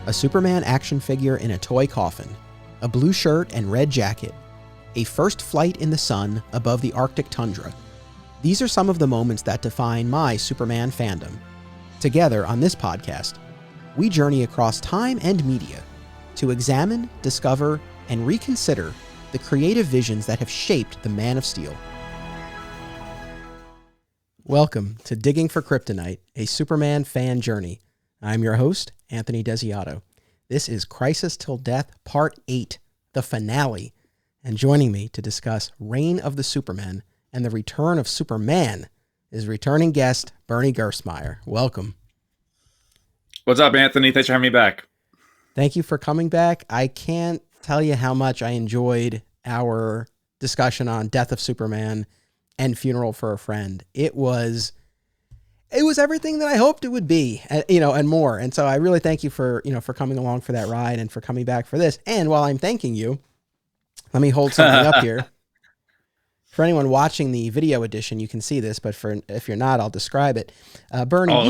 a Superman action figure in a toy coffin, a blue shirt and red jacket, a first flight in the sun above the Arctic tundra. These are some of the moments that define my Superman fandom. Together on this podcast, we journey across time and media to examine, discover, and reconsider the creative visions that have shaped the Man of Steel. Welcome to Digging for Kryptonite, a Superman fan journey. I'm your host, Anthony Desiato. This is Crisis Till Death, Part 8, the finale. And joining me to discuss Reign of the Supermen and the return of Superman is returning guest Bernie Gerstmayr. Welcome. What's up, Anthony? Thanks for having me back. Thank you for coming back. I can't tell you how much I enjoyed our discussion on Death of Superman and Funeral for a Friend. It was everything that I hoped it would be, and more. And so I really thank you for coming along for that ride and for coming back for this. And while I'm thanking you, let me hold something up here. For anyone watching the video edition, you can see this, but if you're not, I'll describe it. Bernie,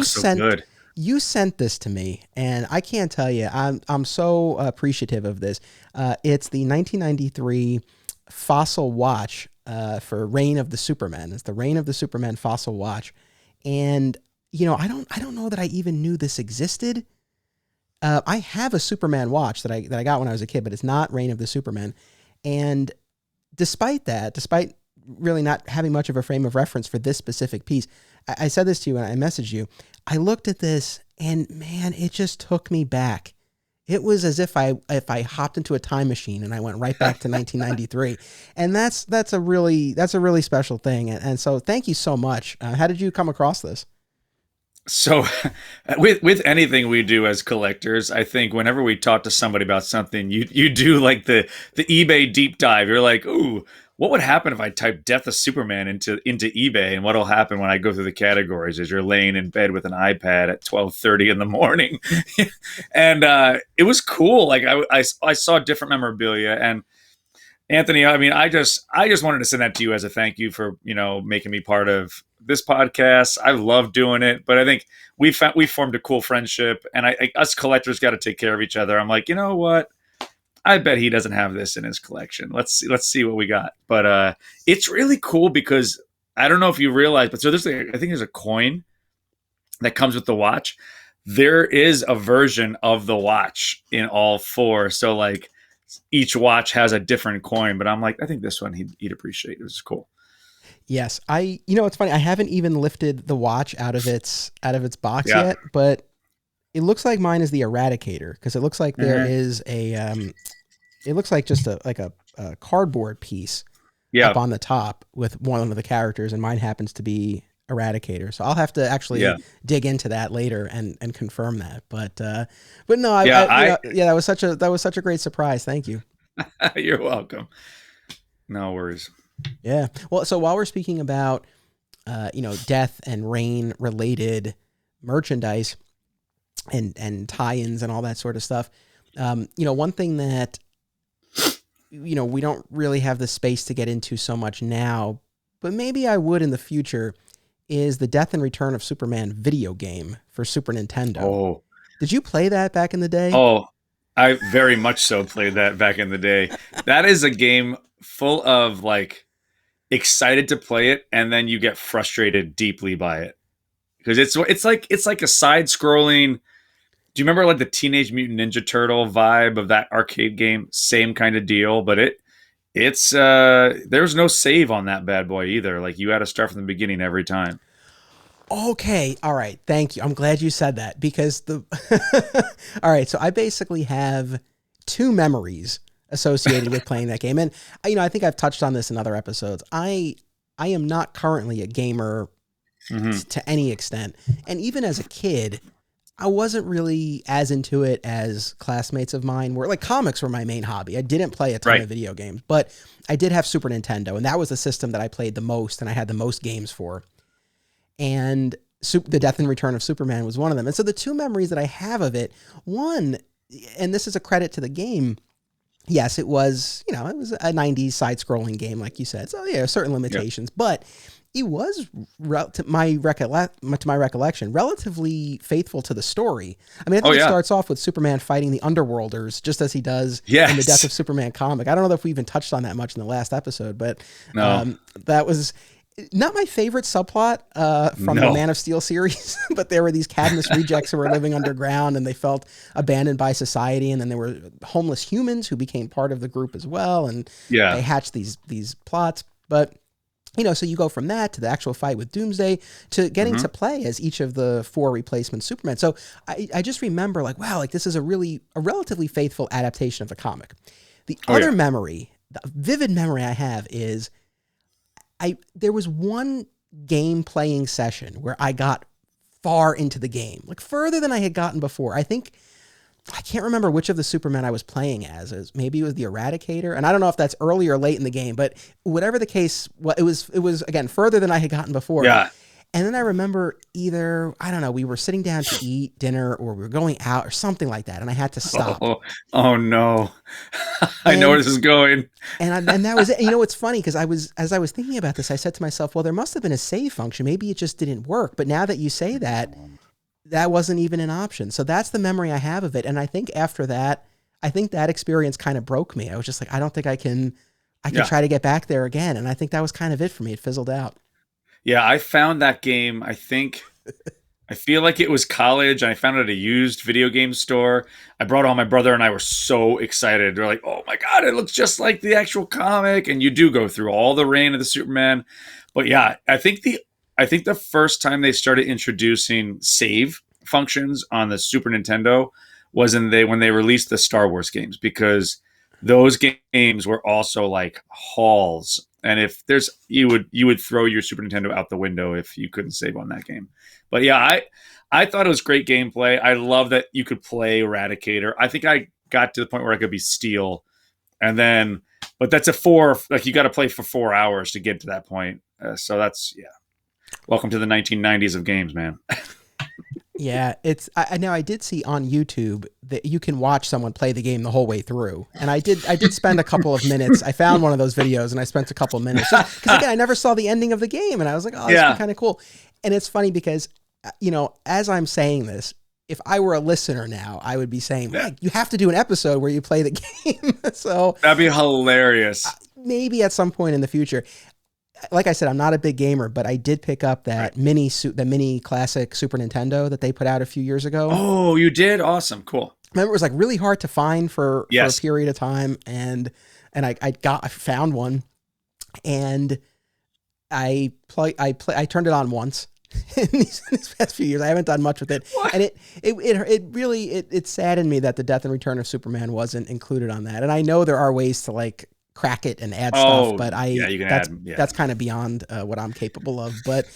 you sent this to me, and I can't tell you, I'm so appreciative of this. It's the 1993 Fossil Watch for Reign of the Supermen. It's the Reign of the Superman Fossil Watch, and I don't know that I even knew this existed. I have a Superman watch that I got when I was a kid, but it's not Reign of the Supermen. And despite really not having much of a frame of reference for this specific piece, I said this to you and I messaged you. I looked at this and man, it just took me back. It was as if I hopped into a time machine and I went right back to 1993. And that's a really special thing. And so thank you so much. How did you come across this? So with anything we do as collectors, I think whenever we talk to somebody about something, you do like the eBay deep dive. You're like, ooh, what would happen if I type Death of Superman into eBay? And what'll happen when I go through the categories is you're laying in bed with an iPad at 12:30 in the morning. And it was cool. Like I saw different memorabilia. And Anthony, I mean, I just wanted to send that to you as a thank you for, making me part of this podcast. I love doing it, but I think we formed a cool friendship, and us collectors got to take care of each other. I'm like, you know what? I bet he doesn't have this in his collection. Let's see what we got. But it's really cool because I don't know if you realize, but so I think there's a coin that comes with the watch. There is a version of the watch in all four. So like each watch has a different coin, but I'm like, I think this one he'd appreciate. It was cool. Yes. It's funny. I haven't even lifted the watch out of its box yet, but it looks like mine is the Eradicator because it looks like there is it looks like just a cardboard piece up on the top with one of the characters, and mine happens to be Eradicator. So I'll have to actually dig into that later and confirm that. But no, that was such a great surprise. Thank you. You're welcome. No worries. Yeah. Well, so while we're speaking about death and reign related merchandise and tie-ins and all that sort of stuff, one thing that we don't really have the space to get into so much now, but maybe I would in the future, is the Death and Return of Superman video game for Super Nintendo. Oh. Did you play that back in the day? Oh, I very much so played that back in the day. That is a game full of like excited to play it, and then you get frustrated deeply by it. Because it's like a side-scrolling. Do you remember like the Teenage Mutant Ninja Turtle vibe of that arcade game? Same kind of deal, but it's there's no save on that bad boy either. Like you had to start from the beginning every time. Okay, all right, thank you. I'm glad you said that because all right, so I basically have two memories associated with playing that game, and I think I've touched on this in other episodes. I am not currently a gamer to any extent, and even as a kid, I wasn't really as into it as classmates of mine were. Like comics were my main hobby. I didn't play a ton of video games, but I did have Super Nintendo, and that was the system that I played the most, and I had the most games for. And the Death and Return of Superman was one of them. And so the two memories that I have of it, one, and this is a credit to the game, yes, it was, it was a 90s side-scrolling game, like you said. So, certain limitations. But he was, to my recollection, relatively faithful to the story. I mean, I think it starts off with Superman fighting the Underworlders, just as he does in the Death of Superman comic. I don't know if we even touched on that much in the last episode, but that was not my favorite subplot from the Man of Steel series, but there were these Cadmus rejects who were living underground and they felt abandoned by society. And then there were homeless humans who became part of the group as well. And they hatched these plots. But, you know, so you go from that to the actual fight with Doomsday to getting to play as each of the 4 replacement Supermen. So I just remember like, wow, like this is a relatively faithful adaptation of the comic. The other memory, the vivid memory I have is there was one game playing session where I got far into the game, like further than I had gotten before. I can't remember which of the Supermen I was playing as. Maybe it was the Eradicator, and I don't know if that's early or late in the game, but whatever the case, it was again further than I had gotten before. Yeah. And then I remember either, I don't know, we were sitting down to eat dinner or we were going out or something like that. And I had to stop. Oh no. I know where this is going. And that was it. You know, it's funny because as I was thinking about this, I said to myself, well, there must have been a save function. Maybe it just didn't work. But now that you say that wasn't even an option. So that's the memory I have of it. And I think after that, that experience kind of broke me. I was just like, I don't think I can try to get back there again. And I think that was kind of it for me. It fizzled out. Yeah, I found that game, I feel like it was college, and I found it at a used video game store. I brought it home. My brother and I were so excited. They're like, oh my God, it looks just like the actual comic. And you do go through all the reign of the Superman. But yeah, I think the first time they started introducing save functions on the Super Nintendo was when they released the Star Wars games, because those games were also like hauls. And if you would throw your Super Nintendo out the window if you couldn't save on that game. But yeah, I thought it was great gameplay. I love that you could play Eradicator. I think I got to the point where I could be Steel, but that's you got to play for 4 hours to get to that point. So that's welcome to the 1990s of games, man. Yeah, I did see on YouTube that you can watch someone play the game the whole way through. And I did spend a couple of minutes. I found one of those videos and I spent a couple of minutes. Because again, I never saw the ending of the game and I was like, oh, this would be kind of cool. And it's funny because, you know, as I'm saying this, if I were a listener now, I would be saying, Mike, you have to do an episode where you play the game. So that'd be hilarious. Maybe at some point in the future. Like I said, I'm not a big gamer, but I did pick up that the mini classic Super Nintendo that they put out a few years ago. Oh, you did? Awesome. Cool. Remember, it was like really hard to find for a period of time. And I found one and I turned it on once in these past few years. I haven't done much with it. What? And it really saddened me that the Death and Return of Superman wasn't included on that. And I know there are ways to like crack it and add stuff, but that's kind of beyond what I'm capable of. But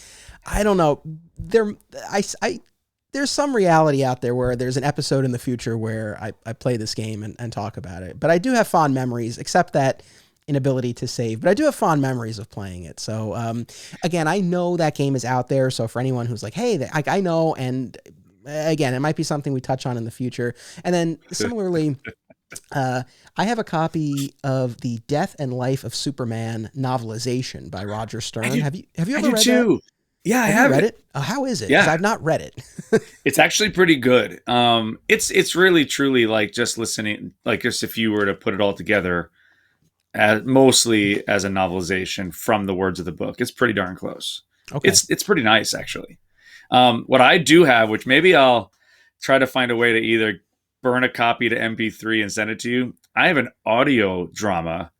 I don't know. There's some reality out there where there's an episode in the future where I play this game and talk about it. But I do have fond memories, except that inability to save. But I do have fond memories of playing it. So again, I know that game is out there. So for anyone who's like, hey, I know, and again, it might be something we touch on in the future. And then similarly, I have a copy of the Death and Life of Superman novelization by Roger Stern. Have you ever read that? Yeah, I have read it. How is it? Yeah, I've not read it. It's actually pretty good. It's really truly like just listening, like just if you were to put it all together, mostly as a novelization from the words of the book. It's pretty darn close. Okay. It's pretty nice actually. What I do have, which maybe I'll try to find a way to either burn a copy to MP3 and send it to you. I have an audio drama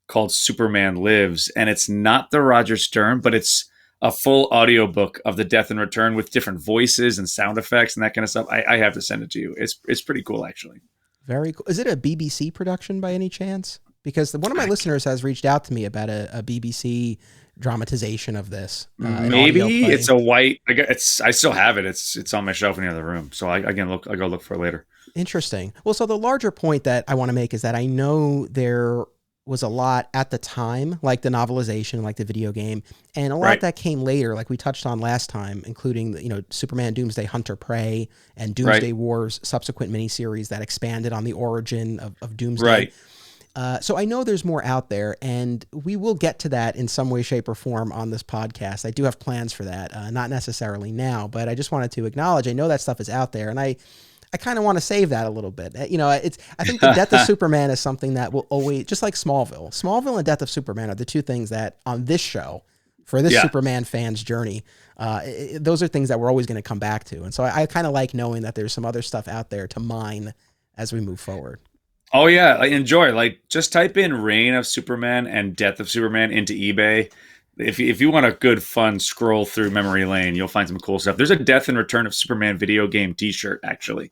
called Superman Lives, and it's not the Roger Stern, but it's a full audio book of the Death and Return with different voices and sound effects and that kind of stuff. I have to send it to you. It's pretty cool, actually. Very cool. Is it a BBC production by any chance? Because one of my listeners has reached out to me about a BBC dramatization of this. Maybe it's a white. I still have it. It's on my shelf in the other room. So I'll go look for it later. Interesting. Well, so the larger point that I want to make is that I know there was a lot at the time, like the novelization, like the video game, and a lot that came later, like we touched on last time, including the, Superman Doomsday Hunter Prey and Doomsday Wars subsequent miniseries that expanded on the origin of Doomsday. Right. So I know there's more out there, and we will get to that in some way, shape, or form on this podcast. I do have plans for that, not necessarily now, but I just wanted to acknowledge I know that stuff is out there, and I kind of want to save that a little bit. I think the Death of Superman is something that will always, just like Smallville and Death of Superman are the two things that on this show, for this Superman fans' journey, those are things that we're always going to come back to. And so I kind of like knowing that there's some other stuff out there to mine as we move forward. Oh yeah, I enjoy. Like, just type in Reign of Superman and Death of Superman into eBay. If you want a good, fun scroll through memory lane, you'll find some cool stuff. There's a Death and Return of Superman video game T-shirt, actually.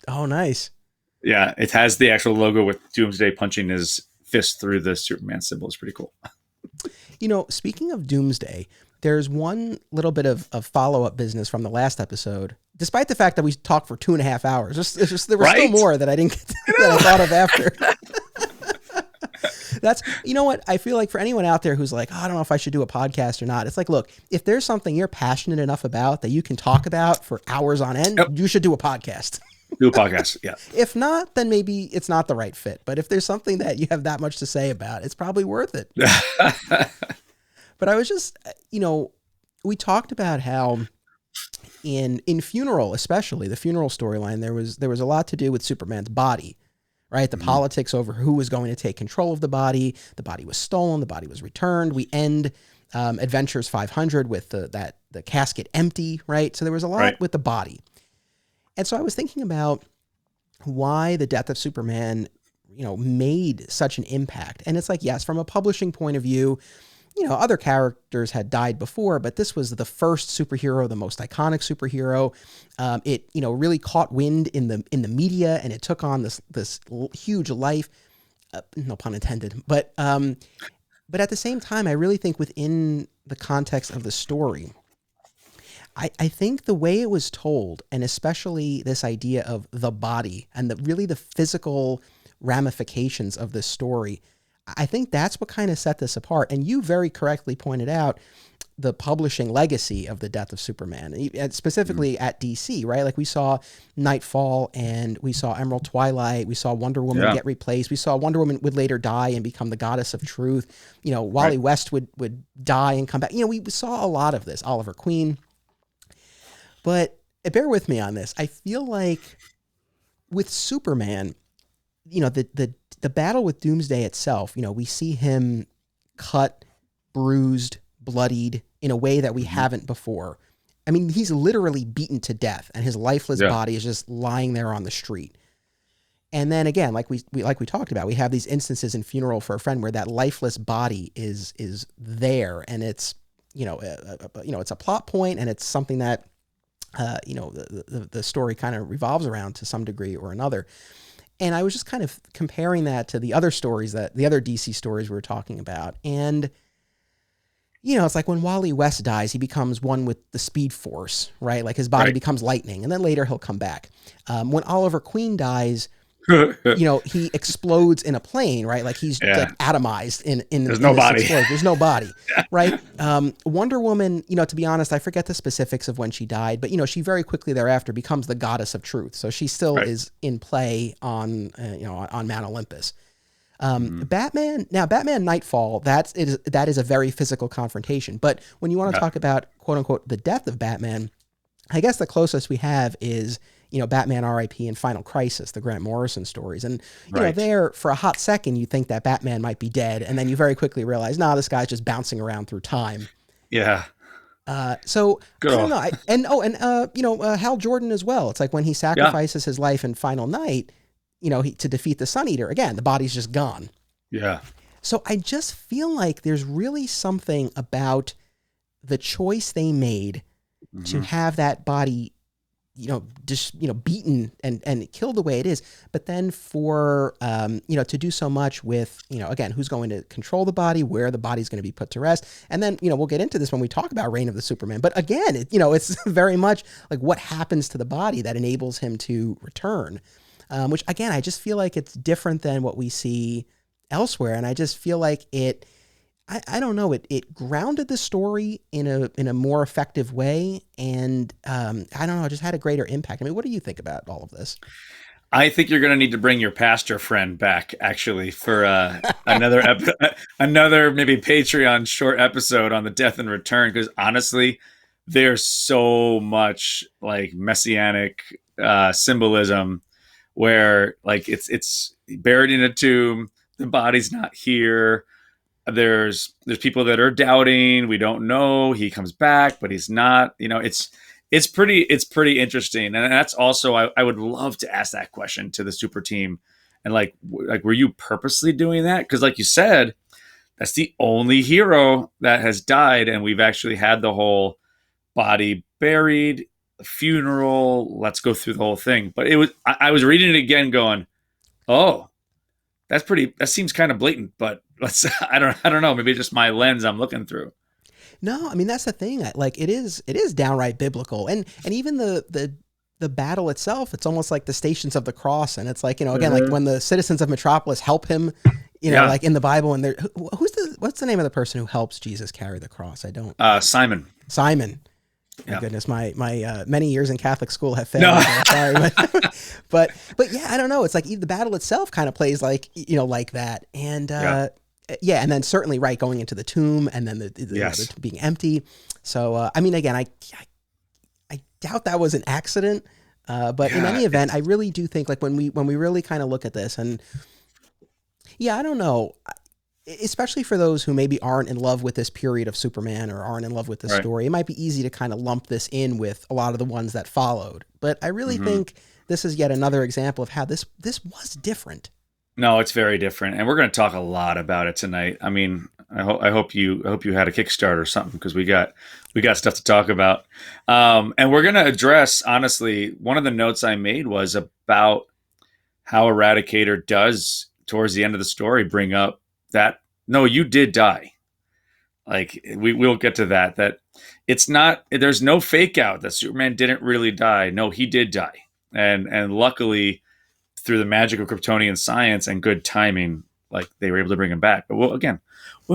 Oh, nice. Yeah, it has the actual logo with Doomsday punching his fist through the Superman symbol. It's pretty cool. Speaking of Doomsday, there's one little bit of follow-up business from the last episode. Despite the fact that we talked for 2.5 hours, there was still more that I didn't get that I thought of after. That's, you know what? I feel like for anyone out there who's like, oh, I don't know if I should do a podcast or not. It's like, look, if there's something you're passionate enough about that you can talk about for hours on end, you should do a podcast. Do a podcast, yeah. If not, then maybe it's not the right fit. But if there's something that you have that much to say about, it's probably worth it. But I was just, we talked about how in Funeral, especially the Funeral storyline, there was a lot to do with Superman's body, right? The politics over who was going to take control of the body. The body was stolen. The body was returned. We end Adventures 500 with the casket empty, right? So there was a lot with the body. And so I was thinking about why the Death of Superman, made such an impact. And it's like, yes, from a publishing point of view, other characters had died before, but this was the first superhero, the most iconic superhero. It, really caught wind in the media, and it took on this huge life. No pun intended. But at the same time, I really think within the context of the story, I think the way it was told, and especially this idea of the body and the physical ramifications of this story, I think that's what kind of set this apart. And you very correctly pointed out the publishing legacy of the Death of Superman, and specifically at DC, right? Like we saw Nightfall and we saw Emerald Twilight. We saw Wonder Woman get replaced. We saw Wonder Woman would later die and become the goddess of truth. Wally West would die and come back. We saw a lot of this, Oliver Queen. But bear with me on this. I feel like with Superman, the battle with Doomsday itself, we see him cut, bruised, bloodied in a way that we haven't before. I mean, he's literally beaten to death, and his lifeless body is just lying there on the street. And then again, like we talked about, we have these instances in Funeral for a Friend where that lifeless body is there, and it's it's a plot point, and it's something that the story kind of revolves around to some degree or another. And I was just kind of comparing that to the other stories, the other DC stories we were talking about. And, it's like when Wally West dies, he becomes one with the Speed Force, right? Like his body becomes lightning, and then later he'll come back. When Oliver Queen dies, he explodes in a plane, right? Like he's like atomized in There's no body. There's no body, right? Wonder Woman, to be honest, I forget the specifics of when she died, but she very quickly thereafter becomes the goddess of truth. So she still is in play on Mount Olympus. Batman Nightfall, that is a very physical confrontation. But when you want to talk about quote unquote the death of Batman, I guess the closest we have is Batman R.I.P. and Final Crisis, the Grant Morrison stories. And, there for a hot second, you think that Batman might be dead. And then you very quickly realize, this guy's just bouncing around through time. Yeah. So good I don't know. Hal Jordan as well. It's like when he sacrifices his life in Final Night, to defeat the Sun Eater, again, the body's just gone. Yeah. So I just feel like there's really something about the choice they made to have that body beaten and killed the way it is, but then for, to do so much with, again, who's going to control the body, where the body's going to be put to rest. And then, we'll get into this when we talk about Reign of the Superman. But again, it's very much like what happens to the body that enables him to return, which again, I just feel like it's different than what we see elsewhere. And I just feel like I don't know, it grounded the story in a more effective way. And I don't know, it just had a greater impact. I mean, what do you think about all of this? I think you're going to need to bring your pastor friend back, actually, for another maybe Patreon short episode on the death and return. Because honestly, there's so much like messianic symbolism where like it's buried in a tomb, the body's not here. There's people that are doubting. We don't know. He comes back, but he's not. It's pretty interesting, and that's also I would love to ask that question to the super team, and like were you purposely doing that? Because like you said, that's the only hero that has died, and we've actually had the whole body buried, funeral. Let's go through the whole thing. But I was reading it again, going, oh, that seems kind of blatant. But I don't know. Maybe just my lens I'm looking through. No, I mean that's the thing. Like it is downright biblical, and even the battle itself. It's almost like the Stations of the Cross, and it's like again like when the citizens of Metropolis help him, like in the Bible, and what's the name of the person who helps Jesus carry the cross? I don't. Simon. Simon. My goodness, my many years in Catholic school have failed. No. Sorry, but yeah, I don't know. It's like the battle itself kind of plays like like that, and. Yeah, and then certainly going into the tomb, and then the tomb being empty. So I mean, again, I doubt that was an accident, but in any event, I really do think like when we really kind of look at this, and I don't know, especially for those who maybe aren't in love with this period of Superman or aren't in love with this story, it might be easy to kind of lump this in with a lot of the ones that followed. But I really think this is yet another example of how this was different. No, it's very different, and we're going to talk a lot about it tonight. I mean, I hope you had a Kickstarter or something, because we got stuff to talk about, and we're going to address, honestly, one of the notes I made was about how Eradicator does towards the end of the story bring up that no, you did die. Like we'll get to that. That it's not. There's no fake out that Superman didn't really die. No, he did die, and luckily, through the magic of Kryptonian science and good timing, like they were able to bring him back. But we'll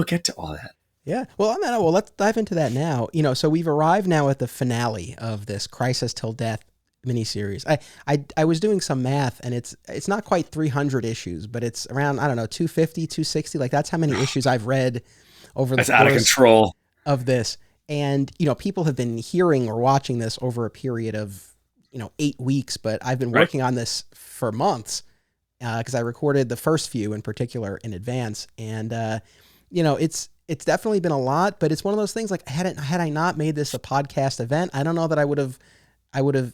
get to all that. Yeah. Well, let's dive into that now. So we've arrived now at the finale of this Crisis Till Death miniseries. I was doing some math, and it's not quite 300 issues, but it's around, I don't know, 250, 260. Like that's how many issues I've read over the course out of control of this. And, people have been hearing or watching this over a period of, 8 weeks, but I've been working on this for months because I recorded the first few in particular in advance. And, it's definitely been a lot, but it's one of those things like had I not made this a podcast event, I don't know that I would have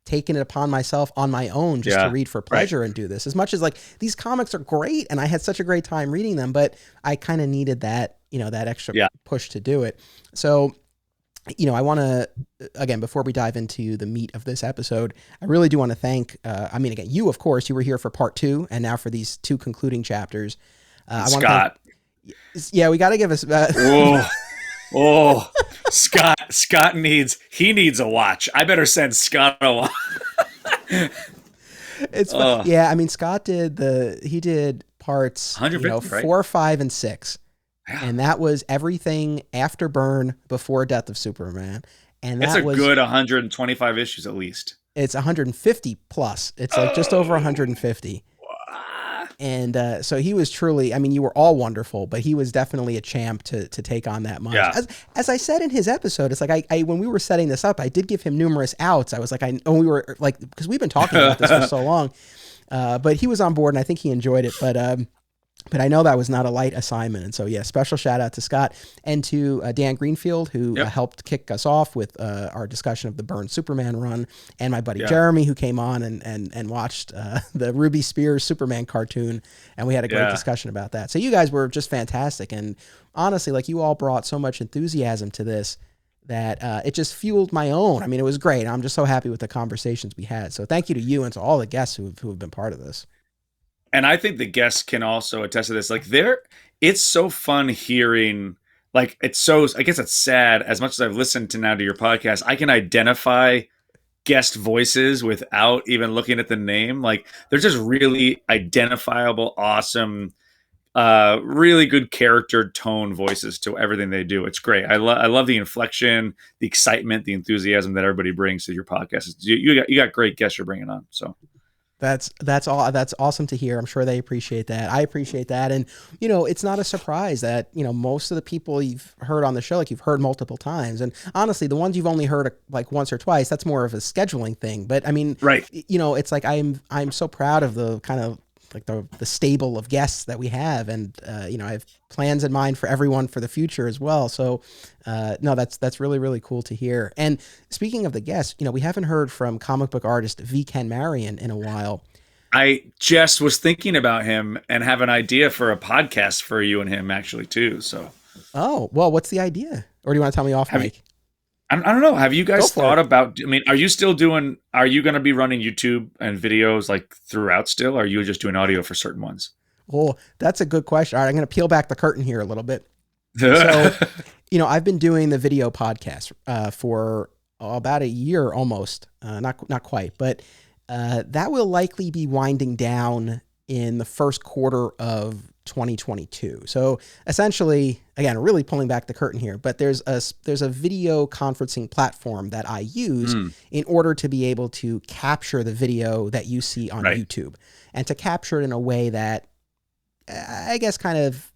taken it upon myself on my own just to read for pleasure and do this. As much as like these comics are great and I had such a great time reading them, but I kind of needed that, that extra push to do it. So, I want to, again, before we dive into the meat of this episode, I really do want to thank, again, you, of course, you were here for part 2 and now for these 2 concluding chapters. Scott. We got to give us, Scott needs a watch. I better send Scott a watch. It's fun. Yeah. I mean, Scott did parts 4, 5, and 6. Yeah. And that was everything after Burn, before Death of Superman. And that's a good 125 issues at least. It's 150 plus. It's like just over 150. And so he was truly, I mean, you were all wonderful, but he was definitely a champ to take on that much. Yeah. As I said in his episode, it's like I when we were setting this up, I did give him numerous outs. I was like, we were like, because we've been talking about this for so long. But he was on board, and I think he enjoyed it. But I know that was not a light assignment. And so, special shout out to Scott and to Dan Greenfield, who helped kick us off with our discussion of the Burn Superman run, and my buddy Jeremy, who came on and watched the Ruby Spears Superman cartoon. And we had a great discussion about that. So you guys were just fantastic. And honestly, like you all brought so much enthusiasm to this that it just fueled my own. I mean, it was great. I'm just so happy with the conversations we had. So thank you to you and to all the guests who have been part of this. And I think the guests can also attest to this. Like it's so fun hearing, like I guess it's sad, as much as I've listened to your podcast, I can identify guest voices without even looking at the name. Like they're just really identifiable, awesome, really good character tone voices to everything they do. It's great. I love the inflection, the excitement, the enthusiasm that everybody brings to your podcast. You got great guests you're bringing on. So. That's all. That's awesome to hear. I'm sure they appreciate that. I appreciate that. And, it's not a surprise that, most of the people you've heard on the show, like you've heard multiple times. And honestly, the ones you've only heard like once or twice, that's more of a scheduling thing. But I mean, Right. It's like I'm so proud of the kind of like the stable of guests that we have. And, I have plans in mind for everyone for the future as well. So, no, that's really, really cool to hear. And speaking of the guests, we haven't heard from comic book artist V. Ken Marion in a while. I just was thinking about him and have an idea for a podcast for you and him actually too. So, oh, well, what's the idea? Or do you want to tell me off mic? I don't know. Have you guys thought about, I mean, are you going to be running YouTube and videos like throughout still? Or are you just doing audio for certain ones? Well, that's a good question. All right, I'm going to peel back the curtain here a little bit. So, I've been doing the video podcast for about a year almost, not quite, but that will likely be winding down in the first quarter of 2022. So essentially, again, really pulling back the curtain here, but there's a video conferencing platform that I use in order to be able to capture the video that you see on YouTube, and to capture it in a way that I guess kind of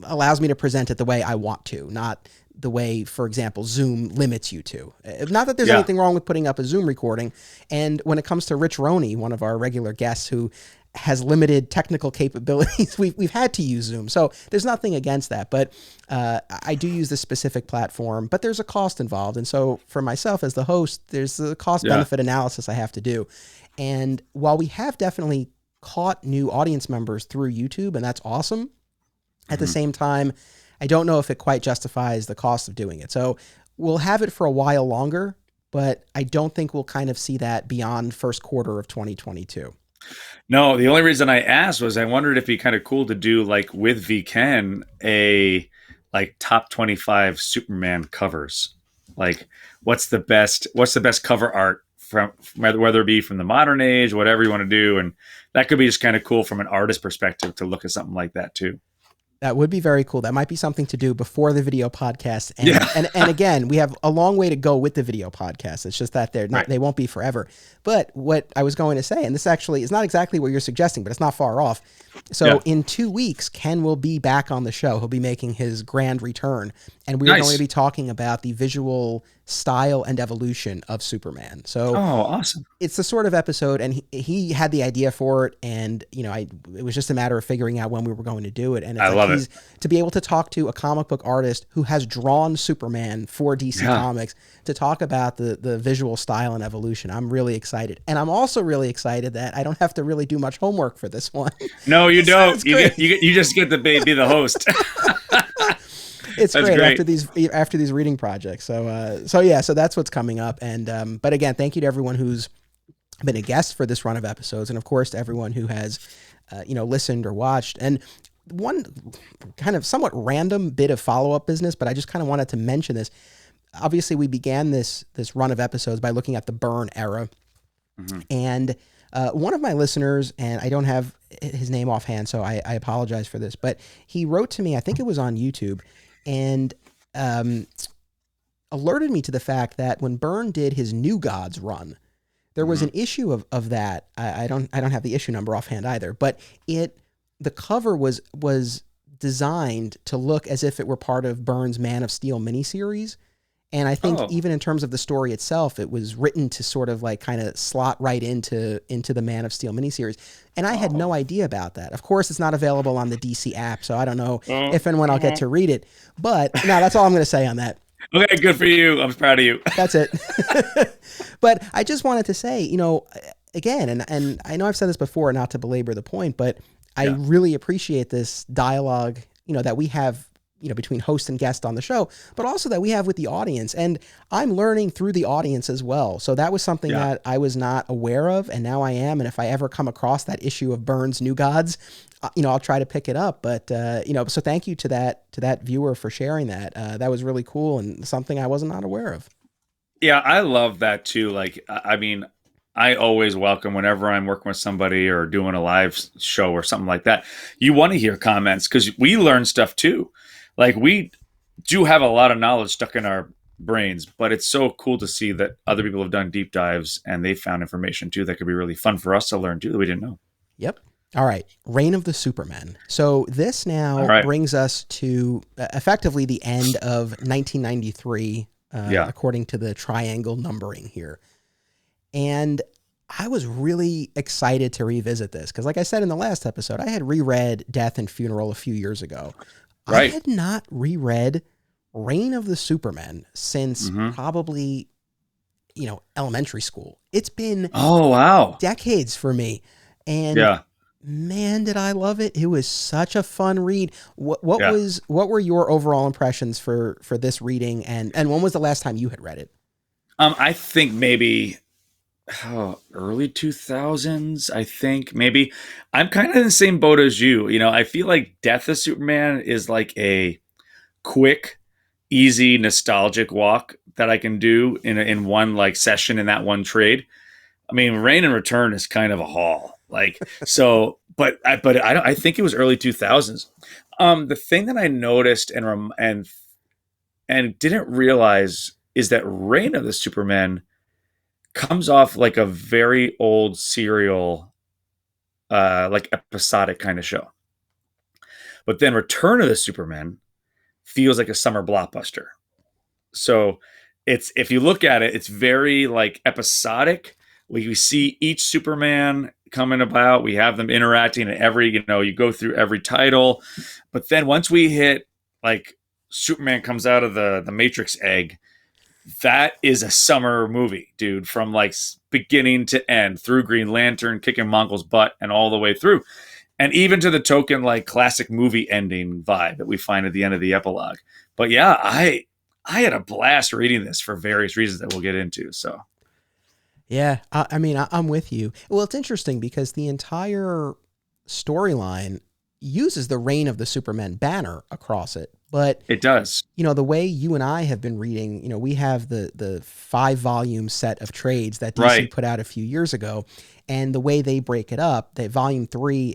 allows me to present it the way I want to, not the way, for example, Zoom limits you to. Not that there's anything wrong with putting up a Zoom recording. And when it comes to Rich Roney, one of our regular guests who has limited technical capabilities, we've had to use Zoom. So there's nothing against that. But I do use this specific platform, but there's a cost involved. And so for myself as the host, there's a cost-benefit analysis I have to do. And while we have definitely caught new audience members through YouTube, and that's awesome, at the same time, I don't know if it quite justifies the cost of doing it. So we'll have it for a while longer, but I don't think we'll kind of see that beyond first quarter of 2022. No, the only reason I asked was I wondered if it'd be kind of cool to do like with V. Ken a like top 25 Superman covers. Like what's the best cover art from whether it be from the modern age, whatever you want to do. And that could be just kind of cool from an artist perspective to look at something like that too. That would be very cool. That might be something to do before the video podcast. And again, we have a long way to go with the video podcast. It's just that they won't be forever. But what I was going to say, and this actually is not exactly what you're suggesting, but it's not far off. So in 2 weeks, Ken will be back on the show. He'll be making his grand return. And we're going to be talking about the visual style and evolution of Superman. So awesome. It's the sort of episode, and he had the idea for it, and it was just a matter of figuring out when we were going to do it. And it's love it. To be able to talk to a comic book artist who has drawn Superman for DC Comics to talk about the visual style and evolution. I'm really excited. And I'm also really excited that I don't have to really do much homework for this one. No, you don't. You just get to be the host. It's great after these reading projects. So that's what's coming up. And but again, thank you to everyone who's been a guest for this run of episodes, and of course to everyone who has listened or watched. And one kind of somewhat random bit of follow-up business, but I just kind of wanted to mention this. Obviously, we began this run of episodes by looking at the Byrne era, and one of my listeners, and I don't have his name offhand, so I apologize for this, but he wrote to me, I think it was on YouTube, and alerted me to the fact that when Byrne did his New Gods run, there was an issue of that. I don't have the issue number offhand either, but the cover was designed to look as if it were part of Byrne's Man of Steel miniseries. And I think even in terms of the story itself, it was written to sort of like kind of slot right into the Man of Steel miniseries. And I had no idea about that. Of course, it's not available on the DC app, so I don't know if and when I'll get to read it. But no, that's all I'm going to say on that. Okay, good for you. I'm proud of you. That's it. But I just wanted to say, again, and I know I've said this before, not to belabor the point, but I really appreciate this dialogue, that we have, between host and guest on the show, but also that we have with the audience. And I'm learning through the audience as well. So that was something that I was not aware of, and now I am. And if I ever come across that issue of Byrne's New Gods, I'll try to pick it up. But, so thank you to that viewer for sharing that. That was really cool and something I was not aware of. Yeah, I love that too. Like, I mean, I always welcome whenever I'm working with somebody or doing a live show or something like that. You want to hear comments because we learn stuff too. Like we do have a lot of knowledge stuck in our brains, but it's so cool to see that other people have done deep dives and they found information too that could be really fun for us to learn too that we didn't know. Yep. All right. Reign of the Supermen. So this now brings us to effectively the end of 1993, according to the triangle numbering here. And I was really excited to revisit this because, like I said in the last episode, I had reread Death and Funeral a few years ago. I had not reread Reign of the Supermen since probably, elementary school. It's been decades for me. And man, did I love it. It was such a fun read. What were your overall impressions for this reading, and when was the last time you had read it? I think maybe early 2000s. I think maybe I'm kind of in the same boat as you. I feel like Death of Superman is like a quick, easy, nostalgic walk that I can do in one like session in that one trade. I mean, Reign and Return is kind of a haul. Like, so, but I think it was early 2000s. The thing that I noticed and didn't realize is that Reign of the Superman comes off like a very old serial, like episodic kind of show. But then Return of the Superman feels like a summer blockbuster. So if you look at it, it's very like episodic. We see each Superman coming about. We have them interacting in every, you go through every title. But then once we hit like Superman comes out of the Matrix egg, that is a summer movie, dude, from like beginning to end, through Green Lantern, kicking Mongol's butt, and all the way through. And even to the token like classic movie ending vibe that we find at the end of the epilogue. But yeah, I had a blast reading this for various reasons that we'll get into. So yeah, I mean, I'm with you. Well, it's interesting because the entire storyline uses the Reign of the Supermen banner across it. But it does. The way you and I have been reading, we have the 5-volume set of trades that DC put out a few years ago. And the way they break it up, that volume 3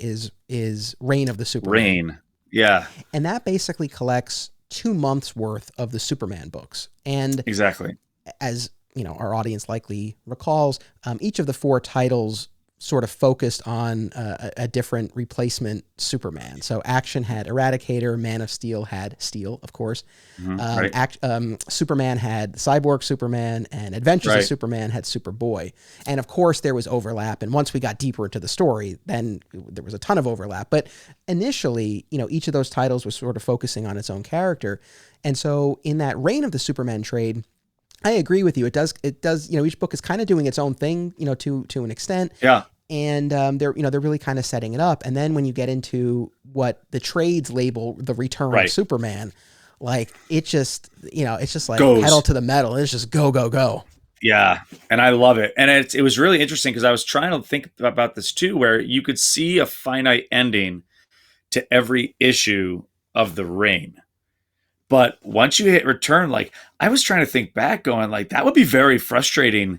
is Reign of the Superman. Yeah. And that basically collects 2 months worth of the Superman books. And exactly, as our audience likely recalls, each of the 4 titles sort of focused on a different replacement Superman. So Action had Eradicator, Man of Steel had Steel, of course. Superman had Cyborg Superman, and Adventures of Superman had Superboy. And of course there was overlap. And once we got deeper into the story, then there was a ton of overlap. But initially, each of those titles was sort of focusing on its own character. And so in that Reign of the Superman trade, I agree with you. It does. Each book is kind of doing its own thing, to an extent. Yeah. And they're really kind of setting it up. And then when you get into what the trades label the Return of Superman, like it just, it's just like pedal to the metal. It's just go, go, go. Yeah. And I love it. And it was really interesting because I was trying to think about this too, where you could see a finite ending to every issue of the Reign. But once you hit Return, like I was trying to think back going like, that would be very frustrating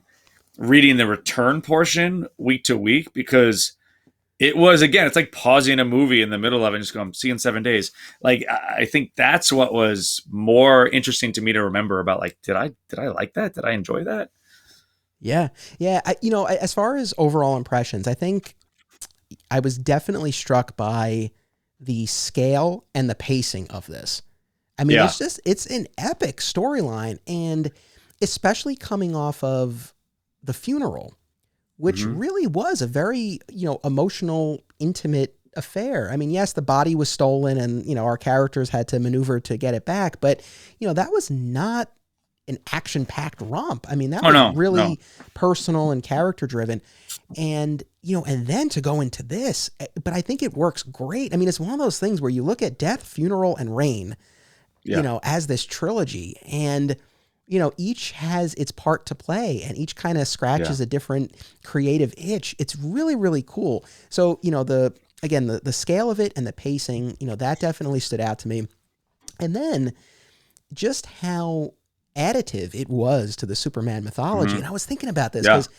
reading the Return portion week to week, because it was, again, it's like pausing a movie in the middle of it and just going, see you in 7 days. Like, I think that's what was more interesting to me to remember about, like, did I like that? Did I enjoy that? Yeah. Yeah. As far as overall impressions, I think I was definitely struck by the scale and the pacing of this. I mean, it's an epic storyline, and especially coming off of The Funeral, which really was a very, emotional, intimate affair. I mean, yes, the body was stolen and, our characters had to maneuver to get it back, but, that was not an action-packed romp. I mean, that was really personal and character-driven. And, and then to go into this, but I think it works great. I mean, it's one of those things where you look at Death, Funeral, and Reign, as this trilogy, and each has its part to play, and each kind of scratches a different creative itch. It's really, really cool. So, the scale of it and the pacing, that definitely stood out to me. And then just how additive it was to the Superman mythology. And I was thinking about this Yeah. because,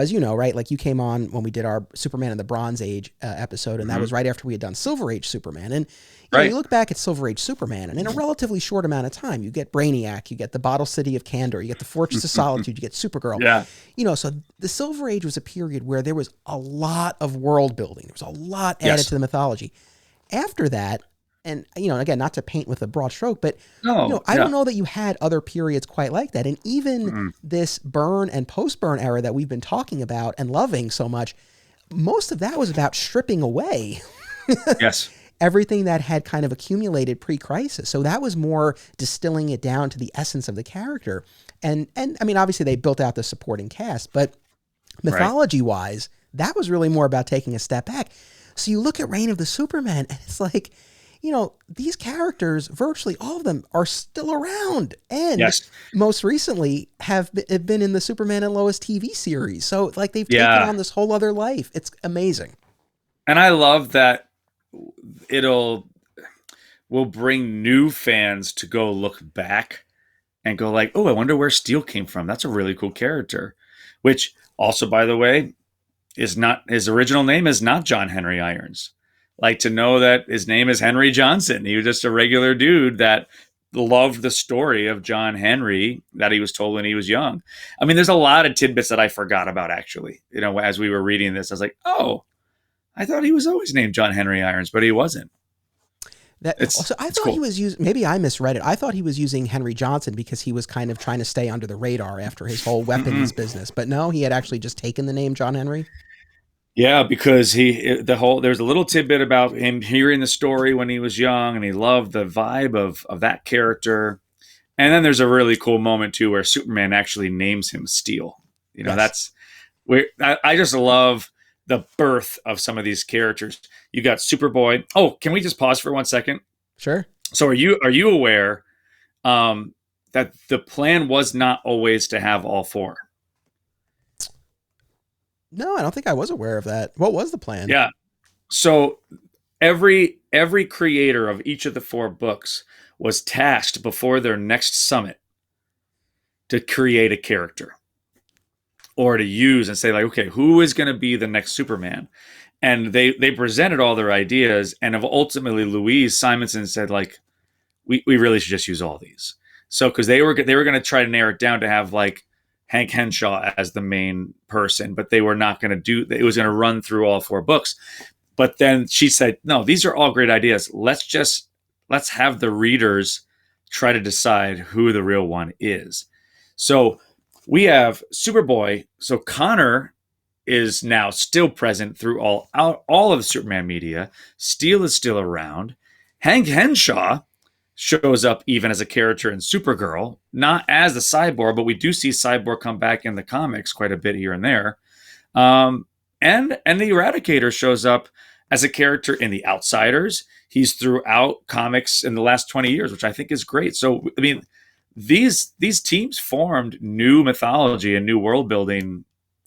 as you know, right, like you came on when we did our Superman in the Bronze Age episode, and that was right after we had done Silver Age Superman. And you look back at Silver Age Superman, and in a relatively short amount of time, you get Brainiac, you get the Bottle City of Candor, you get the Fortress of Solitude, you get Supergirl. Yeah. So the Silver Age was a period where there was a lot of world building. There was a lot added to the mythology. After that, and, again, not to paint with a broad stroke, but, I don't know that you had other periods quite like that. And even this Byrne and post-Byrne era that we've been talking about and loving so much, most of that was about stripping away everything that had kind of accumulated pre-crisis. So that was more distilling it down to the essence of the character. And I mean, obviously they built out the supporting cast, but mythology-wise, that was really more about taking a step back. So you look at Reign of the Supermen, and it's like, these characters, virtually all of them, are still around. And most recently have been in the Superman and Lois TV series. So like they've taken on this whole other life. It's amazing. And I love that will bring new fans to go look back and go like, oh, I wonder where Steel came from. That's a really cool character. Which also, by the way, is not, his original name is not John Henry Irons. Like, to know that his name is Henry Johnson. He was just a regular dude that loved the story of John Henry that he was told when he was young. I mean, there's a lot of tidbits that I forgot about, actually. As we were reading this, I was like, oh, I thought he was always named John Henry Irons, but he wasn't. I thought cool. He was using, maybe I misread it. I thought he was using Henry Johnson because he was kind of trying to stay under the radar after his whole weapons business. But no, he had actually just taken the name John Henry. Yeah, there's a little tidbit about him hearing the story when he was young, and he loved the vibe of that character. And then there's a really cool moment too where Superman actually names him Steel. That's where I just love the birth of some of these characters. You got Superboy. Oh, can we just pause for 1 second? Sure. So are you aware that the plan was not always to have all four? No, I don't think I was aware of that. What was the plan? Yeah. So every creator of each of the four books was tasked before their next summit to create a character or to use and say, like, okay, who is going to be the next Superman? And they presented all their ideas, and ultimately Louise Simonson said, like, we really should just use all these. So because they were going to try to narrow it down to have like Hank Henshaw as the main person, but they were not going to do it. Was going to run through all four books. But then she said, no, these are all great ideas. Let's have the readers try to decide who the real one is. So we have Superboy. So Connor is now still present through all of the Superman media. Steel is still around. Hank Henshaw shows up even as a character in Supergirl, not as the Cyborg, but we do see Cyborg come back in the comics quite a bit here and there. And the Eradicator shows up as a character in The Outsiders. He's throughout comics in the last 20 years, which I think is great. So, I mean, these teams formed new mythology and new world building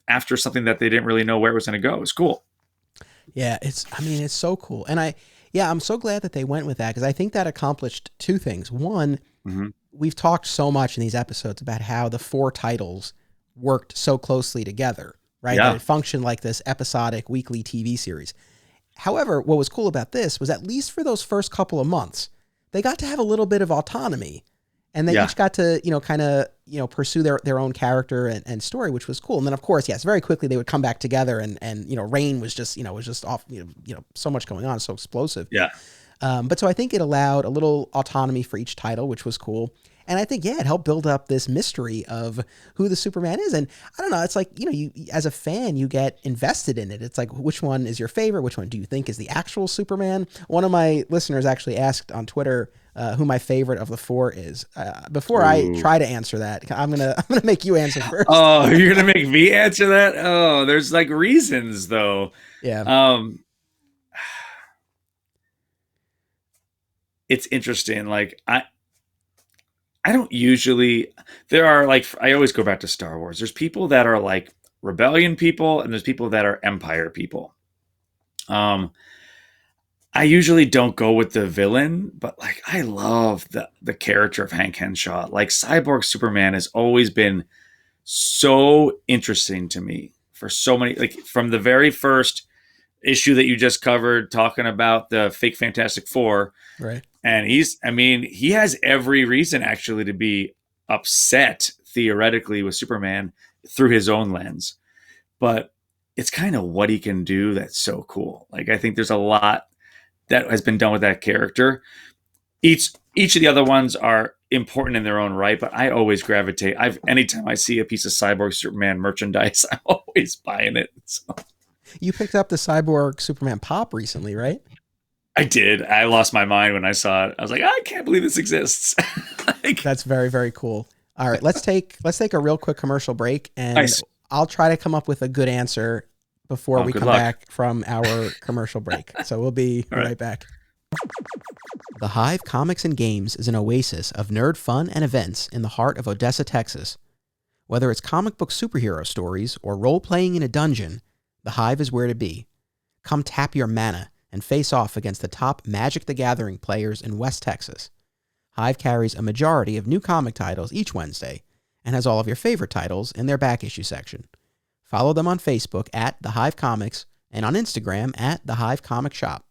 after something that they didn't really know where it was going to go. It's cool. Yeah, it's so cool. And I'm so glad that they went with that, because I think that accomplished two things. One, we've talked so much in these episodes about how the four titles worked so closely together, right? Yeah. That it functioned like this episodic weekly TV series. However, what was cool about this was, at least for those first couple of months, they got to have a little bit of autonomy, and they each got to, kind of, pursue their own character and story, which was cool. And then, of course, yes, very quickly they would come back together, and Reign was just off, so much going on, so explosive. Yeah. But so I think it allowed a little autonomy for each title, which was cool. And I think, it helped build up this mystery of who the Superman is. And I don't know, it's like, you as a fan, you get invested in it. It's like, which one is your favorite? Which one do you think is the actual Superman? One of my listeners actually asked on Twitter who my favorite of the four is. Before I try to answer that, I'm gonna make you answer first. Oh, you're gonna make me answer that? Oh, there's like reasons though. Yeah. It's interesting. Like I don't usually, there are like, I always go back to Star Wars. There's people that are like rebellion people, and there's people that are empire people. I usually don't go with the villain, but like I love the character of Hank Henshaw. Like Cyborg Superman has always been so interesting to me for so many, like from the very first issue that you just covered talking about the fake Fantastic Four. Right. And he has every reason actually to be upset theoretically with Superman through his own lens. But it's kind of what he can do that's so cool. Like I think there's a lot that has been done with that character. Each of the other ones are important in their own right, but I always gravitate. Anytime I see a piece of Cyborg Superman merchandise, I'm always buying it. So. You picked up the Cyborg Superman Pop recently, right? I did. I lost my mind when I saw it. I was like, I can't believe this exists. That's very, very cool. All right, let's take a real quick commercial break, and nice. I'll try to come up with a good answer before we come luck. back from our commercial break. So we'll be right back. The Hive Comics and Games is an oasis of nerd fun and events in the heart of Odessa, Texas. Whether it's comic book superhero stories or role-playing in a dungeon, the Hive is where to be. Come tap your mana and face off against the top Magic the Gathering players in West Texas. Hive carries a majority of new comic titles each Wednesday and has all of your favorite titles in their back issue section. Follow them on Facebook at The Hive Comics and on Instagram at The Hive Comic Shop.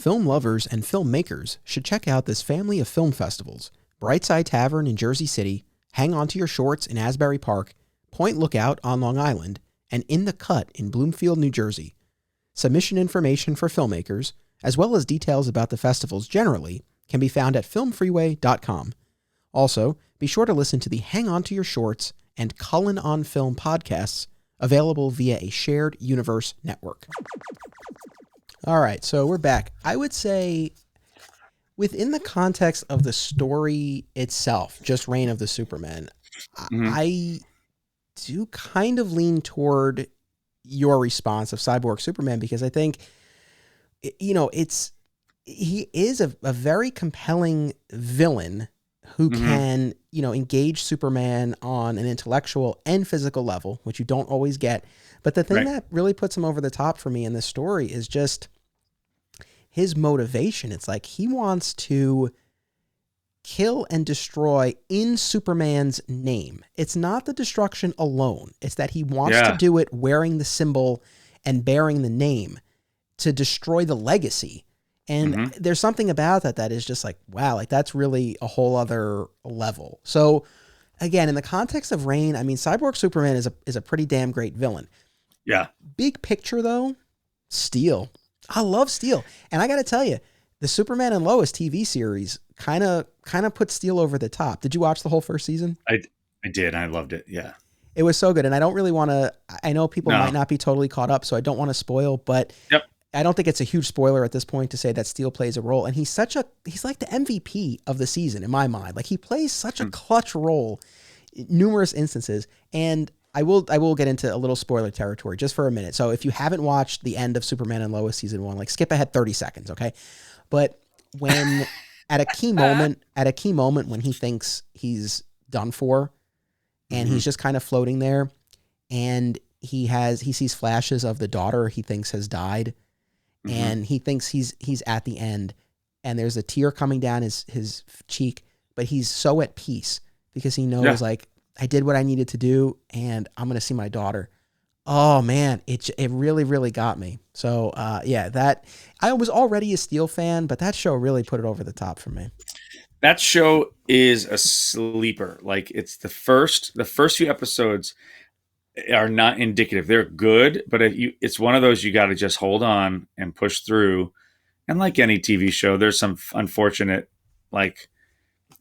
Film lovers and filmmakers should check out this family of film festivals: Brightside Tavern in Jersey City, Hang On to Your Shorts in Asbury Park, Point Lookout on Long Island, and In the Cut in Bloomfield, New Jersey. Submission information for filmmakers, as well as details about the festivals generally, can be found at filmfreeway.com. Also, be sure to listen to the Hang On to Your Shorts and Cullen on Film podcasts, available via a shared universe network. All right, so we're back. I would say within the context of the story itself, just Reign of the Supermen, I do kind of lean toward your response of Cyborg Superman, because I think, he is a very compelling villain who can, engage Superman on an intellectual and physical level, which you don't always get. But the thing that really puts him over the top for me in this story is just his motivation. It's like he wants to kill and destroy in Superman's name. It's not the destruction alone. It's that he wants to do it wearing the symbol and bearing the name to destroy the legacy. And there's something about that is just like, wow, like that's really a whole other level. So again, in the context of Reign, I mean, Cyborg Superman is a pretty damn great villain. Yeah. Big picture though, Steel. I love Steel. And I got to tell you, the Superman and Lois TV series kind of put Steel over the top. Did you watch the whole first season? I did. I loved it. Yeah. It was so good. And I don't really want to, I know people might not be totally caught up, so I don't want to spoil, but I don't think it's a huge spoiler at this point to say that Steel plays a role. And he's like the MVP of the season in my mind. Like he plays such a clutch role in numerous instances. And I will get into a little spoiler territory just for a minute. So if you haven't watched the end of Superman and Lois season 1, like skip ahead 30 seconds. Okay. But when at a key moment when he thinks he's done for, and he's just kind of floating there, and he sees flashes of the daughter he thinks has died, and he thinks he's at the end, and there's a tear coming down his cheek, but he's so at peace because he knows like, I did what I needed to do, and I'm going to see my daughter. Oh man, it really, really got me. So that I was already a Steel fan, but that show really put it over the top for me. That show is a sleeper. Like it's the first few episodes are not indicative. They're good, but it's one of those you got to just hold on and push through. And like any TV show, there's some unfortunate like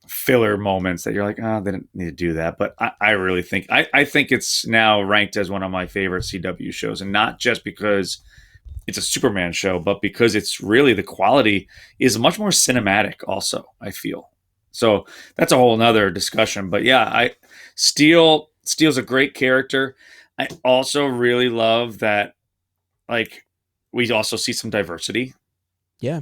filler moments that you're like, oh, they didn't need to do that. But I really think I think it's now ranked as one of my favorite CW shows, and not just because it's a Superman show, but because it's really the quality is much more cinematic also, I feel. So that's a whole nother discussion. But yeah, Steel's a great character. I also really love that like we also see some diversity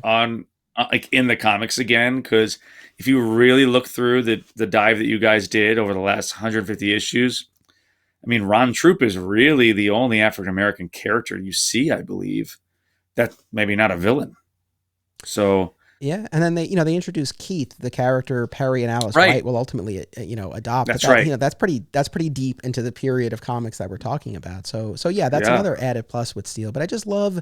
on like in the comics again, because if you really look through the dive that you guys did over the last 150 issues, I mean, Ron Troop is really the only African-American character you see, I believe, that's maybe not a villain. So yeah, and then they introduce Keith, the character Perry and Alice right. White will ultimately adopt. That's but that, right. That's pretty deep into the period of comics that we're talking about. So yeah, that's another added plus with Steel. But I just love,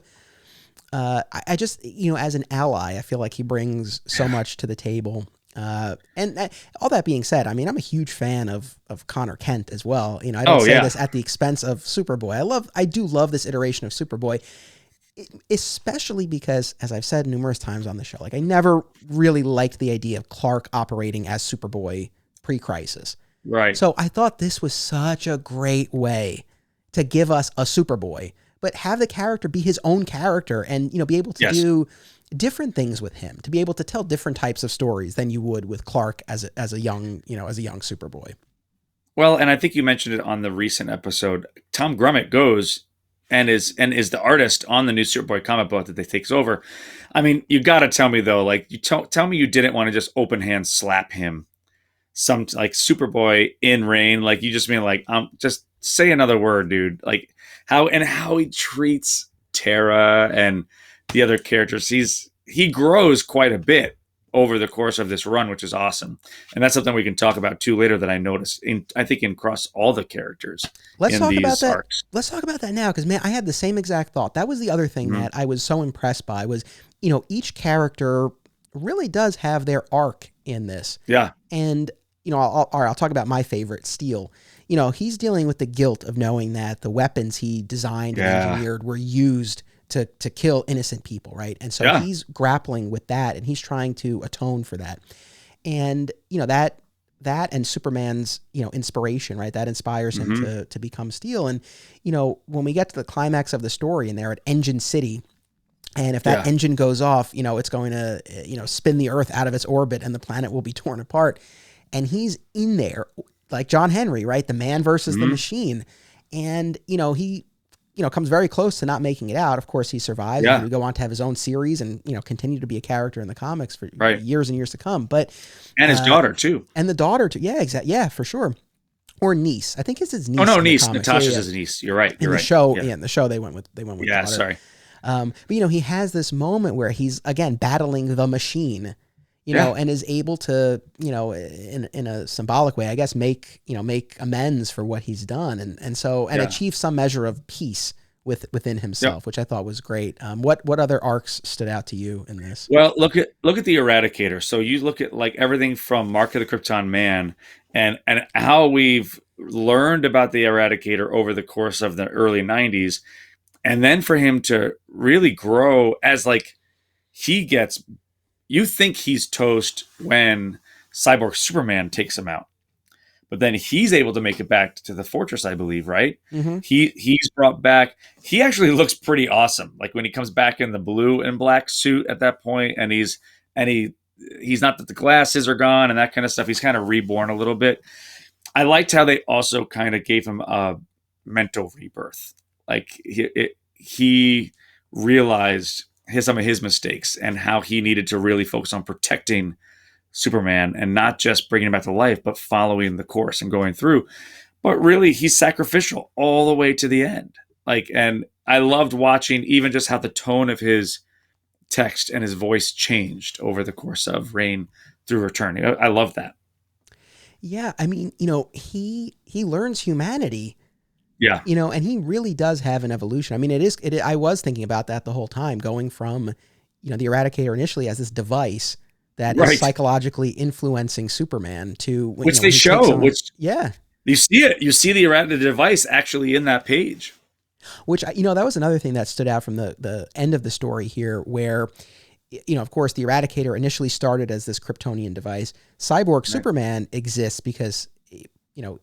I just as an ally, I feel like he brings so much to the table. And all that being said, I mean, I'm a huge fan of Connor Kent as well. I don't say this at the expense of Superboy. I do love this iteration of Superboy, especially because, as I've said numerous times on the show, like I never really liked the idea of Clark operating as Superboy pre-Crisis. Right. So I thought this was such a great way to give us a Superboy, but have the character be his own character and, be able to do different things with him, to be able to tell different types of stories than you would with Clark as a young Superboy. Well, and I think you mentioned it on the recent episode. Tom Grummett goes and is the artist on the new Superboy comic book that they takes over. I mean, you got to tell me though, like you tell me you didn't want to just open hand slap him, some like Superboy in Reign, like you just mean like just say another word, dude. Like how he treats Tara and the other characters. He grows quite a bit over the course of this run, which is awesome. And that's something we can talk about too later that I noticed I think across all the characters. Let's talk about that. Arcs. Let's talk about that now. Cause man, I had the same exact thought. That was the other thing that I was so impressed by was, each character really does have their arc in this. Yeah. And, I'll talk about my favorite, Steel. He's dealing with the guilt of knowing that the weapons he designed and engineered were used to kill innocent people, right? And so he's grappling with that, and he's trying to atone for that. And that and Superman's inspiration, right? That inspires him to become Steel. And when we get to the climax of the story, and they're at Engine City, and if that engine goes off, it's going to spin the Earth out of its orbit, and the planet will be torn apart. And he's in there, like John Henry, right? The man versus the machine, and he comes very close to not making it out. Of course, he survives. And we go on to have his own series and, continue to be a character in the comics for years and years to come. But his daughter too. And the daughter too. Yeah, exactly. Yeah, for sure. Or niece. I think it's his niece. Oh no, niece. Natasha's his niece. You're right. In the show, in the show they went with yeah, daughter. Sorry. But he has this moment where he's again battling the machine. And is able to, in a symbolic way, I guess, make amends for what he's done, and achieve some measure of peace within himself, which I thought was great. What other arcs stood out to you in this? Well, look at the Eradicator. So you look at like everything from Mark of the Krypton Man, and how we've learned about the Eradicator over the course of the early '90s, and then for him to really grow as like he gets. You think he's toast when Cyborg Superman takes him out, but then he's able to make it back to the fortress, I believe, right? Mm-hmm. He's brought back. He actually looks pretty awesome. Like when he comes back in the blue and black suit at that point, and he's not that the glasses are gone and that kind of stuff. He's kind of reborn a little bit. I liked how they also kind of gave him a mental rebirth. Like he realized some of his mistakes and how he needed to really focus on protecting Superman and not just bringing him back to life, but following the course and going through. But really, he's sacrificial all the way to the end. Like, and I loved watching even just how the tone of his text and his voice changed over the course of Reign through Return. I love that. Yeah, I mean, he learns humanity. Yeah. And he really does have an evolution. I mean, I was thinking about that the whole time, going from, the Eradicator initially as this device that is psychologically influencing Superman to... Which they show, you see it. You see the Eradicator device actually in that page. Which, that was another thing that stood out from the end of the story here, where, of course, the Eradicator initially started as this Kryptonian device. Cyborg Superman exists because...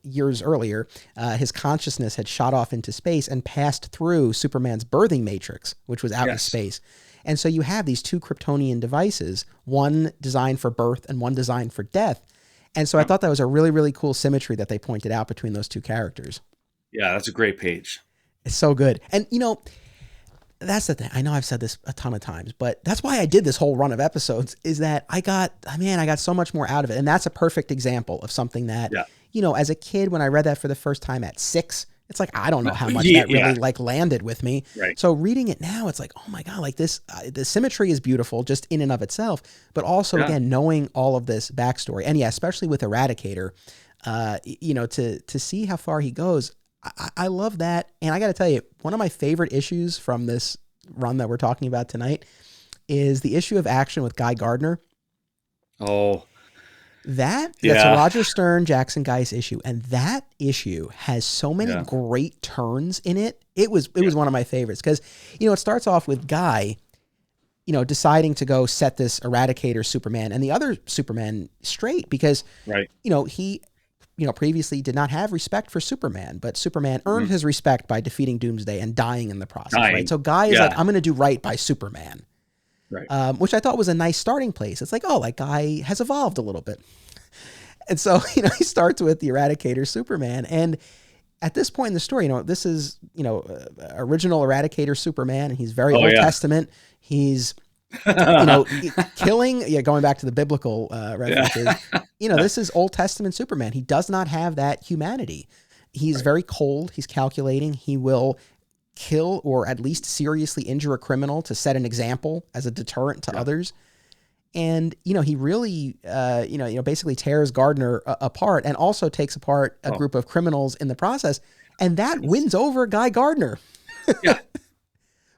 years earlier, his consciousness had shot off into space and passed through Superman's birthing matrix, which was out in space. And so you have these two Kryptonian devices, one designed for birth and one designed for death. And so I thought that was a really, really cool symmetry that they pointed out between those two characters. Yeah, that's a great page. It's so good. And, that's the thing. I know I've said this a ton of times, but that's why I did this whole run of episodes, is that I got so much more out of it. And that's a perfect example of something that, as a kid, when I read that for the first time at 6, It's like, I don't know how much Yeah, that really like landed with me. right. So reading it now, it's like, oh my God, like this, the symmetry is beautiful just in and of itself, but also Yeah. again, knowing all of this backstory. And yeah, especially with Eradicator, you know, to see how far he goes. I love that. And I got to tell you, one of my favorite issues from this run that we're talking about tonight is the issue of Action with Guy Gardner. Oh, That's a yeah. Roger Stern, Jackson Guice issue, and that issue has so many Yeah. great turns in it. It was one of my favorites because, you know, it starts off with Guy, you know, deciding to go set this Eradicator Superman and the other Superman straight because, Right. you know, he, you know, previously did not have respect for Superman, but Superman earned his respect by defeating Doomsday and dying in the process, right? So Guy is like, I'm going to do right by Superman. Right. Which I thought was a nice starting place. It's like, oh, like Guy has evolved a little bit. And so, you know, he starts with the Eradicator Superman. And at this point in the story, you know, this is, you know, original Eradicator Superman. And he's very Old Testament. He's, you know, killing, going back to the biblical references, you know, this is Old Testament Superman. He does not have that humanity. He's very cold. He's calculating. He will kill or at least seriously injure a criminal to set an example as a deterrent to others. And, you know, he really, you know, basically tears Gardner apart and also takes apart a group of criminals in the process. And that wins over Guy Gardner. Yeah.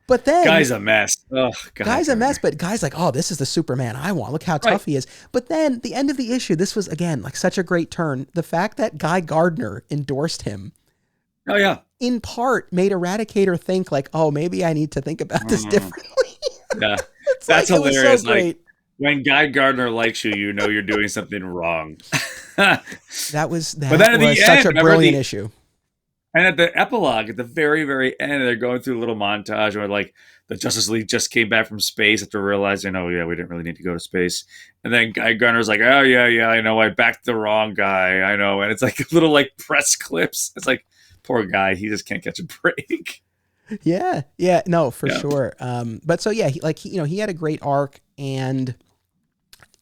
But then Guy's a mess. Oh, Guy's a mess, but Guy's like, oh, this is the Superman I want. Look how tough he is. But then the end of the issue, this was again, like such a great turn. The fact that Guy Gardner endorsed him. Oh yeah. In part made Eradicator think like, oh, maybe I need to think about this differently. Yeah. It's That's like, hilarious. It was so great. Like, when Guy Gardner likes you, you know you're doing something wrong. That was such a brilliant issue. And at the epilogue, at the very, very end, they're going through a little montage where like the Justice League just came back from space after realizing, oh yeah, we didn't really need to go to space. And then Guy Gardner's like, oh yeah, I know, I backed the wrong guy, I know. And it's like little like press clips. It's like, poor guy, he just can't catch a break. Yeah, no, for sure. But so yeah, he had a great arc, and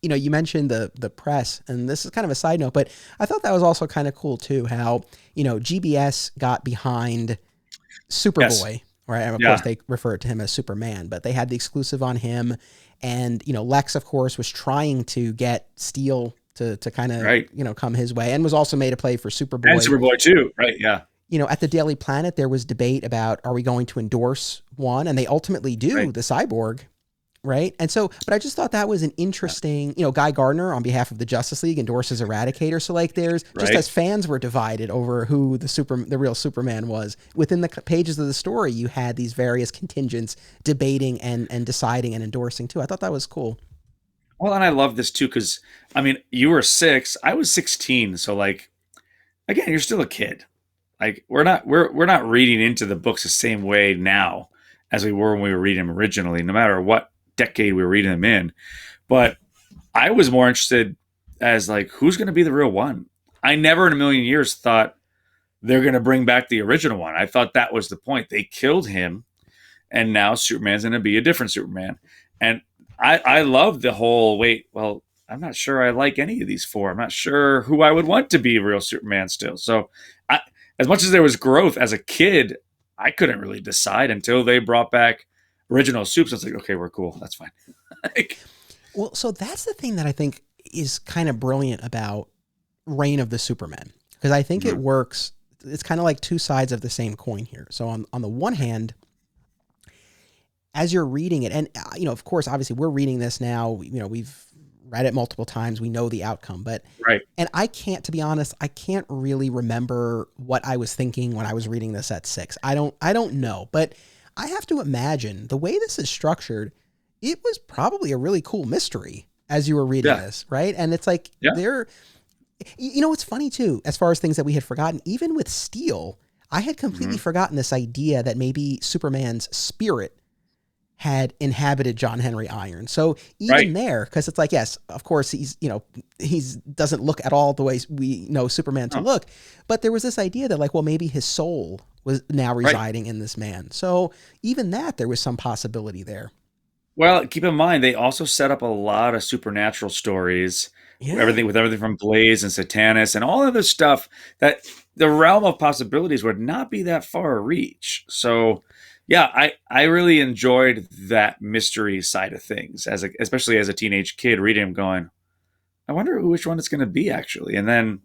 you know, you mentioned the press, and this is kind of a side note, but I thought that was also kind of cool too, how, you know, GBS got behind Superboy, right? And of course they refer to him as Superman, but they had the exclusive on him, and, you know, Lex, of course, was trying to get Steel to kind of, you know, come his way, and was also made a play for Superboy. And Superboy too, right? Yeah. You know, at the Daily Planet, there was debate about, are we going to endorse one? And they ultimately do, the Cyborg, right? And so, but I just thought that was an interesting, you know, Guy Gardner on behalf of the Justice League endorses Eradicator. So like there's, just as fans were divided over who the real Superman was, within the pages of the story, you had these various contingents debating and deciding and endorsing too. I thought that was cool. Well, and I love this too, because, I mean, you were 6, I was 16. So like, again, you're still a kid. Like we're not reading into the books the same way now as we were when we were reading them originally, no matter what decade we were reading them in. But I was more interested as like, who's going to be the real one? I never in a million years thought they're going to bring back the original one. I thought that was the point. They killed him, and now Superman's going to be a different Superman. And I love the whole, well, I'm not sure I like any of these 4. I'm not sure who I would want to be real Superman still. So as much as there was growth as a kid, I couldn't really decide until they brought back original Supes. I was like, okay, we're cool. That's fine. Well, so that's the thing that I think is kind of brilliant about Reign of the Supermen, because I think it works. It's kind of like two sides of the same coin here. So on the one hand, as you're reading it, and, you know, of course, obviously we're reading this now, you know, we've read it multiple times. We know the outcome, but and I can't, to be honest, I can't really remember what I was thinking when I was reading this at 6. I don't know, but I have to imagine the way this is structured, it was probably a really cool mystery as you were reading this, right? And it's like there, you know, it's funny too, as far as things that we had forgotten, even with Steel, I had completely forgotten this idea that maybe Superman's spirit had inhabited John Henry Irons. So even there, because it's like, yes, of course, he's, you know, doesn't look at all the way we know Superman to look, but there was this idea that like, well, maybe his soul was now residing in this man. So even that, there was some possibility there. Well, keep in mind, they also set up a lot of supernatural stories, everything from Blaze and Satanus and all of this stuff that the realm of possibilities would not be that far a reach. So yeah, I really enjoyed that mystery side of things, especially as a teenage kid reading them, going, I wonder which one it's going to be actually, and then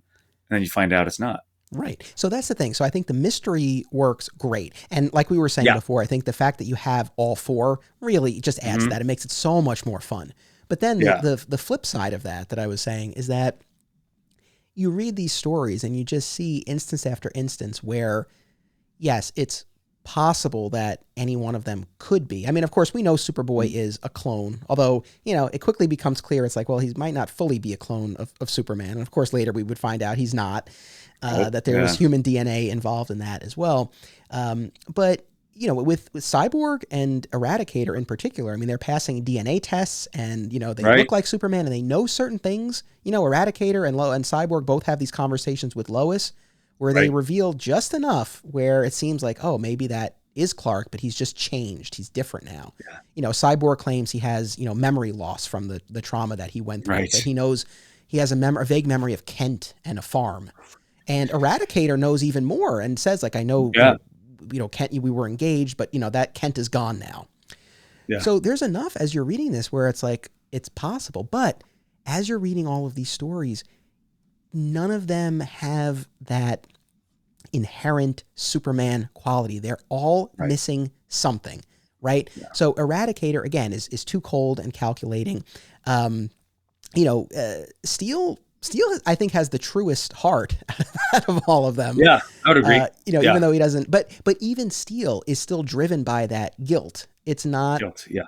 you find out it's not. Right. So that's the thing. So I think the mystery works great. And like we were saying before, I think the fact that you have all four really just adds to that. It makes it so much more fun. But then the flip side of that I was saying is that you read these stories and you just see instance after instance where, yes, it's possible that any one of them could be. I mean, of course, we know Superboy is a clone, although, it quickly becomes clear it's like, well, he might not fully be a clone of Superman. And of course, later we would find out he's not. That there was human DNA involved in that as well. But, with Cyborg and Eradicator in particular, I mean, they're passing DNA tests and, they look like Superman and they know certain things. Eradicator and Cyborg both have these conversations with Lois where they reveal just enough where it seems like, oh, maybe that is Clark, but he's just changed. He's different now. Yeah. Cyborg claims he has, memory loss from the trauma that he went through. That he knows he has a vague memory of Kent and a farm. And Eradicator knows even more and says, like, I know, Kent, we were engaged, but, that Kent is gone now. Yeah. So there's enough as you're reading this where it's like, it's possible. But as you're reading all of these stories, none of them have that inherent Superman quality. They're all missing something, right? Yeah. So Eradicator, again, is too cold and calculating. Steel, I think, has the truest heart out of all of them. Yeah, I would agree. Even though he doesn't, but even Steel is still driven by that guilt. It's not,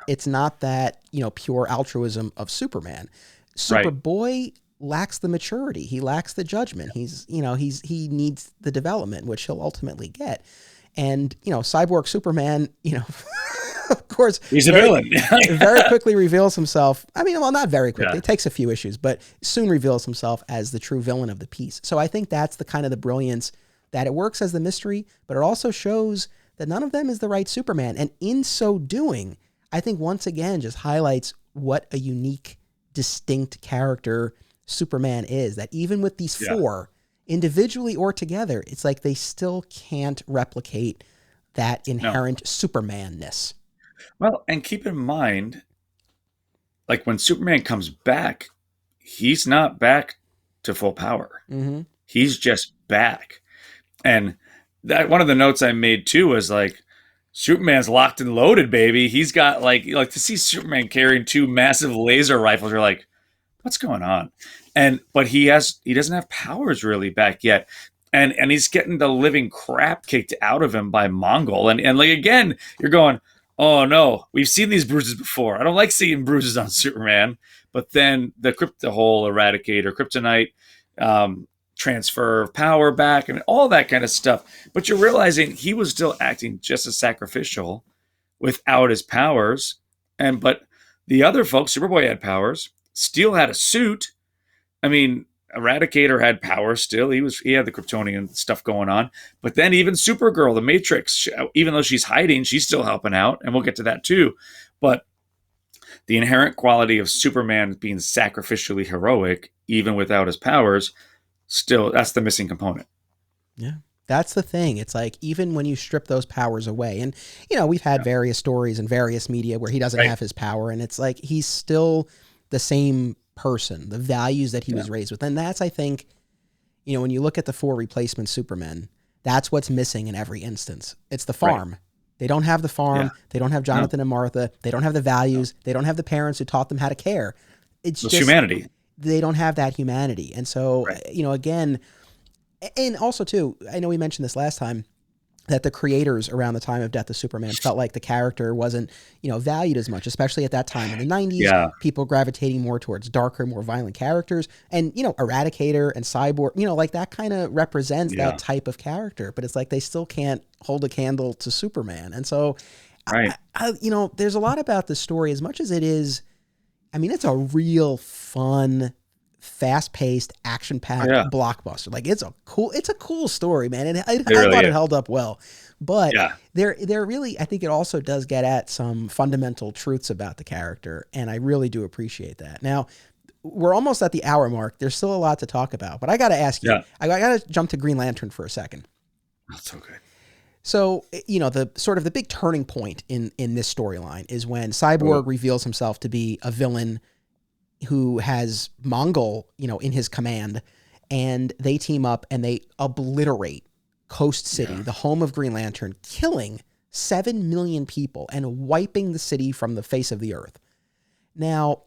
it's not that, pure altruism of Superman. Superboy lacks the maturity. He lacks the judgment. He needs the development, which he'll ultimately get. And, Cyborg Superman, of course, he's a villain. Very quickly reveals himself. I mean, well, not very quickly. It takes a few issues, but soon reveals himself as the true villain of the piece. So I think that's the kind of the brilliance that it works as the mystery, but it also shows that none of them is the right Superman. And in so doing, I think once again just highlights what a unique, distinct character Superman is. That even with these four, individually or together, it's like they still can't replicate that inherent Superman-ness. Well, and keep in mind, like when Superman comes back, he's not back to full power. Mm-hmm. He's just back. And that one of the notes I made too was like, Superman's locked and loaded, baby. He's got like to see Superman carrying two massive laser rifles. You're like, what's going on? But he doesn't have powers really back yet. And he's getting the living crap kicked out of him by Mongol. And like, again, you're going, oh no, we've seen these bruises before. I don't like seeing bruises on Superman. But then the whole Eradicator, Kryptonite, transfer of power back, and all that kind of stuff. But you're realizing he was still acting just as sacrificial without his powers. But the other folks, Superboy had powers, Steel had a suit. I mean, Eradicator had power still. He had the Kryptonian stuff going on. But then even Supergirl, the Matrix, even though she's hiding, she's still helping out. And we'll get to that too. But the inherent quality of Superman being sacrificially heroic, even without his powers, still, that's the missing component. Yeah. That's the thing. It's like, even when you strip those powers away, and, we've had various stories in various media where he doesn't have his power, and it's like, he's still the same person, the values that he was raised with. And that's, I think, when you look at the four replacement Supermen, that's what's missing in every instance. It's the farm. Right. They don't have the farm. Yeah. They don't have Jonathan and Martha. They don't have the values. They don't have the parents who taught them how to care. It's just humanity. They don't have that humanity. And so, again, and also too, I know we mentioned this last time, that the creators around the time of Death of Superman felt like the character wasn't, valued as much, especially at that time in the 90s, people gravitating more towards darker, more violent characters. And, Eradicator and Cyborg, like that kind of represents that type of character, but it's like, they still can't hold a candle to Superman. And so, there's a lot about the story, as much as it is, I mean, it's a real fun, fast-paced, action-packed blockbuster. Like, it's a cool story, man. And I thought it held up well. But there really, I think it also does get at some fundamental truths about the character, and I really do appreciate that. Now, we're almost at the hour mark. There's still a lot to talk about, but I got to ask you, I got to jump to Green Lantern for a second. That's okay. So, the sort of the big turning point in this storyline is when Cyborg reveals himself to be a villain who has Mongol, in his command, and they team up and they obliterate Coast City, the home of Green Lantern, killing 7 million people and wiping the city from the face of the earth. Now,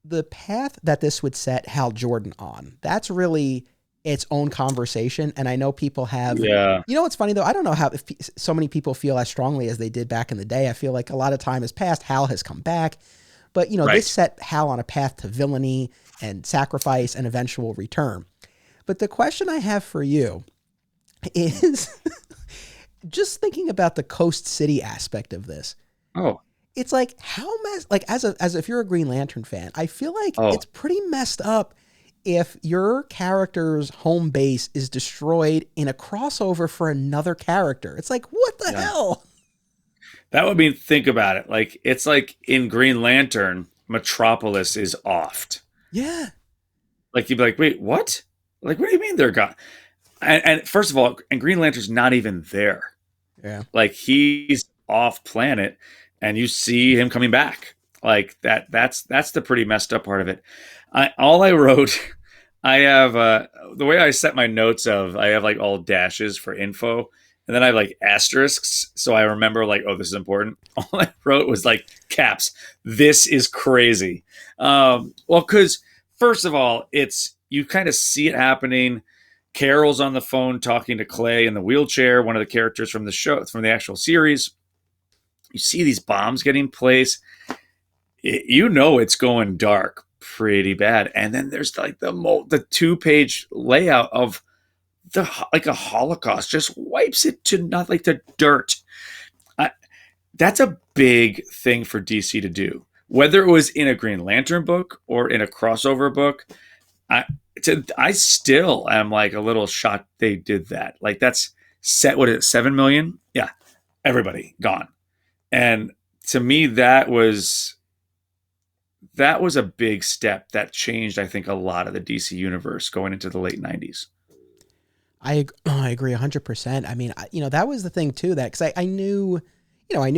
the path that this would set Hal Jordan on, that's really its own conversation. And I know people have, what's funny though? I don't know if so many people feel as strongly as they did back in the day. I feel like a lot of time has passed. Hal has come back, but this set Hal on a path to villainy and sacrifice and eventual return. But the question I have for you is just thinking about the Coast City aspect of this. Oh, it's like as if you're a Green Lantern fan, I feel like it's pretty messed up if your character's home base is destroyed in a crossover for another character. It's like, what the hell? That would mean, think about it. Like, it's like in Green Lantern, Metropolis is offed. Yeah. Like, you'd be like, wait, what? Like, what do you mean they're gone? And first of all, and Green Lantern's not even there. Yeah. Like, he's off planet and you see him coming back. Like that's the pretty messed up part of it. All I wrote, I have the way I set my notes I have like all dashes for info, and then I have like asterisks, so I remember like, oh, this is important. All I wrote was like caps. This is crazy. Well, because first of all, you kind of see it happening. Carol's on the phone talking to Clay in the wheelchair, one of the characters from the show, from the actual series. You see these bombs getting placed. It's going dark pretty bad. And then there's like the 2-page layout of a Holocaust just wipes it to not like the dirt. That's a big thing for DC to do. Whether it was in a Green Lantern book or in a crossover book, I still am like a little shocked they did that. Like, that's set, 7 million? Yeah. Everybody gone. And to me, that was a big step that changed, I think, a lot of the DC universe going into the late 90s. I agree 100%. I mean, that was the thing too, that because I knew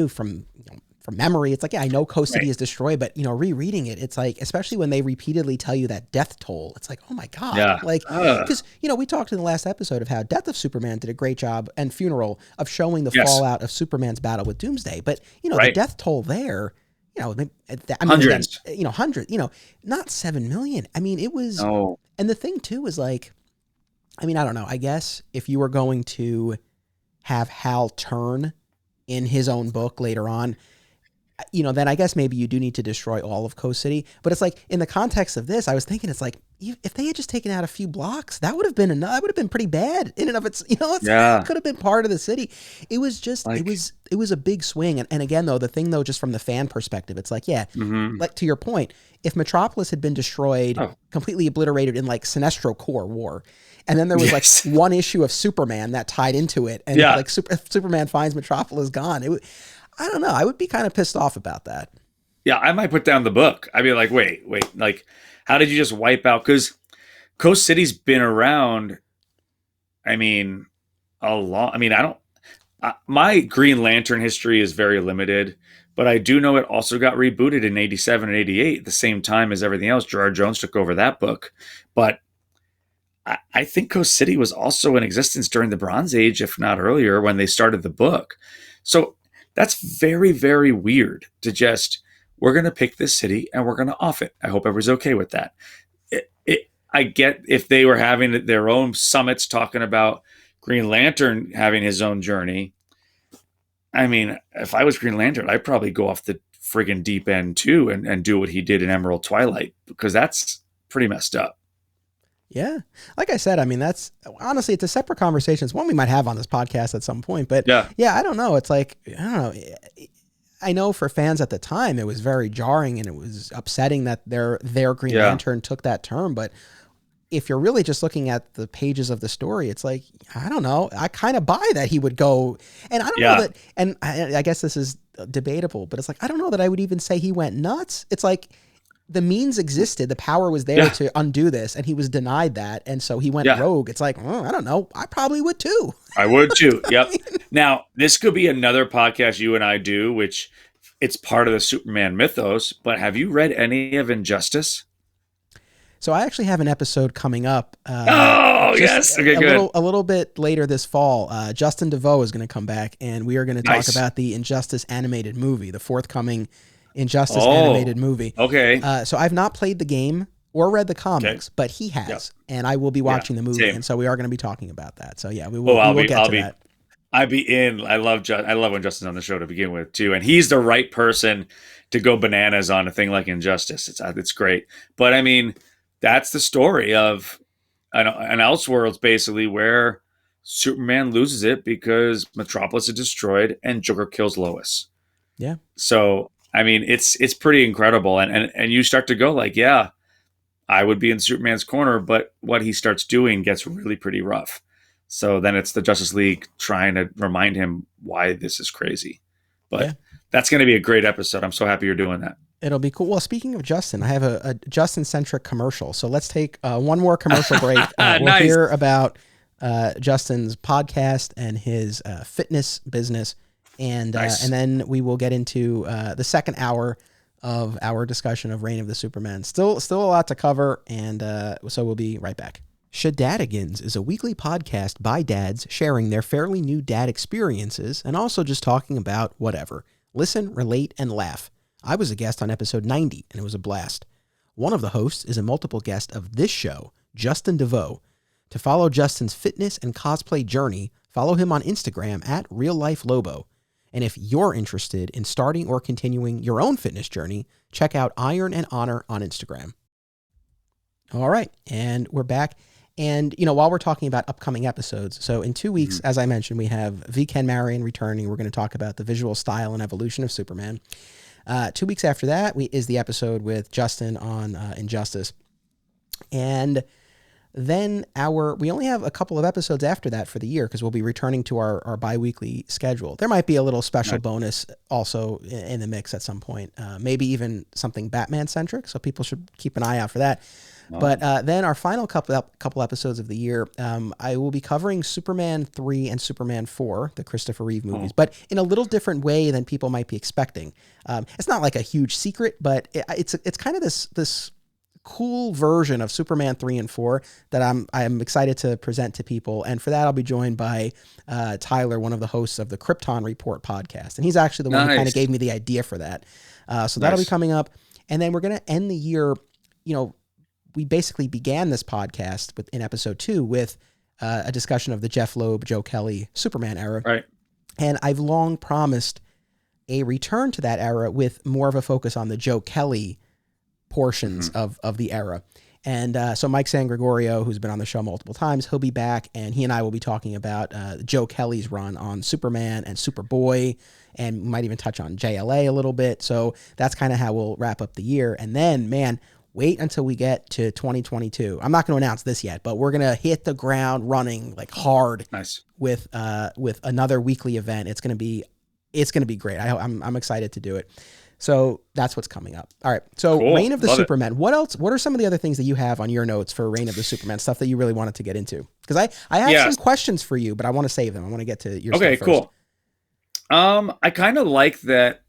from memory, it's like, I know Coast City is destroyed, but rereading it, it's like, especially when they repeatedly tell you that death toll, it's like, oh my God, like, because we talked in the last episode of how Death of Superman did a great job, and Funeral, of showing the fallout of Superman's battle with Doomsday, but the death toll there, hundreds, not 7 million. I mean, it was, and the thing too is like, I mean, I don't know. I guess if you were going to have Hal turn in his own book later on, then I guess maybe you do need to destroy all of Coast City. But it's like, in the context of this, I was thinking, it's like, if they had just taken out a few blocks, that would have been enough. That would have been pretty bad in and of its, it could have been part of the city. It was just, like, it was a big swing. And again, though, the thing though, just from the fan perspective, it's like, like to your point, if Metropolis had been destroyed, completely obliterated in like Sinestro Corps War, and then there was like one issue of Superman that tied into it, and like Superman finds Metropolis gone, I don't know. I would be kind of pissed off about that. Yeah, I might put down the book. I'd be like, wait, like, how did you just wipe out? Because Coast City's been around, I mean, my Green Lantern history is very limited, but I do know it also got rebooted in 87 and 88, the same time as everything else. Gerard Jones took over that book. But I think Coast City was also in existence during the Bronze Age, if not earlier, when they started the book. So that's very, very weird to just, we're going to pick this city and we're going to off it. I hope everybody's okay with that. I get if they were having their own summits talking about Green Lantern having his own journey. I mean, if I was Green Lantern, I'd probably go off the friggin' deep end too and do what he did in Emerald Twilight, because that's pretty messed up. Yeah. Like I said, I mean, that's honestly, it's a separate conversation. It's one we might have on this podcast at some point, but I don't know. It's like, I don't know. I know for fans at the time, it was very jarring and it was upsetting that their Green Lantern took that turn. But if you're really just looking at the pages of the story, it's like, I don't know. I kind of buy that he would go, and I don't know that, and I guess this is debatable, but it's like, I don't know that I would even say he went nuts. It's like, the means existed. The power was there to undo this, and he was denied that. And so he went rogue. It's like, I don't know. I probably would too. I would too. Yep. Now, this could be another podcast you and I do, which it's part of the Superman mythos, but have you read any of Injustice? So I actually have an episode coming up. Yes. Okay, good. A little bit later this fall. Justin DeVoe is going to come back, and we are going to talk about the Injustice animated movie, the forthcoming Injustice animated movie. Okay. So I've not played the game or read the comics, but he has, and I will be watching the movie, and so we are going to be talking about that. So yeah, we will get to that. I'd be in. I love when Justin's on the show to begin with too, and he's the right person to go bananas on a thing like Injustice. It's great, but I mean, that's the story of an Elseworlds basically where Superman loses it because Metropolis is destroyed and Joker kills Lois. Yeah. So I mean, it's pretty incredible, and you start to go like, yeah, I would be in Superman's corner, but what he starts doing gets really pretty rough. So then it's the Justice League trying to remind him why this is crazy. But that's going to be a great episode. I'm so happy you're doing that. It'll be cool. Well, speaking of Justin, I have a Justin-centric commercial. So let's take one more commercial break. We'll hear about Justin's podcast and his fitness business. And then we will get into the second hour of our discussion of Reign of the Superman. Still a lot to cover, and so we'll be right back. Shadadigans is a weekly podcast by dads sharing their fairly new dad experiences and also just talking about whatever. Listen, relate, and laugh. I was a guest on episode 90, and it was a blast. One of the hosts is a multiple guest of this show, Justin DeVoe. To follow Justin's fitness and cosplay journey, follow him on Instagram at RealLifeLobo. And if you're interested in starting or continuing your own fitness journey, check out Iron and Honor on Instagram. All right, and we're back. And, while we're talking about upcoming episodes, so in 2 weeks, as I mentioned, we have VIII Marion returning. We're going to talk about the visual style and evolution of Superman. 2 weeks after that is the episode with Justin on Injustice. And then we only have a couple of episodes after that for the year because we'll be returning to our bi-weekly schedule. There might be a little special bonus also in the mix at some point, maybe even something Batman-centric, so people should keep an eye out for that. But then our final couple episodes of the year, I will be covering Superman 3 and Superman 4, the Christopher Reeve movies, but in a little different way than people might be expecting. It's not like a huge secret, but it's kind of this cool version of Superman 3 and 4 that I'm excited to present to people. And for that, I'll be joined by Tyler, one of the hosts of the Krypton Report podcast. And he's actually the one who kind of gave me the idea for that. So that'll be coming up. And then we're going to end the year, we basically began this podcast in episode 2 with a discussion of the Jeff Loeb, Joe Kelly Superman era. Right. And I've long promised a return to that era with more of a focus on the Joe Kelly portions of the era. And so Mike San Gregorio, who's been on the show multiple times, he'll be back, and he and I will be talking about Joe Kelly's run on Superman and Superboy, and we might even touch on JLA a little bit. So that's kind of how we'll wrap up the year. And then, man, wait until we get to 2022. I'm not going to announce this yet, but we're going to hit the ground running like hard with another weekly event. It's going to be great. I'm excited to do it. So that's what's coming up. All right. So cool. Reign of the Superman. What else? What are some of the other things that you have on your notes for Reign of the Superman, stuff that you really wanted to get into? Because I have some questions for you, but I want to save them. I want to get to your stuff first. Okay, cool. I kind of like that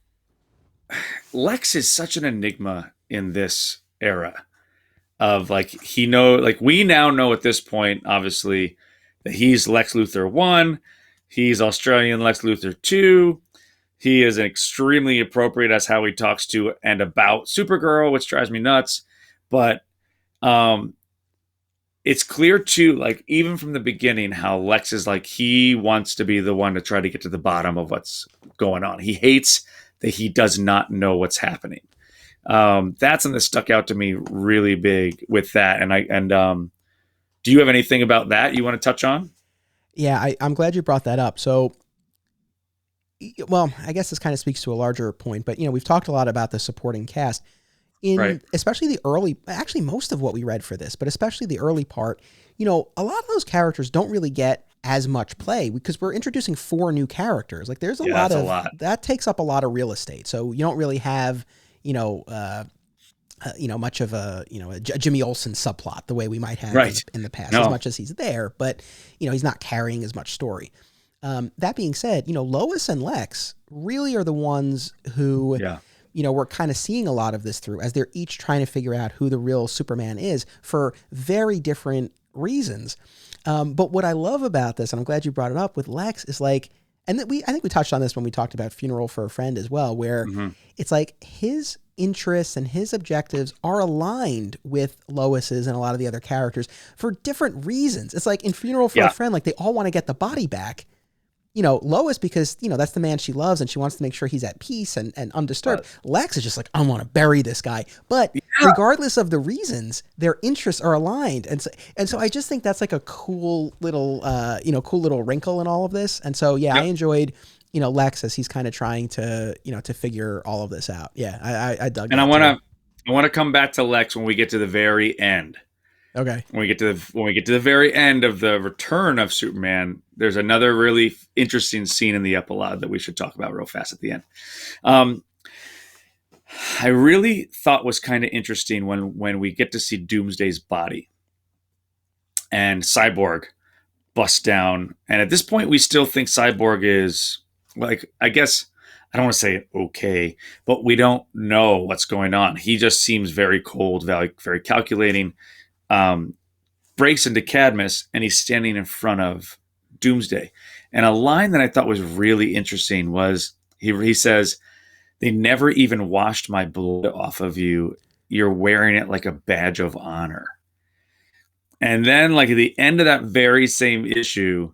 Lex is such an enigma in this era of we now know at this point, obviously, that he's Lex Luthor 1, he's Australian Lex Luthor 2. He is extremely appropriate as how he talks to and about Supergirl, which drives me nuts. But it's clear too, like even from the beginning, how Lex is like he wants to be the one to try to get to the bottom of what's going on. He hates that he does not know what's happening. That's something that stuck out to me really big with that. And do you have anything about that you want to touch on? Yeah, I'm glad you brought that up. So, well, I guess this kind of speaks to a larger point, but we've talked a lot about the supporting cast especially the early, actually most of what we read for this, but especially the early part, a lot of those characters don't really get as much play because we're introducing 4 new characters. Like there's a lot that takes up a lot of real estate. So you don't really have, much of a Jimmy Olsen subplot the way we might have Right. in the past, No. as much as he's there, but he's not carrying as much story. That being said, Lois and Lex really are the ones who, Yeah. we're kind of seeing a lot of this through as they're each trying to figure out who the real Superman is for very different reasons. But what I love about this, and I'm glad you brought it up with Lex, is like, and I think we touched on this when we talked about Funeral for a Friend as well, where it's like his interests and his objectives are aligned with Lois's and a lot of the other characters for different reasons. It's like in Funeral for a Friend, like they all want to get the body back. Lois, because, that's the man she loves and she wants to make sure he's at peace and undisturbed. Lex is just like, I want to bury this guy. But regardless of the reasons, their interests are aligned. And so I just think that's like a cool little wrinkle in all of this. And so, I enjoyed, Lex as he's kind of trying to, to figure all of this out. Yeah, I dug And that I want to come back to Lex when we get to the very end. Okay. When we get to the very end of the return of Superman, there's another really interesting scene in the epilogue that we should talk about real fast at the end. I really thought was kind of interesting when we get to see Doomsday's body and Cyborg bust down. And at this point, we still think Cyborg is, like, I guess, I don't want to say okay, but we don't know what's going on. He just seems very cold, very, very calculating. Breaks into Cadmus, and he's standing in front of Doomsday. And a line that I thought was really interesting was he says, "They never even washed my blood off of you. You're wearing it like a badge of honor." And then, like at the end of that very same issue,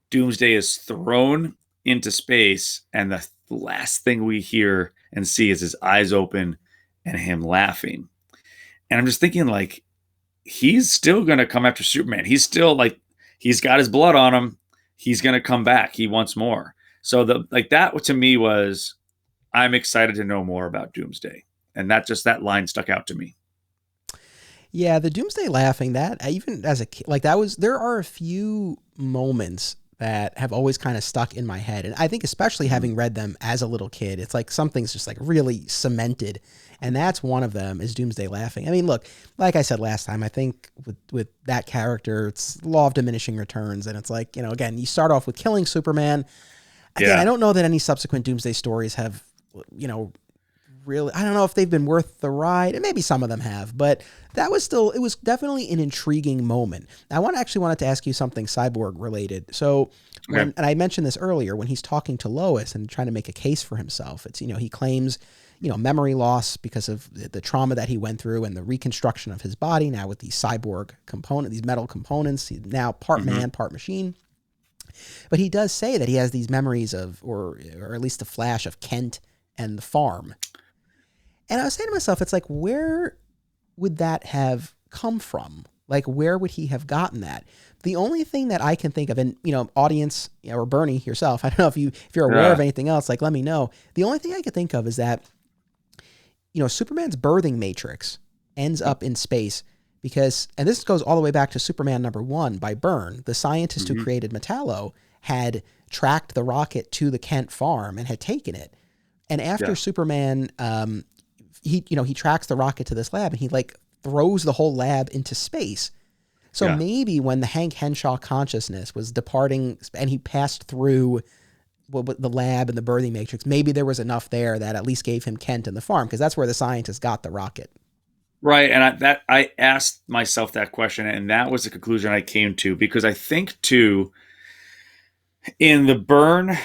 Doomsday is thrown into space, and the last thing we hear and see is his eyes open and him laughing. And I'm just thinking, like, he's still going to come after Superman. He's still like, he's got his blood on him. He's going to come back. He wants more. So that to me was, I'm excited to know more about Doomsday. And that line stuck out to me. Yeah. The Doomsday laughing, that even as a kid, like there are a few moments that have always kind of stuck in my head. And I think especially having read them as a little kid, it's like something's just like really cemented. And that's one of them, is Doomsday laughing. I mean, look, like I said last time, I think with that character, it's law of diminishing returns. And it's like, again, you start off with killing Superman. Again, I don't know that any subsequent Doomsday stories have, really, I don't know if they've been worth the ride, and maybe some of them have, but it was definitely an intriguing moment. I wanted to ask you something Cyborg related. So and I mentioned this earlier, when he's talking to Lois and trying to make a case for himself, it's, he claims, memory loss because of the trauma that he went through and the reconstruction of his body now with these cyborg these metal components. He's now part man, part machine. But he does say that he has these memories of, or at least a flash of Kent and the farm. And I was saying to myself, it's like, where would that have come from? Like, where would he have gotten that? The only thing that I can think of, and, audience, or Bernie yourself, I don't know if you're aware of anything else, like, let me know. The only thing I could think of is that, Superman's birthing matrix ends up in space because, and this goes all the way back to Superman #1 by Byrne, the scientist who created Metallo, had tracked the rocket to the Kent farm and had taken it. And after Superman, he tracks the rocket to this lab and he like throws the whole lab into space. So maybe when the Hank Henshaw consciousness was departing and he passed through the lab and the birthing matrix, maybe there was enough there that at least gave him Kent and the farm, because that's where the scientist got the rocket. Right. And I asked myself that question, and that was the conclusion I came to, because I think too, in the Byrne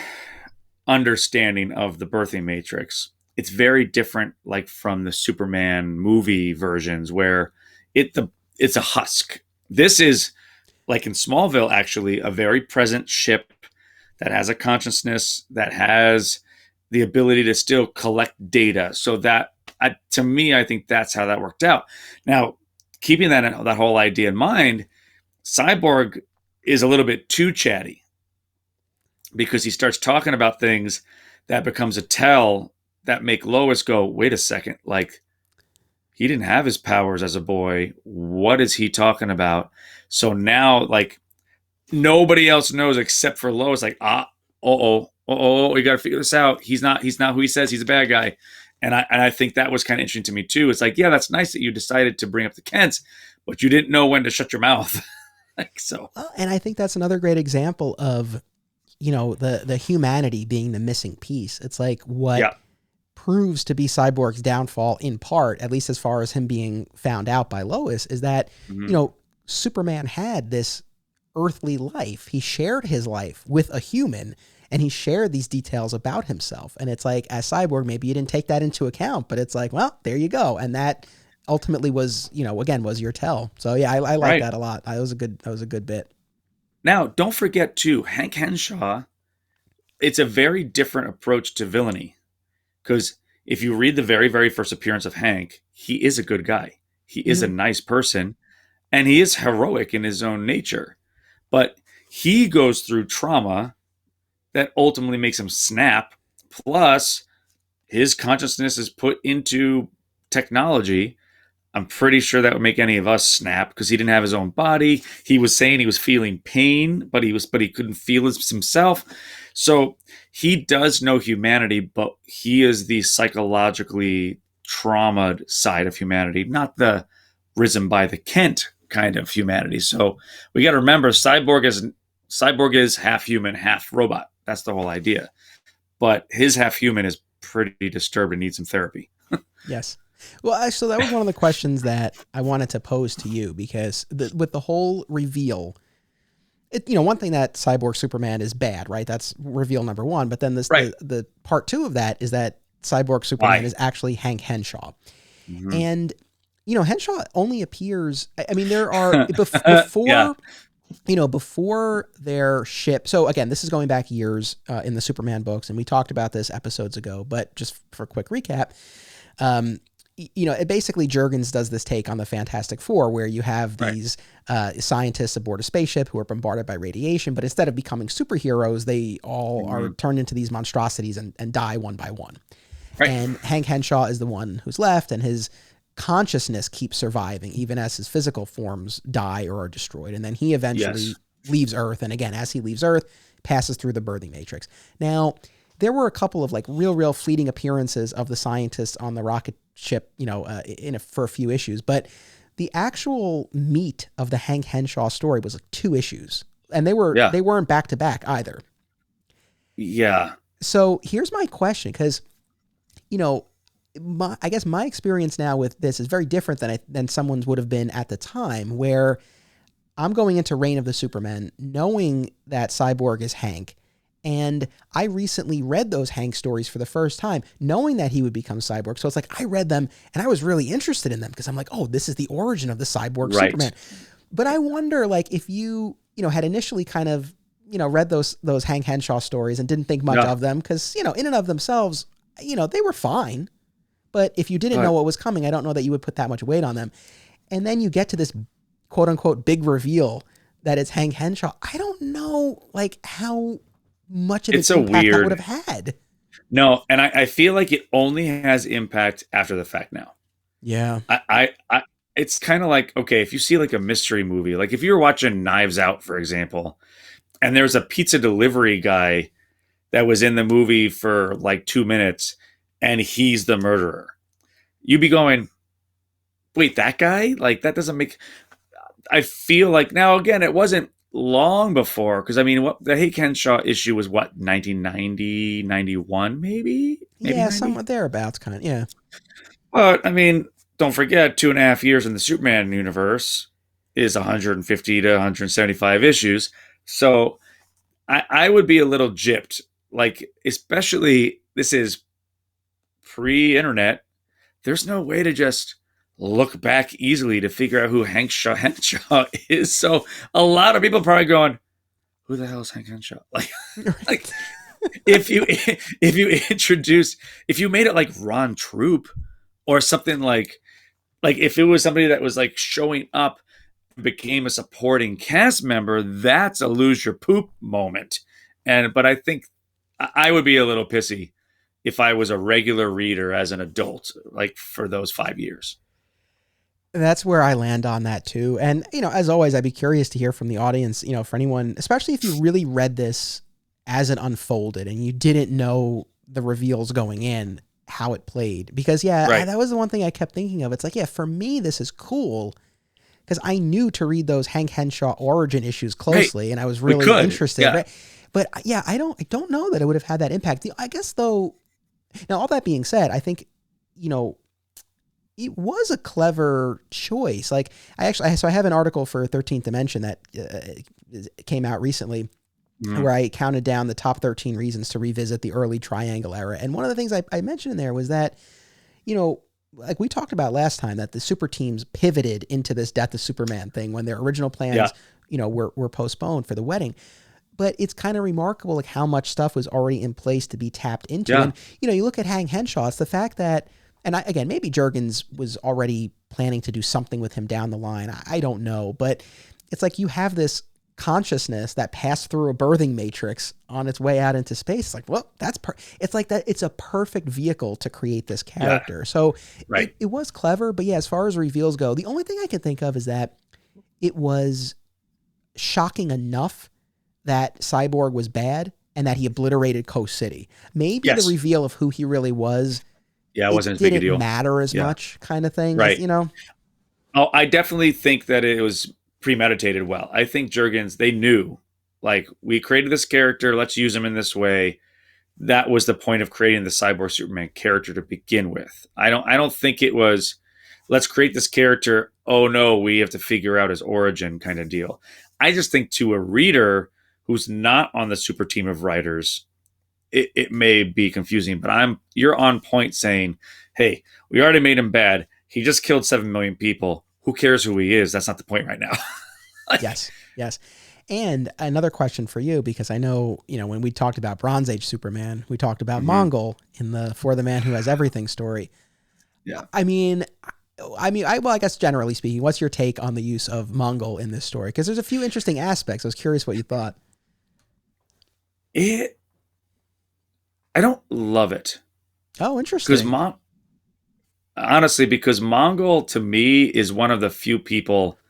understanding of the birthing matrix, it's very different, like from the Superman movie versions where it's a husk. This is, like in Smallville, actually a very present ship that has a consciousness, that has the ability to still collect data. So that, to me, I think that's how that worked out. Now, keeping that whole idea in mind, Cyborg is a little bit too chatty, because he starts talking about things that becomes a tell that make Lois go, wait a second, like, he didn't have his powers as a boy. What is he talking about? So now, like, nobody else knows except for Lois, like, we got to figure this out. He's not who he says. He's a bad guy. And I think that was kind of interesting to me too. It's like, yeah, that's nice that you decided to bring up the Kents, but you didn't know when to shut your mouth. Like, so. And I think that's another great example of, the humanity being the missing piece. It's like what proves to be Cyborg's downfall in part, at least as far as him being found out by Lois, is that, Superman had this earthly life. He shared his life with a human, and he shared these details about himself. And it's like, as Cyborg, maybe you didn't take that into account, but it's like, well, there you go. And that ultimately was, again, was your tell. So yeah, I like that a lot. That was a good bit. Now, don't forget too, Hank Henshaw, it's a very different approach to villainy. Because if you read the very, very first appearance of Hank, he is a good guy. He is a nice person, and he is heroic in his own nature. But he goes through trauma that ultimately makes him snap. Plus, his consciousness is put into technology. I'm pretty sure that would make any of us snap because he didn't have his own body. He was saying he was feeling pain, but he couldn't feel it himself. So he does know humanity, but he is the psychologically traumatized side of humanity, not the risen by the Kent kind of humanity. So we got to remember, Cyborg is half human, half robot. That's the whole idea. But his half human is pretty disturbed and needs some therapy. Yes. Well, actually, that was one of the questions that I wanted to pose to you, because with the whole reveal, one thing that Cyborg Superman is bad, right? That's reveal number one. But then the part two of that is that Cyborg Superman is actually Hank Henshaw. Mm-hmm. And, Henshaw only appears, I mean, there are, before, before their ship. So again, this is going back years in the Superman books, and we talked about this episodes ago, but just for a quick recap, basically Jurgens does this take on the Fantastic Four, where you have these scientists aboard a spaceship who are bombarded by radiation, but instead of becoming superheroes, they all are turned into these monstrosities and die one by one. Right. And Hank Henshaw is the one who's left, and his consciousness keeps surviving, even as his physical forms die or are destroyed. And then he eventually leaves Earth, and again, as he leaves Earth, passes through the birthing matrix. Now, there were a couple of real fleeting appearances of the scientists on the rocket ship, for a few issues, but the actual meat of the Hank Henshaw story was 2 issues, and they weren't back to back either. Yeah. So here's my question, because, I guess my experience now with this is very different than someone's would have been at the time, where I'm going into Reign of the Supermen knowing that Cyborg is Hank. And I recently read those Hank stories for the first time, knowing that he would become Cyborg. So it's like I read them and I was really interested in them because I'm like, oh, this is the origin of the Cyborg Superman. But I wonder, if you, had initially kind of, read those Hank Henshaw stories and didn't think much of them because, in and of themselves, they were fine. But if you didn't know what was coming, I don't know that you would put that much weight on them. And then you get to this quote unquote big reveal that it's Hank Henshaw. I don't know, how much of its impact that would have had. No, and I feel like it only has impact after the fact now. Yeah. I it's kind of like, okay, if you see a mystery movie, if you were watching Knives Out, for example, and there's a pizza delivery guy that was in the movie for 2 minutes and he's the murderer, you'd be going, wait, that guy? That doesn't make... I feel like, now again, it wasn't long before, because the Hank Henshaw issue was 1990, 91, maybe? Yeah, somewhere thereabouts, kind of, yeah. But don't forget, 2.5 years in the Superman universe is 150 to 175 issues. So I would be a little gypped, especially this is pre-internet. There's no way to just look back easily to figure out who Hank Henshaw is. So a lot of people probably going, who the hell is Hank Henshaw? If you made it like Ron Troop or something if it was somebody that was showing up, became a supporting cast member, that's a lose your poop moment. But I think I would be a little pissy if I was a regular reader as an adult, for those 5 years. That's where I land on that too. And, as always, I'd be curious to hear from the audience, for anyone, especially if you really read this as it unfolded and you didn't know the reveals going in, how it played. Because that was the one thing I kept thinking of. It's like, for me, this is cool because I knew to read those Hank Henshaw origin issues closely, and I was really interested. Yeah. Right? But I don't know that it would have had that impact. I guess though, now all that being said, I think, it was a clever choice. Like I have an article for 13th Dimension that came out recently where I counted down the top 13 reasons to revisit the early Triangle era. And one of the things I mentioned in there was that, like we talked about last time, that the super teams pivoted into this Death of Superman thing when their original plans, were postponed for the wedding. But it's kind of remarkable, like how much stuff was already in place to be tapped into. Yeah. And, you look at Hank Henshaw, it's the fact that, and again, maybe Jurgens was already planning to do something with him down the line. I don't know, but it's like you have this consciousness that passed through a birthing matrix on its way out into space. It's like, well, it's like that. It's a perfect vehicle to create this character. Yeah. So it was clever, but as far as reveals go, the only thing I can think of is that it was shocking enough that Cyborg was bad and that he obliterated Coast City. Maybe the reveal of who he really was. Yeah, it wasn't as big a deal. Didn't matter as much, kind of thing. Right. Oh, I definitely think that it was premeditated well. I think Jurgens, they knew, like, we created this character, let's use him in this way. That was the point of creating the Cyborg Superman character to begin with. I don't think it was, let's create this character, oh no, we have to figure out his origin kind of deal. I just think to a reader who's not on the super team of writers, it may be confusing, but you're on point saying, hey, we already made him bad. He just killed 7 million people. Who cares who he is? That's not the point right now. Yes. And another question for you, because I know, when we talked about Bronze Age Superman, we talked about Mongol in the For the Man Who Has Everything story. Yeah. I guess generally speaking, what's your take on the use of Mongol in this story? Because there's a few interesting aspects. I was curious what you thought. I don't love it. Oh, interesting. Because Mongol to me is one of the few people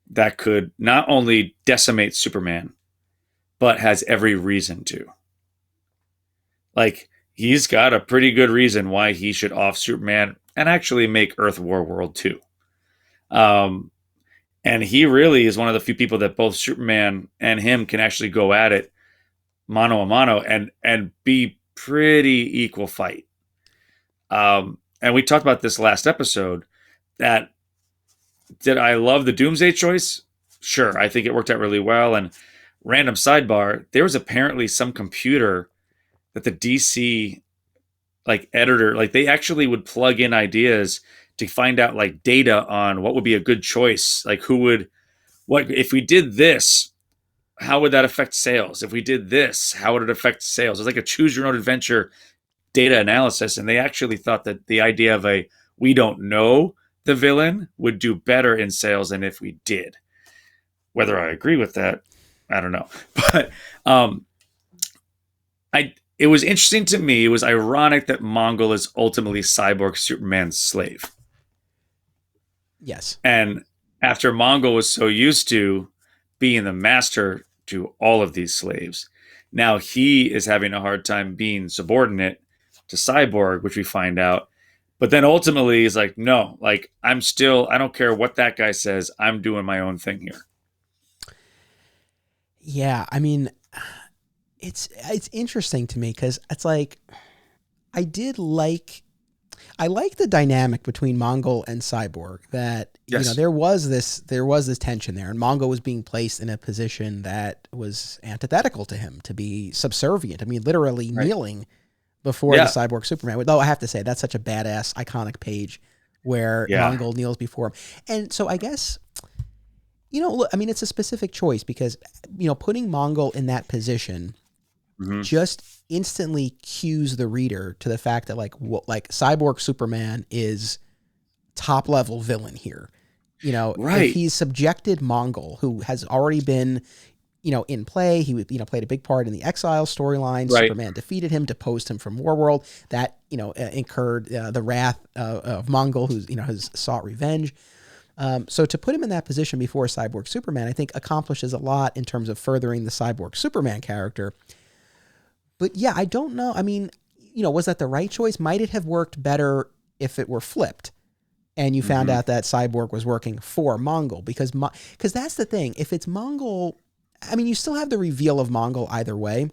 that could not only decimate Superman, but has every reason to. Like, he's got a pretty good reason why he should off Superman and actually make Earth War World 2. And he really is one of the few people that both Superman and him can actually go at it mano a mano and be pretty equal fight. And we talked about this last episode, that did I love the Doomsday choice? Sure. I think it worked out really well. And random sidebar, there was apparently some computer that the DC editor, they actually would plug in ideas to find out data on what would be a good choice. What if we did this, how would that affect sales? If we did this, how would it affect sales? It's like a choose your own adventure data analysis. And they actually thought that the idea of we don't know the villain would do better in sales than if we did. Whether I agree with that, I don't know. But it was interesting to me. It was ironic that Mongol is ultimately Cyborg Superman's slave. Yes. And after Mongol was so used to being the master to all of these slaves, now he is having a hard time being subordinate to Cyborg, which we find out. But then ultimately he's like, no, I don't care what that guy says. I'm doing my own thing here. Yeah. It's interesting to me because it's I like the dynamic between Mongol and Cyborg, that, yes, there was this tension there, and Mongol was being placed in a position that was antithetical to him, to be subservient. Literally kneeling before the Cyborg Superman. Though I have to say, that's such a badass, iconic page where Mongol kneels before him. And so I guess, look, it's a specific choice because, putting Mongol in that position just instantly cues the reader to the fact that Cyborg Superman is top level villain here. Right. He's subjected Mongol, who has already been, in play. He played a big part in the Exile storyline. Right. Superman defeated him, deposed him from Warworld. That, incurred the wrath of Mongol, who's, has sought revenge. So to put him in that position before Cyborg Superman, I think accomplishes a lot in terms of furthering the Cyborg Superman character. But yeah, I don't know. was that the right choice? Might it have worked better if it were flipped and you found out that Cyborg was working for Mongol? Because that's the thing. If it's Mongol, I mean, you still have the reveal of Mongol either way.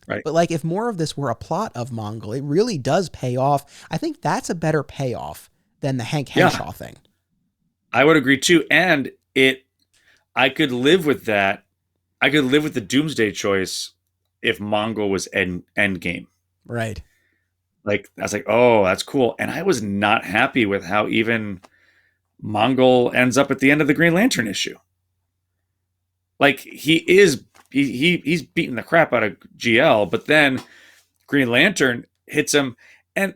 Right. But like if more of this were a plot of Mongol, it really does pay off. I think that's a better payoff than the Hank Henshaw thing. I would agree too. And I could live with that. I could live with the Doomsday choice if Mongol was Endgame. Right. Like, I was like, oh, that's cool. And I was not happy with how even Mongol ends up at the end of the Green Lantern issue. Like, he's beating the crap out of GL, but then Green Lantern hits him, and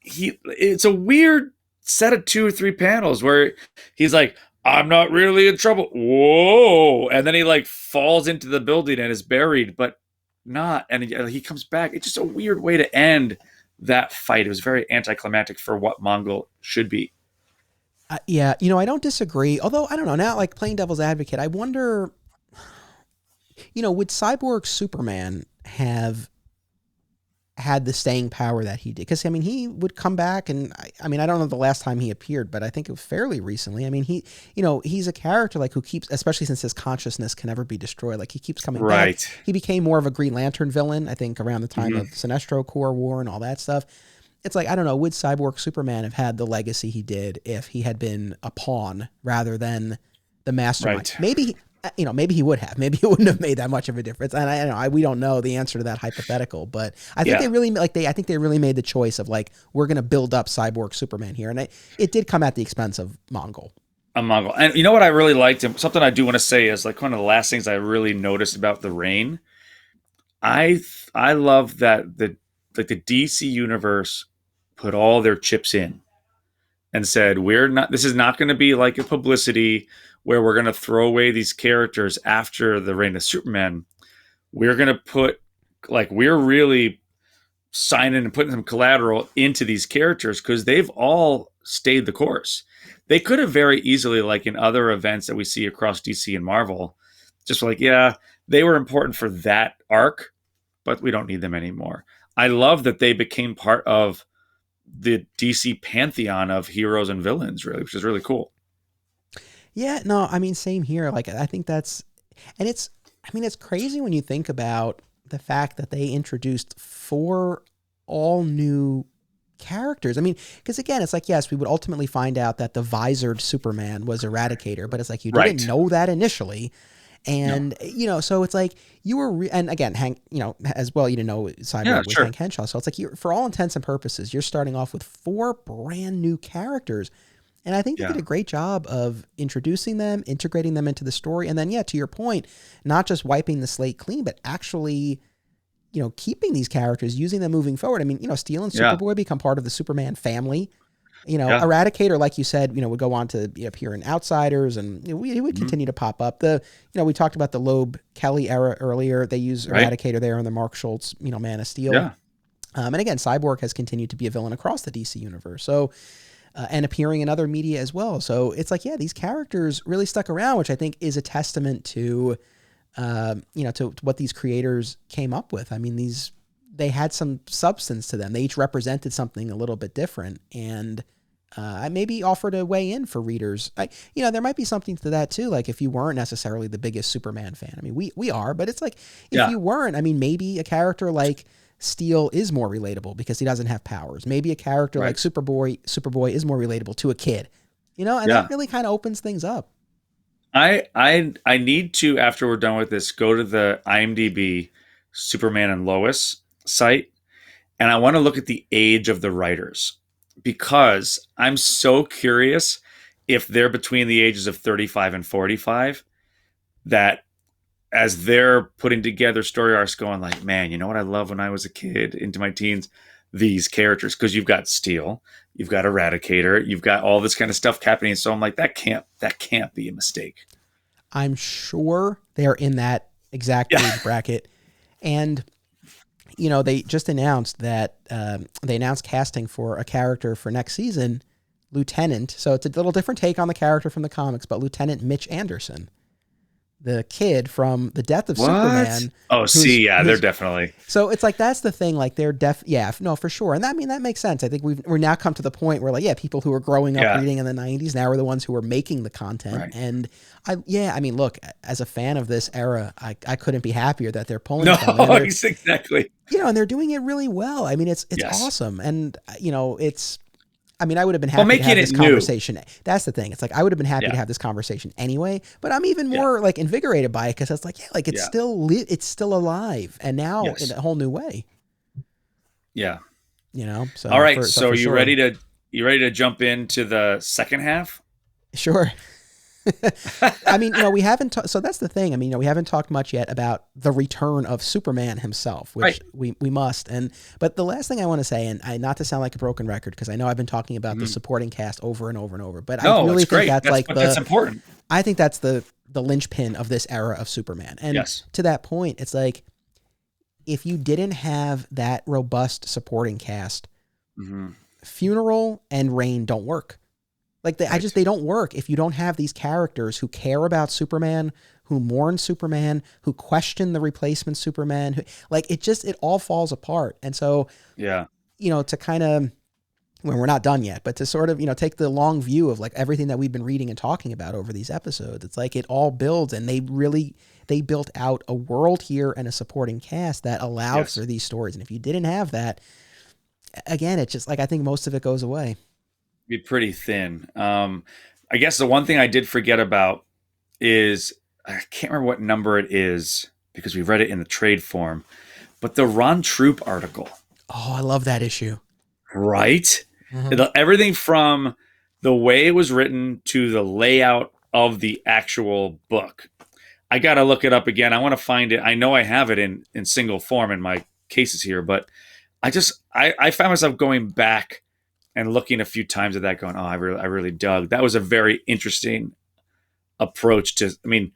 it's a weird set of 2 or 3 panels where he's like, I'm not really in trouble. Whoa. And then he like falls into the building and is buried, but not. And he comes back. It's just a weird way to end that fight. It was very anticlimactic for what Mongol should be. Yeah. I don't disagree. Although, I don't know, now like playing devil's advocate, I wonder, would Cyborg Superman have had the staying power that he did? Because, I mean, he would come back and, I mean, I don't know the last time he appeared, but I think it was fairly recently. I mean, he's a character like who keeps, especially since his consciousness can never be destroyed, like he keeps coming back. He became more of a Green Lantern villain, I think, around the time of Sinestro Corps War and all that stuff. It's like, I don't know, would Cyborg Superman have had the legacy he did if he had been a pawn rather than the mastermind? Right. Maybe he would have. Maybe it wouldn't have made that much of a difference. And we don't know the answer to that hypothetical, but I think they really made the choice of like, we're going to build up Cyborg Superman here. And it did come at the expense of Mongol. A Mongol. And you know what I really liked? And something I do want to say is like one of the last things I really noticed about the Reign. I love that the DC universe put all their chips in and said, this is not going to be like a publicity where we're going to throw away these characters after the Reign of Superman. We're going to put, like, we're really signing and putting some collateral into these characters because they've all stayed the course. They could have very easily, like in other events that we see across DC and Marvel, just like, yeah, they were important for that arc, but we don't need them anymore. I love that they became part of the DC pantheon of heroes and villains, really, which is really cool. Yeah, no, I mean, same here. Like, I think it's crazy when you think about the fact that they introduced 4 all new characters. I mean, because again, it's like, yes, we would ultimately find out that the visored Superman was Eradicator, but it's like, you didn't know that initially. And, so it's like you were, and again, Hank, as well, you didn't know Cyborg was Hank Henshaw. So it's like, for all intents and purposes, you're starting off with 4 brand new characters. And I think they did a great job of introducing them, integrating them into the story. And then, to your point, not just wiping the slate clean, but actually, keeping these characters, using them moving forward. I mean, Steel and Superboy become part of the Superman family. Eradicator, like you said, would go on to appear in Outsiders, and he would continue to pop up. We talked about the Loeb Kelly era earlier. They use Eradicator there in the Mark Schultz, Man of Steel. Yeah. And again, Cyborg has continued to be a villain across the DC universe. So, and appearing in other media as well. So it's like, these characters really stuck around, which I think is a testament to, to what these creators came up with. I mean, they had some substance to them. They each represented something a little bit different, and I maybe offered a way in for readers. There might be something to that too. Like if you weren't necessarily the biggest Superman fan, I mean, we are, but it's like, if you weren't, I mean, maybe a character like Steel is more relatable because he doesn't have powers. Maybe a character like Superboy is more relatable to a kid, and that really kind of opens things up. I need to, after we're done with this, go to the IMDb Superman and Lois site, and I want to look at the age of the writers because I'm so curious if they're between the ages of 35 and 45, that as they're putting together story arcs going like, man, you know what I love when I was a kid into my teens? These characters, because you've got Steel, you've got Eradicator, you've got all this kind of stuff happening. So I'm like, that can't be a mistake. I'm sure they're in that exact age bracket. And, they just announced that they announced casting for a character for next season, Lieutenant. So it's a little different take on the character from the comics, but Lieutenant Mitch Anderson. the kid from the Death of What? Superman. Oh, see, yeah, they're definitely. So it's like, that's the thing. Like they're yeah, no, for sure. And that makes sense. I think we're now come to the point where like, yeah, people who were growing up reading in the 90s now are the ones who are making the content. Right. And I mean, look, as a fan of this era, I couldn't be happier that they're pulling from it. Exactly. You know, and they're doing it really well. I mean, it's awesome. And you know, I mean, I would have been happy to have this conversation. That's the thing. It's like, I would have been happy to have this conversation anyway, but I'm even more like invigorated by it because it's like, yeah, like it's still alive, and now in a whole new way. Yeah. You know, so. All right. So you ready to jump into the second half? Sure. I mean, you know, we haven't, so that's the thing. I mean, you know, we haven't talked much yet about the return of Superman himself, which we must. But the last thing I want to say, and not to sound like a broken record, because I know I've been talking about the supporting cast over and over and over, but I really think that's important. I think that's the linchpin of this era of Superman. And to that point, it's like, if you didn't have that robust supporting cast, Funeral and Reign don't work. Like they don't work if you don't have these characters who care about Superman, who mourn Superman, who question the replacement Superman. It all falls apart. And so, you know, to kind of, well, we're not done yet, but to sort of, you know, take the long view of like everything that we've been reading and talking about over these episodes, it's like it all builds, and they built out a world here and a supporting cast that allowed for these stories. And if you didn't have that, again, it's just like, I think most of it goes away. Be pretty thin. I guess the one thing I did forget about is, I can't remember what number it is because we read it in the trade form, but the Ron Troop article. Oh, I love that issue. Right? Everything from the way it was written to the layout of the actual book. I got to look it up again. I want to find it. I know I have it in single form in my cases here, but I found myself going back and looking a few times at that going, oh, I really dug. That was a very interesting approach to, I mean,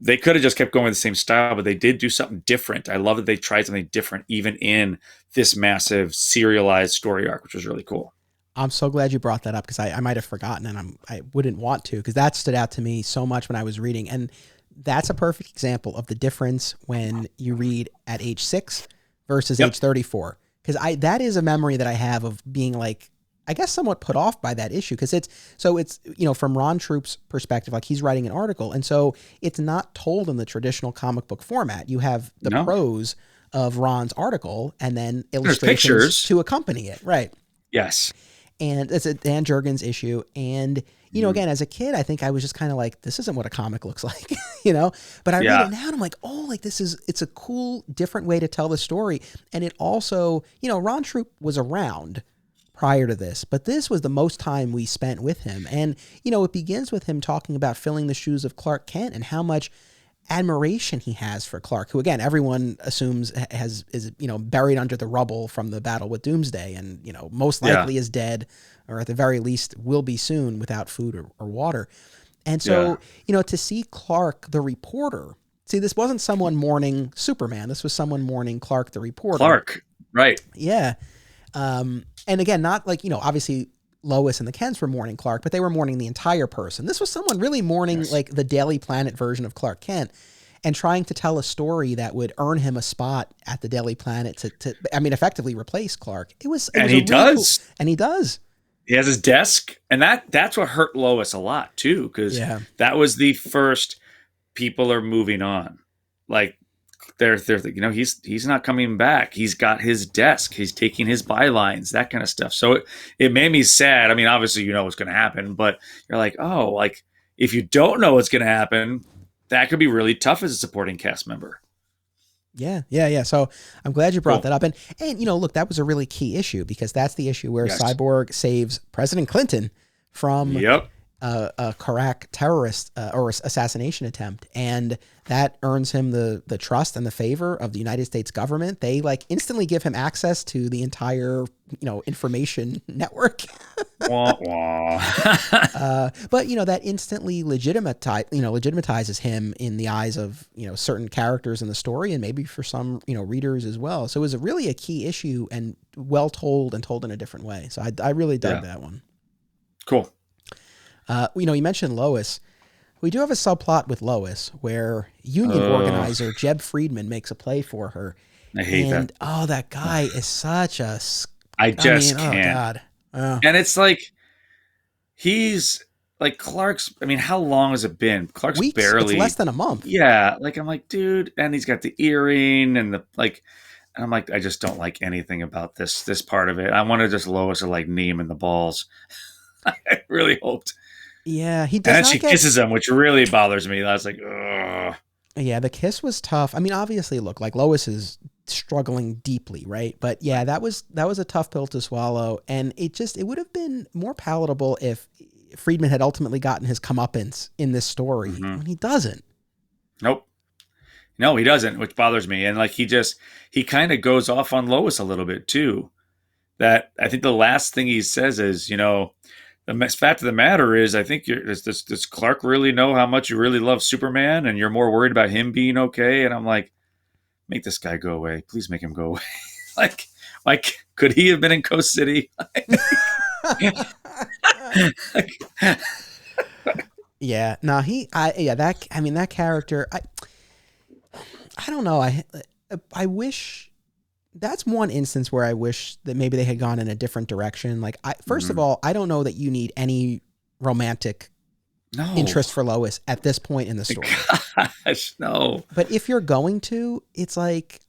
they could have just kept going with the same style, but they did do something different. I love that they tried something different, even in this massive serialized story arc, which was really cool. I'm so glad you brought that up, because I might have forgotten, and I wouldn't want to, because that stood out to me so much when I was reading. And that's a perfect example of the difference when you read at age 6 versus age 34. Because that is a memory that I have of being like, I guess somewhat put off by that issue, because it's, you know, from Ron Troop's perspective, like he's writing an article, and so it's not told in the traditional comic book format. You have the prose of Ron's article and then illustrations to accompany it. Right. Yes. And it's a Dan Jurgens issue. And, you know, again, as a kid, I think I was just kind of like, this isn't what a comic looks like, you know, but I read it now and I'm like, oh, like it's a cool, different way to tell the story. And it also, you know, Ron Troop was around prior to this, but this was the most time we spent with him. And, you know, it begins with him talking about filling the shoes of Clark Kent and how much admiration he has for Clark, who again, everyone assumes is, you know, buried under the rubble from the battle with Doomsday, and, you know, most likely is dead, or at the very least will be soon without food or water. And so, you know, to see Clark, the reporter, see, this wasn't someone mourning Superman. This was someone mourning Clark, the reporter. Clark. Right. Yeah. And again, not like, you know, obviously Lois and the Kents were mourning Clark, but they were mourning the entire person. This was someone really mourning like the Daily Planet version of Clark Kent, and trying to tell a story that would earn him a spot at the Daily Planet to I mean, effectively replace Clark. And he does. He has his desk, and that's what hurt Lois a lot too, because that was the first people are moving on. Like they're you know, he's not coming back. He's got his desk. He's taking his bylines, that kind of stuff. So it made me sad. I mean, obviously you know what's going to happen, but you're like, oh, like if you don't know what's going to happen, that could be really tough as a supporting cast member. Yeah. So I'm glad you brought that up. And, you know, look, that was a really key issue, because that's the issue where Cyborg saves President Clinton from a Karak terrorist or assassination attempt. And that earns him the trust and the favor of the United States government. They like instantly give him access to the entire, you know, information network. But, you know, that instantly legitimizes him in the eyes of, you know, certain characters in the story, and maybe for some, you know, readers as well. So it was really a key issue, and well told, and told in a different way. So I really dug that one. Cool. You know, you mentioned Lois. We do have a subplot with Lois where union organizer Jeb Friedman makes a play for her. I hate that. Oh, that guy is such a... I just can't. Oh, God. And it's like, he's like Clark's... I mean, how long has it been? Clark's Weeks. barely... It's less than a month. Yeah. Like, I'm like, dude, and he's got the earring and the, like... And I'm like, I just don't like anything about this part of it. I wanted just Lois to like knee him in the balls. I really hoped. Yeah, he does. And then she kisses him, which really bothers me. I was like, ugh. Yeah, the kiss was tough. I mean, obviously, look, like Lois is struggling deeply, right? But yeah, that was a tough pill to swallow, and it would have been more palatable if Friedman had ultimately gotten his comeuppance in this story, and he doesn't. Nope. No, he doesn't, which bothers me. And like he kind of goes off on Lois a little bit too. That I think the last thing he says is, the fact of the matter is, I think does Clark really know how much you really love Superman, and you're more worried about him being okay? And I'm like, make this guy go away, please, make him go away. like, could he have been in Coast City? Yeah, no, that character. I don't know. I wish that's one instance where I wish that maybe they had gone in a different direction. Like, first of all, I don't know that you need any romantic interest for Lois at this point in the story. Gosh, no. But if you're going to, it's like,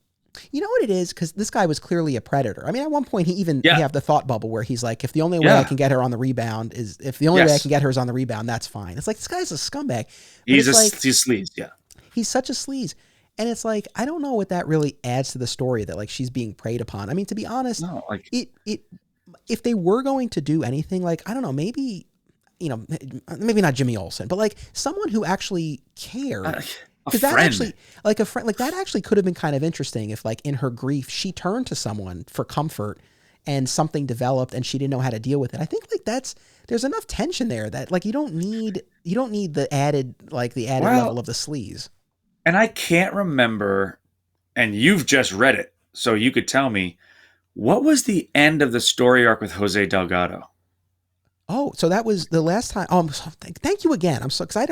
you know what it is? Because this guy was clearly a predator. I mean, at one point he have the thought bubble where he's like, if the only way I can get her on the rebound is on the rebound, that's fine. It's like, this guy's a scumbag. He's sleaze. Yeah. He's such a sleaze. And it's like, I don't know what that really adds to the story, that like she's being preyed upon. I mean, to be honest, if they were going to do anything, like, I don't know, maybe, maybe not Jimmy Olsen, but like someone who actually cared. Because that actually, like a friend, like that actually could have been kind of interesting if, like, in her grief, she turned to someone for comfort and something developed and she didn't know how to deal with it. I think like there's enough tension there that like you don't need the added level of the sleaze. And I can't remember, and you've just read it, so you could tell me, what was the end of the story arc with Jose Delgado? Oh, so that was the last time. Oh, thank you again. Because I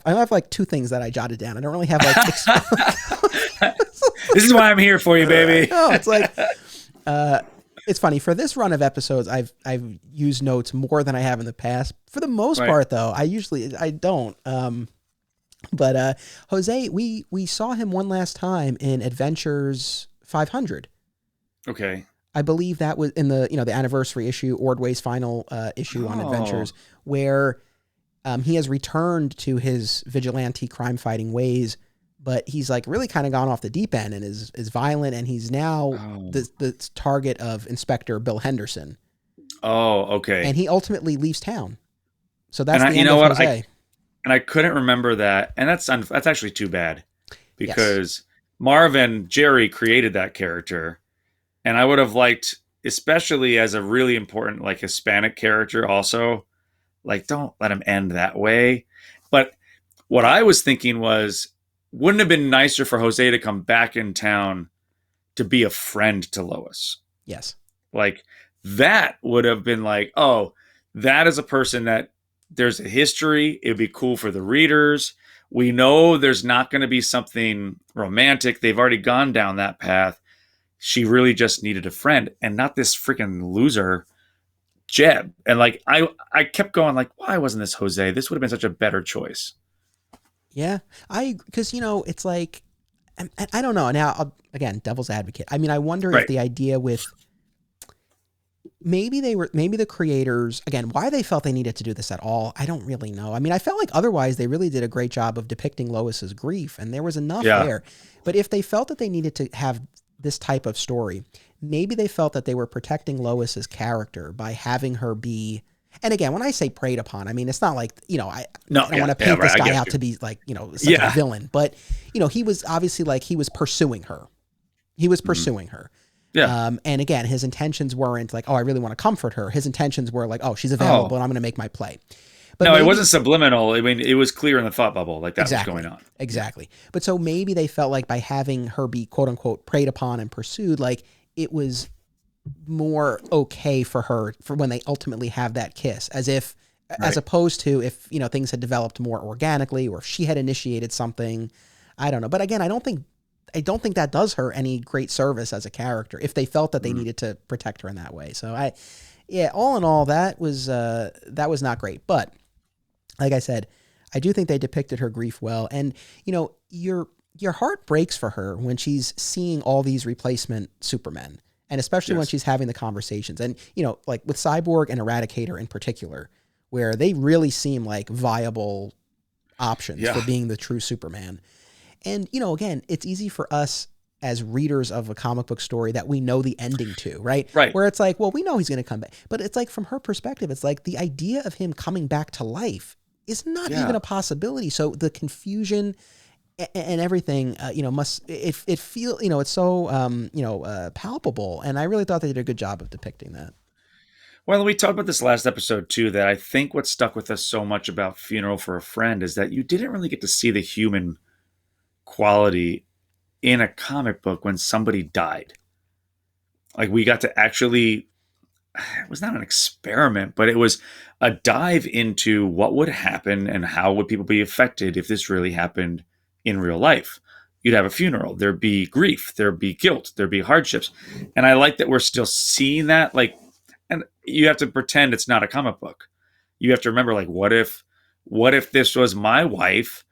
have like two things that I jotted down. I don't really have like. This is why I'm here for you, baby. No, it's like, it's funny, for this run of episodes, I've used notes more than I have in the past. For the most part, though, I don't. But Jose, we saw him one last time in Adventures 500. Okay. I believe that was in the anniversary issue, Ordway's final issue on Adventures, where he has returned to his vigilante crime fighting ways, but he's like really kind of gone off the deep end and is violent, and he's now the target of Inspector Bill Henderson. Oh, okay. And he ultimately leaves town. So that's the end of Jose. I couldn't remember that, and that's actually too bad, because Marvin Jerry created that character. And I would have liked, especially as a really important, like, Hispanic character also, like, don't let him end that way. But what I was thinking was, wouldn't it have been nicer for Jose to come back in town to be a friend to Lois? Yes. Like, that would have been like, oh, that is a person that there's a history. It'd be cool for the readers. We know there's not going to be something romantic. They've already gone down that path. She really just needed a friend and not this freaking loser Jeb. And like, I kept going like, why wasn't this Jose? This would have been such a better choice. Yeah. Because, it's like, I don't know. Now, again, devil's advocate. I mean, I wonder if the idea with maybe the creators, again, why they felt they needed to do this at all, I don't really know. I mean, I felt like otherwise they really did a great job of depicting Lois's grief, and there was enough there. But if they felt that they needed to have this type of story, maybe they felt that they were protecting Lois's character by having her be, and again, when I say preyed upon, I mean, it's not like, I don't want to paint this guy out to be like, such a villain, but, he was obviously like, he was pursuing her. Yeah. And again, his intentions weren't like, oh, I really want to comfort her. His intentions were like, oh, she's available and I'm going to make my play. But no, it wasn't subliminal. I mean, it was clear in the thought bubble, like that was going on. Exactly. But so maybe they felt like by having her be quote unquote preyed upon and pursued, like it was more okay for her for when they ultimately have that kiss, as if as Right. opposed to if, things had developed more organically or if she had initiated something. I don't know. But again, I don't think that does her any great service as a character if they felt that they needed to protect her in that way. So all in all, that was not great. But like I said, I do think they depicted her grief well. And, your heart breaks for her when she's seeing all these replacement Supermen, and especially when she's having the conversations. And, like with Cyborg and Eradicator in particular, where they really seem like viable options for being the true Superman. And, again, it's easy for us as readers of a comic book story that we know the ending to, right? Right. Where it's like, well, we know he's going to come back. But it's like, from her perspective, it's like the idea of him coming back to life is not even a possibility. So the confusion and everything, it feel, it's so, palpable. And I really thought they did a good job of depicting that. Well, we talked about this last episode too, that I think what stuck with us so much about Funeral for a Friend is that you didn't really get to see the human quality in a comic book when somebody died. Like, we got to actually, it was not an experiment, but it was a dive into what would happen and how would people be affected if this really happened in real life. You'd have a funeral, there'd be grief, there'd be guilt, there'd be hardships. And I like that we're still seeing that. Like, and you have to pretend it's not a comic book. You have to remember, like, what if this was my wife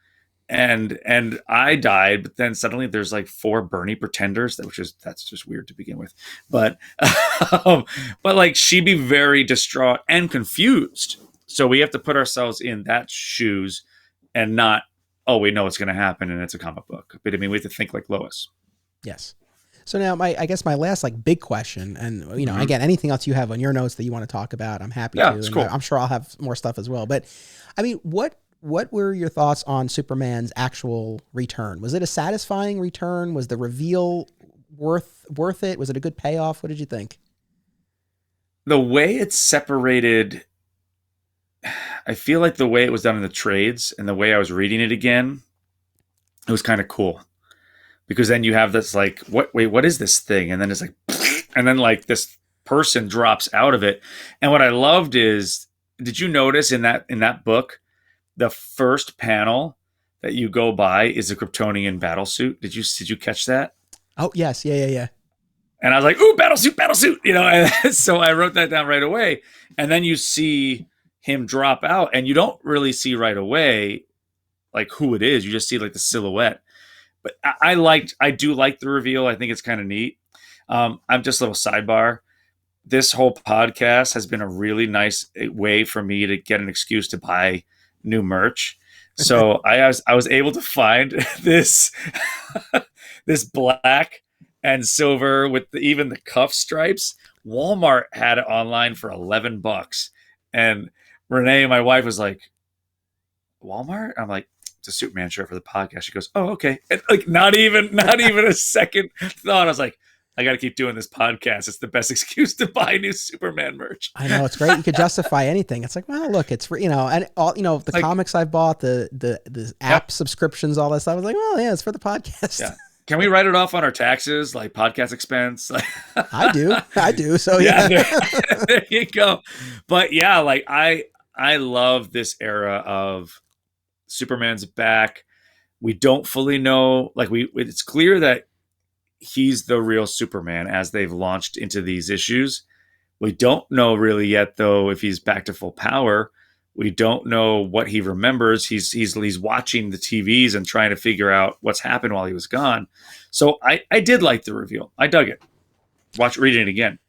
and I died, but then suddenly there's like 4 Bernie pretenders, that's just weird to begin with. But but like, she'd be very distraught and confused. So we have to put ourselves in that shoes and not, oh, we know what's going to happen and it's a comic book. But I mean, we have to think like Lois. Yes. So now I guess my last big question, and again, anything else you have on your notes that you want to talk about, I'm happy to. It's and cool. I'm sure I'll have more stuff as well. But I mean, what were your thoughts on Superman's actual return? Was it a satisfying return? Was the reveal worth it? Was it a good payoff? What did you think? The way it's separated, I feel like the way it was done in the trades and the way I was reading it again, it was kind of cool. Because then you have this like, what is this thing? And then it's like, and then like this person drops out of it. And what I loved is, did you notice in that book, the first panel that you go by is a Kryptonian battlesuit? Did you catch that? Oh yes, yeah. And I was like, ooh, battlesuit, And so I wrote that down right away. And then you see him drop out, and you don't really see right away like who it is. You just see like the silhouette. But I do like the reveal. I think it's kind of neat. I'm just a little sidebar. This whole podcast has been a really nice way for me to get an excuse to buy new merch. So I was able to find this this black and silver with even the cuff stripes. Walmart had it online for $11, and Renee, my wife, was like, "Walmart?" I'm like, "It's a Superman shirt for the podcast." She goes, "Oh, okay." And like, not even a second thought. I was like, I got to keep doing this podcast. It's the best excuse to buy new Superman merch. I know, it's great. You could justify anything. It's like, well, look, it's for, and all, the like, comics I've bought, the app subscriptions, all that stuff. I was like, well, yeah, it's for the podcast. Yeah. Can we write it off on our taxes, like podcast expense? I do. So yeah, there you go. But yeah, like I love this era of Superman's back. We don't fully know, like it's clear that he's the real Superman as they've launched into these issues. We don't know really yet, though, if he's back to full power. We don't know what he remembers. He's watching the TVs and trying to figure out what's happened while he was gone. So I did like the reveal. I dug it. Reading it again.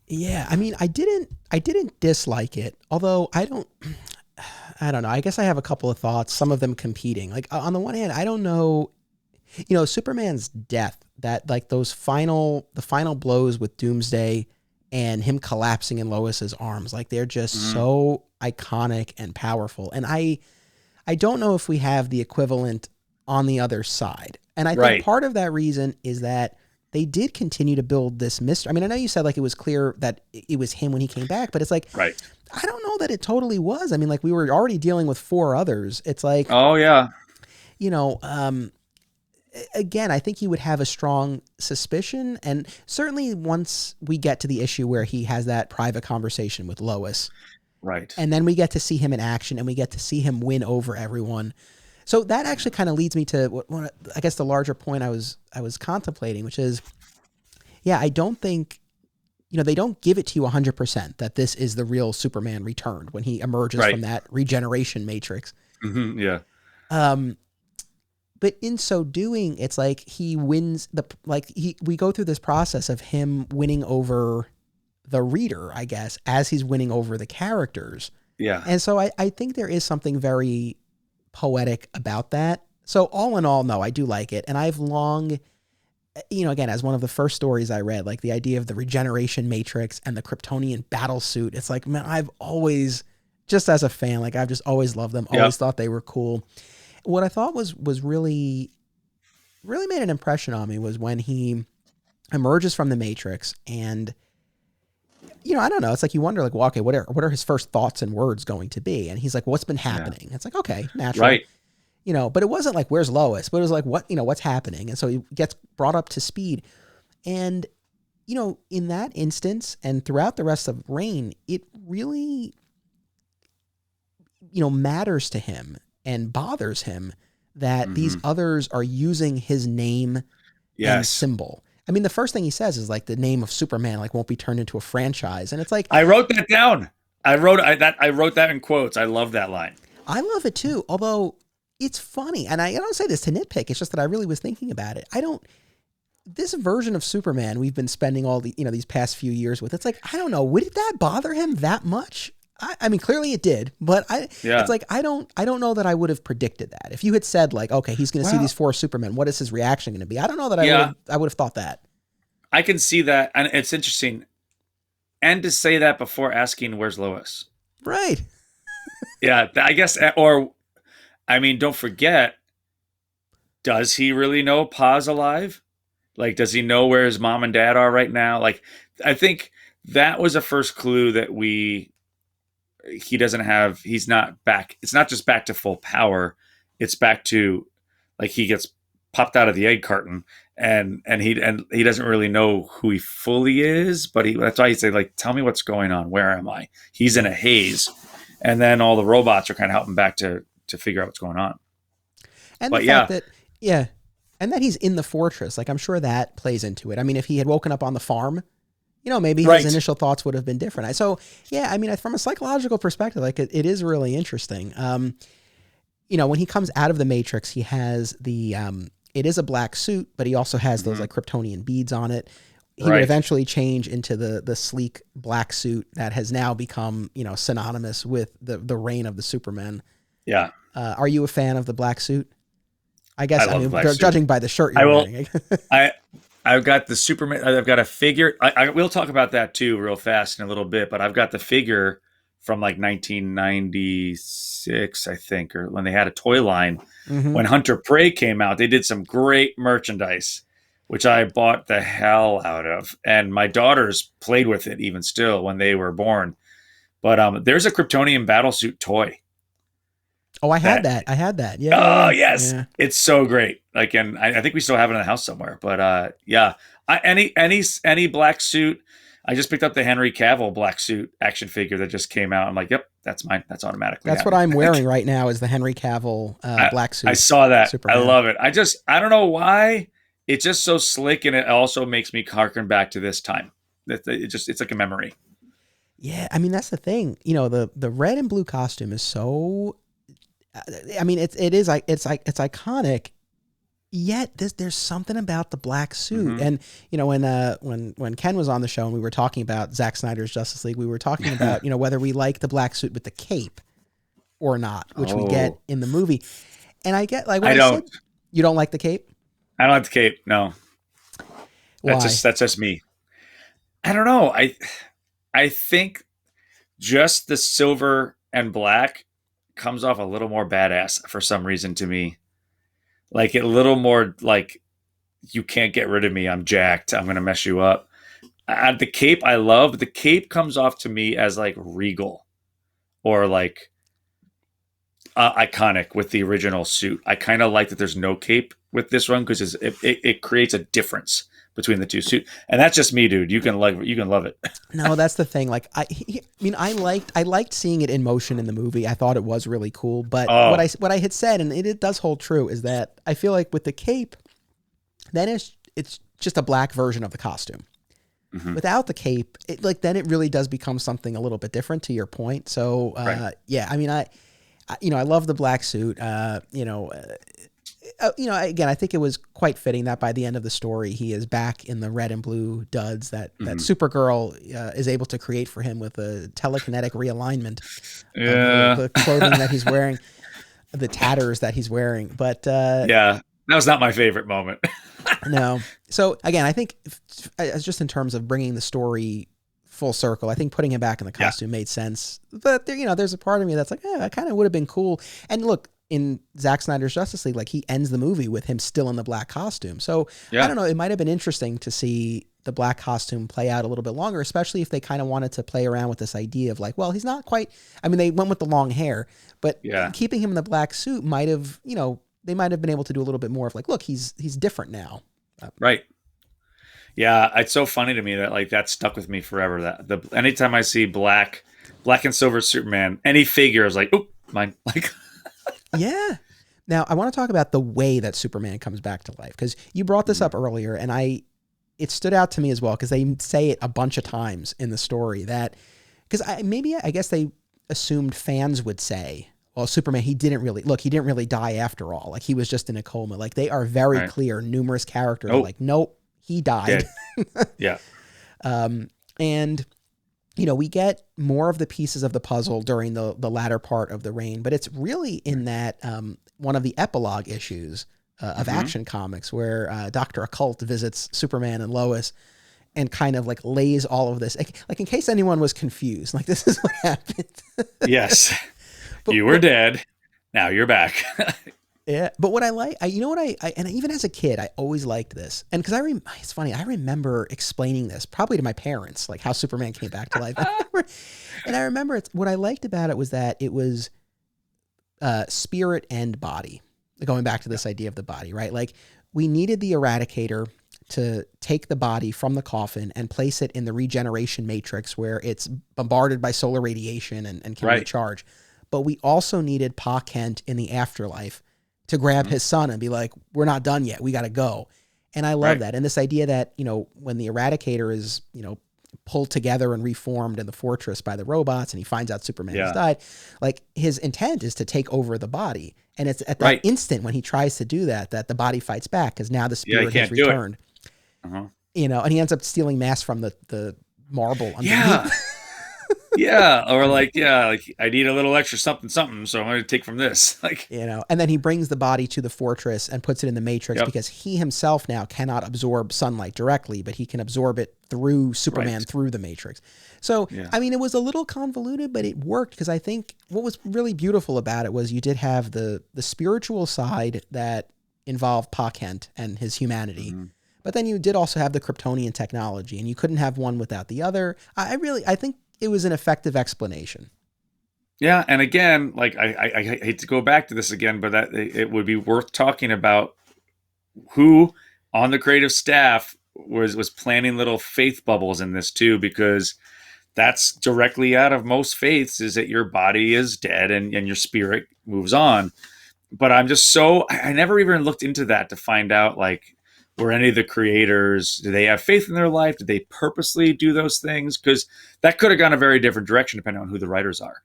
Yeah, I mean, I didn't dislike it, although I don't know. I guess I have a couple of thoughts, some of them competing. Like, on the one hand, I don't know, Superman's death, that like the final blows with Doomsday and him collapsing in Lois's arms, like they're just so iconic and powerful. And I don't know if we have the equivalent on the other side. And I think part of that reason is that they did continue to build this mystery. I mean, I know you said like it was clear that it was him when he came back, but it's like, I don't know that it totally was. I mean, like we were already dealing with 4 others. It's like, oh yeah, again, I think he would have a strong suspicion. And certainly once we get to the issue where he has that private conversation with Lois, Right. And then we get to see him in action, and we get to see him win over everyone. So that actually kind of leads me to what I guess the larger point I was contemplating, which is, yeah, I don't think, they don't give it to you 100% that this is the real Superman returned when he emerges from that regeneration matrix. Mm-hmm, yeah. But in so doing, it's like he wins we go through this process of him winning over the reader, I guess, as he's winning over the characters. Yeah. And so I think there is something very poetic about that. So all in all, no, I do like it. And I've long, again, as one of the first stories I read, like the idea of the regeneration matrix and the Kryptonian battle suit, it's like, man, I've always, just as a fan, like I've just always loved them, always thought they were cool. What I thought was really, really made an impression on me was when he emerges from the matrix and, I don't know. It's like you wonder, like, well, okay, what are his first thoughts and words going to be? And he's like, what's been happening? Yeah. It's like, okay, natural. Right. But it wasn't like, where's Lois? But it was like, what's happening? And so he gets brought up to speed. And, in that instance and throughout the rest of Reign, it really, matters to him and bothers him that these others are using his name and symbol. I mean, the first thing he says is like the name of Superman like won't be turned into a franchise, and it's like I wrote that down. I wrote that in quotes. I love that line. I love it too. Although it's funny, and I don't say this to nitpick. It's just that I really was thinking about it. This version of Superman we've been spending all the these past few years with. It's like I don't know. Would that bother him that much? I mean, clearly it did, but it's like I don't know that I would have predicted that. If you had said like, okay, he's going to see these 4 Supermen, what is his reaction going to be? I don't know that I would have thought that. I can see that, and it's interesting, and to say that before asking where's Lois, right? Yeah, I guess, or I mean, don't forget, does he really know Pa's alive? Like, does he know where his mom and dad are right now? Like, I think that was a first clue that he's not back. It's not just back to full power. It's back to like he gets popped out of the egg carton and he doesn't really know who he fully is, but that's why he said like, tell me what's going on. Where am I? He's in a haze. And then all the robots are kind of helping back to figure out what's going on. And the fact that, and that he's in the fortress, like I'm sure that plays into it. I mean, if he had woken up on the farm, maybe his initial thoughts would have been different. So, yeah, I mean, from a psychological perspective, like it is really interesting. When he comes out of the Matrix, he has it is a black suit, but he also has those like Kryptonian beads on it. He would eventually change into the sleek black suit that has now become, synonymous with the reign of the Supermen. Yeah. Are you a fan of the black suit? I guess, judging by the shirt you're wearing. I've got the Superman. I've got a figure. I will talk about that too, real fast in a little bit. But I've got the figure from like 1996, I think, or when they had a toy line. Mm-hmm. When Hunter Prey came out, they did some great merchandise, which I bought the hell out of, and my daughters played with it even still when they were born. But there's a Kryptonian battlesuit toy. Oh, I had that. Yeah. Oh, yes. Yeah. It's so great. Like, and I think we still have it in the house somewhere. But yeah, any black suit. I just picked up the Henry Cavill black suit action figure that just came out. I'm like, yep, that's mine. That's automatically. That's what I'm wearing right now. Is the Henry Cavill black suit. I saw that. Superman. I love it. I don't know why. It's just so slick, and it also makes me harken back to this time. It's like a memory. Yeah, I mean that's the thing. The red and blue costume is so. I mean, it's iconic. Yet there's something about the black suit, and when Ken was on the show and we were talking about Zack Snyder's Justice League, we were talking about whether we like the black suit with the cape or not, which we get in the movie. And I get like I don't. Said, you don't like the cape? I don't like the cape. No, why? That's just me. I don't know. I think just the silver and black comes off a little more badass for some reason to me. Like a little more like you can't get rid of me. I'm jacked. I'm going to mess you up. The cape I love. The cape comes off to me as like regal or like iconic with the original suit. I kind of like that there's no cape with this one because it creates a difference between the two suit. And that's just me, dude. You can love it. No, that's the thing. Like I mean, I liked seeing it in motion in the movie. I thought it was really cool. But what I had said, and it does hold true, is that I feel like with the cape, then it's just a black version of the costume. Mm-hmm. Without the cape, then it really does become something a little bit different, to your point. So yeah, I mean, I love the black suit. Again, I think it was quite fitting that by the end of the story, he is back in the red and blue duds that Supergirl is able to create for him with a telekinetic realignment of the clothing that he's wearing, the tatters that he's wearing. But that was not my favorite moment. No. So again, I think just in terms of bringing the story full circle, I think putting him back in the costume made sense. But there's a part of me that's like, that kind of would have been cool. And look, in Zack Snyder's Justice League, like he ends the movie with him still in the black costume. So I don't know, it might have been interesting to see the black costume play out a little bit longer, especially if they kind of wanted to play around with this idea of like, well, he's not quite, I mean, they went with the long hair, but keeping him in the black suit might have, they might have been able to do a little bit more of like, look, he's different now. Right. Yeah. It's so funny to me that like that stuck with me forever. That anytime I see black and silver Superman, any figure is like, oh, mine. Like, yeah. Now I want to talk about the way that Superman comes back to life, because you brought this up earlier, and it stood out to me as well, because they say it a bunch of times in the story that, because I guess they assumed fans would say, well, Superman, he didn't really die after all. Like he was just in a coma. Like they are very clear. Numerous characters are like, nope, he died. Yeah. And we get more of the pieces of the puzzle during the latter part of the reign, but it's really in that one of the epilogue issues of Action Comics where Dr. Occult visits Superman and Lois and kind of like lays all of this, like in case anyone was confused, like this is what happened. Yes. You were dead. Now you're back. Yeah. But what I like, and even as a kid, I always liked this. And because it's funny, I remember explaining this probably to my parents, like how Superman came back to life. I remember what I liked about it was that it was spirit and body, going back to this idea of the body, right? Like we needed the Eradicator to take the body from the coffin and place it in the regeneration matrix where it's bombarded by solar radiation and can recharge. But we also needed Pa Kent in the afterlife to grab his son and be like, we're not done yet. We got to go. And I love that. And this idea that, when the Eradicator is, pulled together and reformed in the fortress by the robots and he finds out Superman has died, like his intent is to take over the body. And it's at that instant when he tries to do that the body fights back, because now the spirit has returned. And he ends up stealing mass from the marble underneath. Or like I need a little extra something, so I'm going to take from this. Like, and then he brings the body to the fortress and puts it in the matrix because he himself now cannot absorb sunlight directly, but he can absorb it through Superman through the matrix. So, I mean, it was a little convoluted, but it worked, because I think what was really beautiful about it was you did have the spiritual side that involved Pa Kent and his humanity. But then you did also have the Kryptonian technology, and you couldn't have one without the other. I think it was an effective explanation. Yeah, and again, like I hate to go back to this again, but that it would be worth talking about who on the creative staff was planning little faith bubbles in this too, because that's directly out of most faiths, is that your body is dead and your spirit moves on. But I never even looked into that to find out, like, were any of the creators, do they have faith in their life? Did they purposely do those things? Because that could have gone a very different direction depending on who the writers are.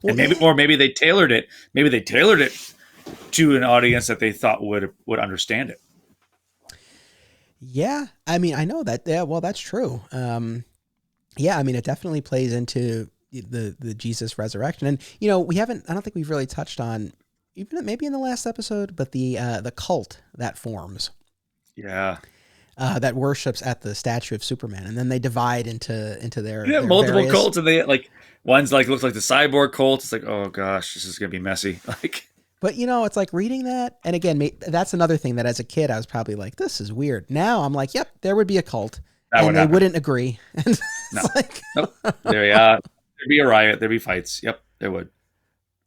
Well, and maybe they tailored it. Maybe they tailored it to an audience that they thought would understand it. Yeah, I mean, I know that. Yeah, well, that's true. Yeah, I mean, it definitely plays into the Jesus resurrection, and we haven't. I don't think we've really touched on, even maybe in the last episode, but the cult that forms. Yeah. That worships at the statue of Superman, and then they divide into their multiple various cults, and they like one's like looks like the cyborg cult. It's like, oh gosh, this is gonna be messy. Like, but it's like reading that, and again, that's another thing that as a kid I was probably like, this is weird. Now I'm like, yep, there would be a cult, and they wouldn't agree. And no, nope. There'd be a riot. There'd be fights. Yep, there would,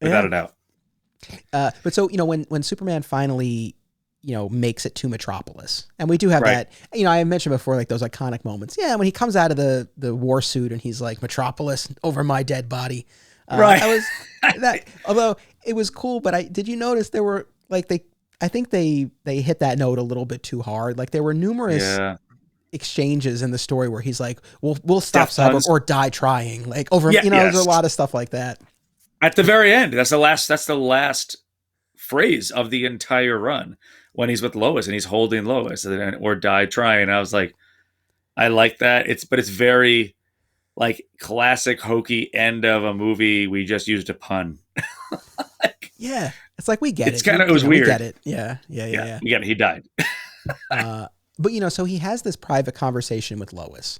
without a doubt. But so when Superman finally makes it to Metropolis. And we do have Right. that, I mentioned before, like those iconic moments. Yeah. When he comes out of the war suit and he's like, Metropolis over my dead body. Right. I was that, although it was cool, but did you notice there were like, I think they hit that note a little bit too hard. Like there were numerous exchanges in the story where he's like, we'll stop Cyborg or die trying, like over, there's a lot of stuff like that. At the very end, that's the last phrase of the entire run when he's with Lois and he's holding Lois or die trying. I was like, I like that. It's very like classic hokey end of a movie. We just used a pun. Yeah. It's like, we get it. It's kind of, it was weird. We get it. Yeah. We get it. He died. But so he has this private conversation with Lois.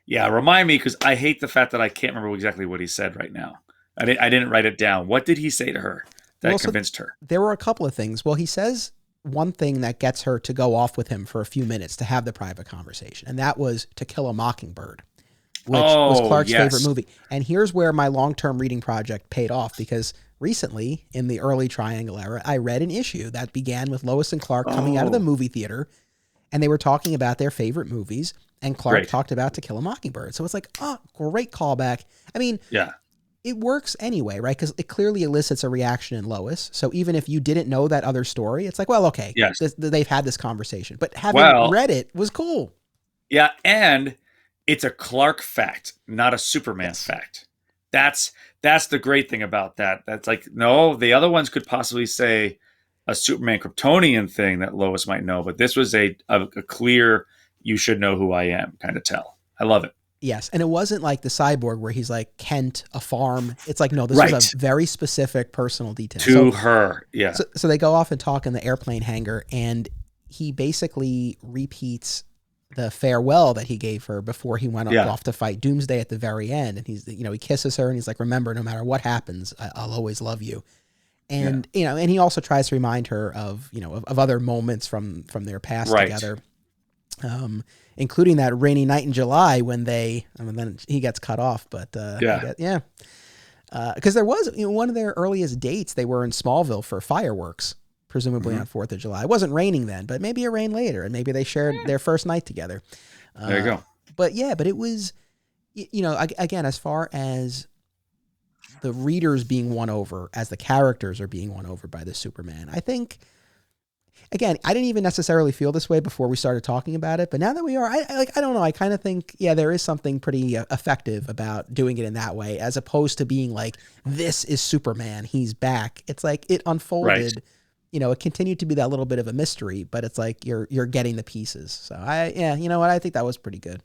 Yeah. Remind me, because I hate the fact that I can't remember exactly what he said right now. I didn't write it down. What did he say to her that convinced her? There were a couple of things. Well, he says one thing that gets her to go off with him for a few minutes to have the private conversation. And that was To Kill a Mockingbird, which was Clark's favorite movie. And here's where my long-term reading project paid off, because recently in the early Triangle era, I read an issue that began with Lois and Clark coming out of the movie theater, and they were talking about their favorite movies, and Clark talked about To Kill a Mockingbird. So it's like, great callback. I mean, it works anyway, right? Because it clearly elicits a reaction in Lois. So even if you didn't know that other story, it's like, well, okay, they've had this conversation. But having read it was cool. Yeah, and it's a Clark fact, not a Superman fact. That's the great thing about that. That's like, no, the other ones could possibly say a Superman Kryptonian thing that Lois might know, but this was a clear, you should know who I am kind of tell. I love it. Yes, and it wasn't like the Cyborg where he's like Kent, a farm. It's like, no, this was a very specific personal detail. To her, yeah. So they go off and talk in the airplane hangar, and he basically repeats the farewell that he gave her before he went off to fight Doomsday at the very end. And he's, he kisses her and he's like, remember, no matter what happens, I'll always love you. And, and he also tries to remind her of, of other moments from their past together. Including that rainy night in July when then he gets cut off, but because there was one of their earliest dates, they were in Smallville for fireworks, presumably on 4th of July. It wasn't raining then, but maybe it rained later, and maybe they shared their first night together. There you go. But it was, again, as far as the readers being won over, as the characters are being won over by the Superman, I think. Again, I didn't even necessarily feel this way before we started talking about it, but now that we are, I don't know. I kind of think, there is something pretty effective about doing it in that way, as opposed to being like, this is Superman, he's back. It's like it unfolded, it continued to be that little bit of a mystery, but it's like you're getting the pieces. So you know what? I think that was pretty good.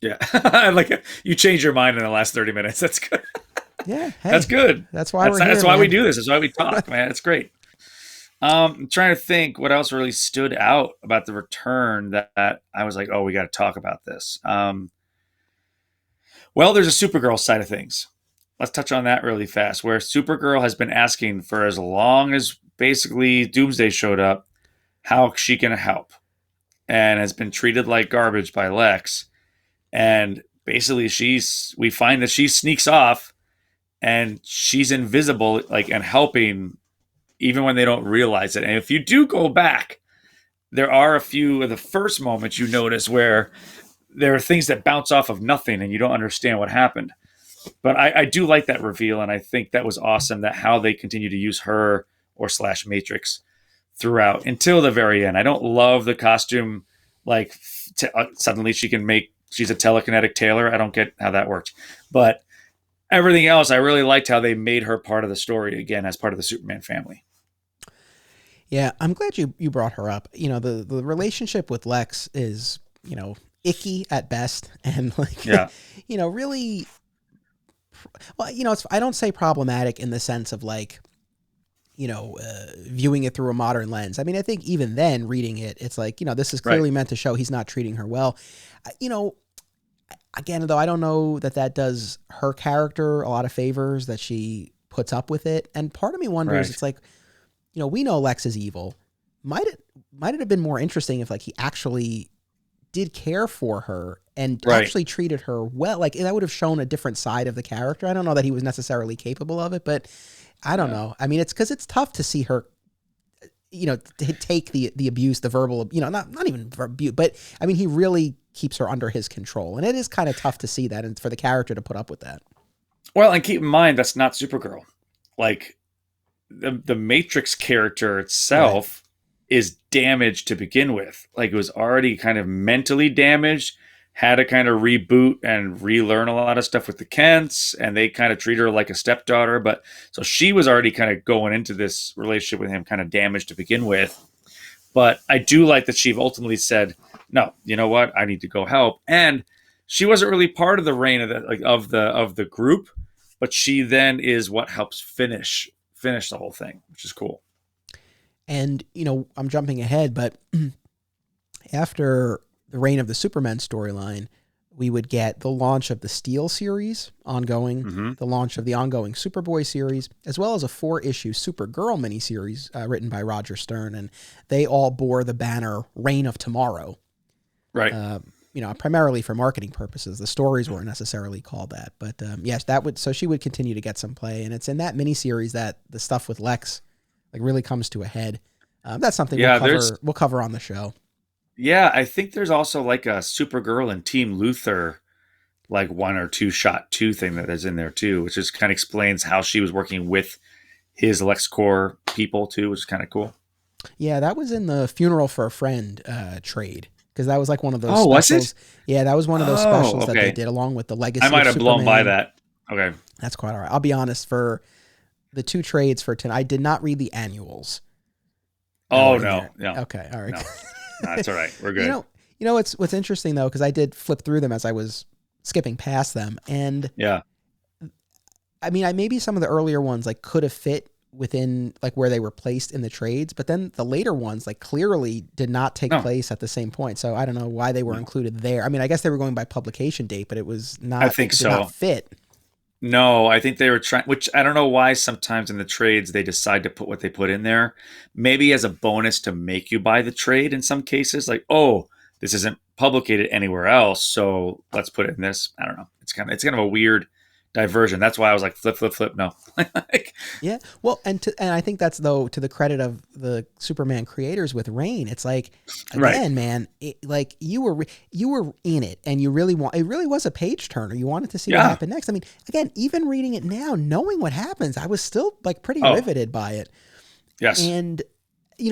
Yeah, I like it. You changed your mind in the last 30 minutes. That's good. Yeah, hey, that's good. That's why we're here. That's why we do this. That's why we talk, man. It's great. I'm trying to think what else really stood out about the return that I was like, oh, we got to talk about this. Well, there's a Supergirl side of things. Let's touch on that really fast, where Supergirl has been asking for as long as basically Doomsday showed up, how she can help, and has been treated like garbage by Lex. And basically we find that she sneaks off and she's invisible, and helping even when they don't realize it. And if you do go back, there are a few of the first moments you notice where there are things that bounce off of nothing and you don't understand what happened. But I do like that reveal, and I think that was awesome, that how they continue to use her or / Matrix throughout until the very end. I don't love the costume, suddenly she's a telekinetic tailor. I don't get how that works. But everything else, I really liked how they made her part of the story again as part of the Superman family. Yeah, I'm glad you brought her up. The relationship with Lex is, icky at best, and really, well, I don't say problematic in the sense of viewing it through a modern lens. I mean, I think even then reading it, it's like, this is clearly meant to show he's not treating her well. Again, though, I don't know that does her character a lot of favors that she puts up with it. And part of me wonders, it's like, we know Lex is evil. Might it have been more interesting if he actually did care for her and actually treated her well? That would have shown a different side of the character. I don't know that he was necessarily capable of it, but I don't know. I mean, it's because it's tough to see her, take the abuse, the verbal, not even abuse, but I mean, he really keeps her under his control. And it is kind of tough to see that and for the character to put up with that. Well, and keep in mind, that's not Supergirl. Like, the Matrix character itself is damaged to begin with. Like, it was already kind of mentally damaged, had to kind of reboot and relearn a lot of stuff with the Kents, and they kind of treat her like a stepdaughter. But so she was already kind of going into this relationship with him kind of damaged to begin with. But I do like that she ultimately said, no, you know what? I need to go help. And she wasn't really part of the reign of the group, but she then is what helps finish the whole thing, which is cool. And, I'm jumping ahead, but after the reign of the Superman storyline, we would get the launch of the Steel series ongoing, the launch of the ongoing Superboy series, as well as a 4-issue Supergirl miniseries written by Roger Stern. And they all bore the banner Reign of Tomorrow. Right. Primarily for marketing purposes. The stories weren't necessarily called that. But yes, so she would continue to get some play. And it's in that miniseries that the stuff with Lex really comes to a head. That's something we'll cover on the show. Yeah, I think there's also like a Supergirl and Team Luthor, like 1 or 2 shot 2 thing that is in there too, which just kind of explains how she was working with his LexCorp people too, which is kind of cool. Yeah, that was in the Funeral for a Friend trade, because that was like one of those specials. Was it? Yeah, that was one of those specials that they did along with the Legacy. I might have Superman. blown by that. Okay. That's quite all right. I'll be honest, for the 2 trades for tonight, I did not read the annuals. Oh, no. Okay, all right. No. That's all right. We're good. What's interesting though, because I did flip through them as I was skipping past them, and yeah, I mean, maybe some of the earlier ones could have fit within where they were placed in the trades, but then the later ones clearly did not take place at the same point. So I don't know why they were included there. I mean, I guess they were going by publication date, but it was not. I think so. Did not fit. No, I think they were trying, which I don't know why sometimes in the trades they decide to put what they put in there, maybe as a bonus to make you buy the trade in some cases. Like, oh, this isn't publicated anywhere else, so let's put it in this. I don't know. It's kind of a weird diversion. That's why I was like, flip. No. Yeah. Well, and I think that's to the credit of the Superman creators with Reign. It's again, man, you were in it, and it really was a page turner. You wanted to see what happened next. I mean, again, even reading it now, knowing what happens, I was still pretty riveted by it. Yes. And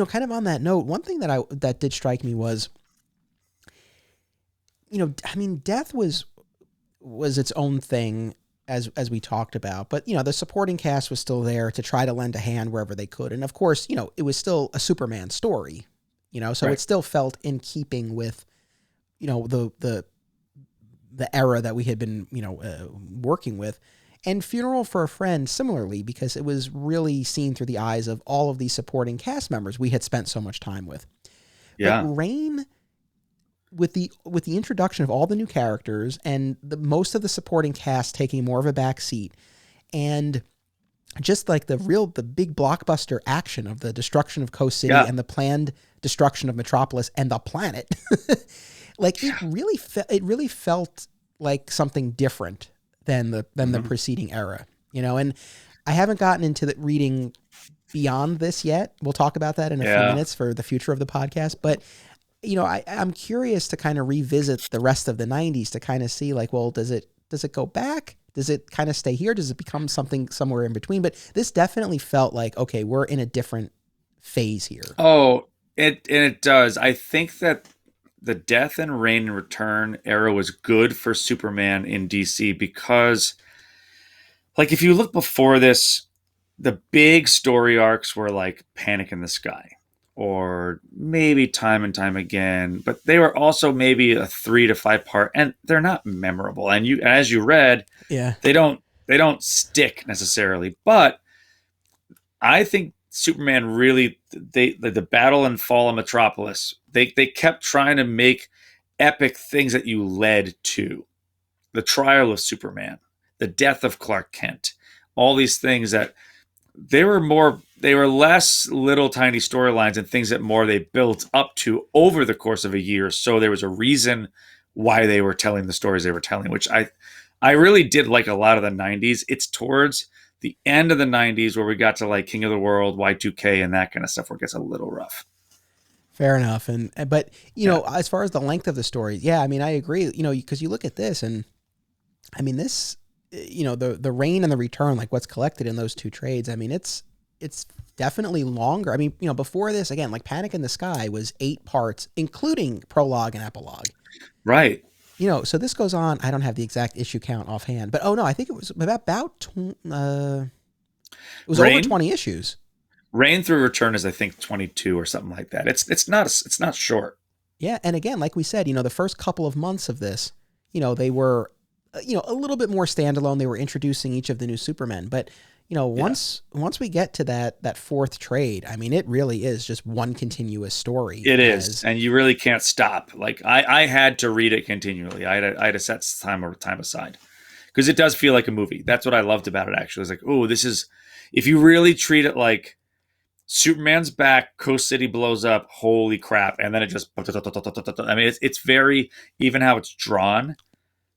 kind of on that note, one thing that did strike me was, I mean, death was its own thing, as we talked about, but the supporting cast was still there to try to lend a hand wherever they could, and of course, it was still a Superman story, so it still felt in keeping with, the era that we had been, working with, and Funeral for a Friend similarly, because it was really seen through the eyes of all of these supporting cast members we had spent so much time with. Yeah, but Reign, with the introduction of all the new characters and most of the supporting cast taking more of a back seat, and just the big blockbuster action of the destruction of Coast City and the planned destruction of Metropolis and the planet, it really felt like something different than the preceding era, and I haven't gotten into reading beyond this yet. We'll talk about that in a few minutes for the future of the podcast, but I'm curious to kind of revisit the rest of the 90s to kind of see does it go back? Does it kind of stay here? Does it become something somewhere in between? But this definitely felt like, okay, we're in a different phase here. Oh, it does. I think that the Death and Reign and Return era was good for Superman in DC because, if you look before this, the big story arcs were like Panic in the Sky, or maybe Time and Time Again, but they were also maybe a 3 to 5 part, and they're not memorable. And as you read, they don't stick necessarily. But I think Superman really, the battle and fall of Metropolis, they kept trying to make epic things that you led to. The trial of Superman, the death of Clark Kent, all these things that they were less little tiny storylines and things that more they built up to over the course of a year. So there was a reason why they were telling the stories they were telling, which I really did like a lot of the 90s. It's towards the end of the 90s where we got to like King of the World, Y2K, and that kind of stuff where it gets a little rough. Fair enough. But as far as the length of the story, yeah, I mean, I agree, because you look at this and I mean, this, the Reign and the Return, like what's collected in those two trades. I mean, it's definitely longer. I mean, before this, again, like Panic in the Sky was 8 parts, including prologue and epilogue. Right. So this goes on. I don't have the exact issue count offhand, but I think it was about over 20 issues. Reign through Return is, I think, 22 or something like that. It's not short. Yeah, and again, like we said, the first couple of months of this, they were, a little bit more standalone. They were introducing each of the new Supermen, but once we get to that fourth trade, I mean, it really is just one continuous story. It is, and you really can't stop. Like I had to read it continually. I had to set time aside because it does feel like a movie. That's what I loved about it. Actually, it's like, oh, this is, if you really treat it like Superman's back, Coast City blows up, holy crap, and then it just, I mean, it's very, even how it's drawn,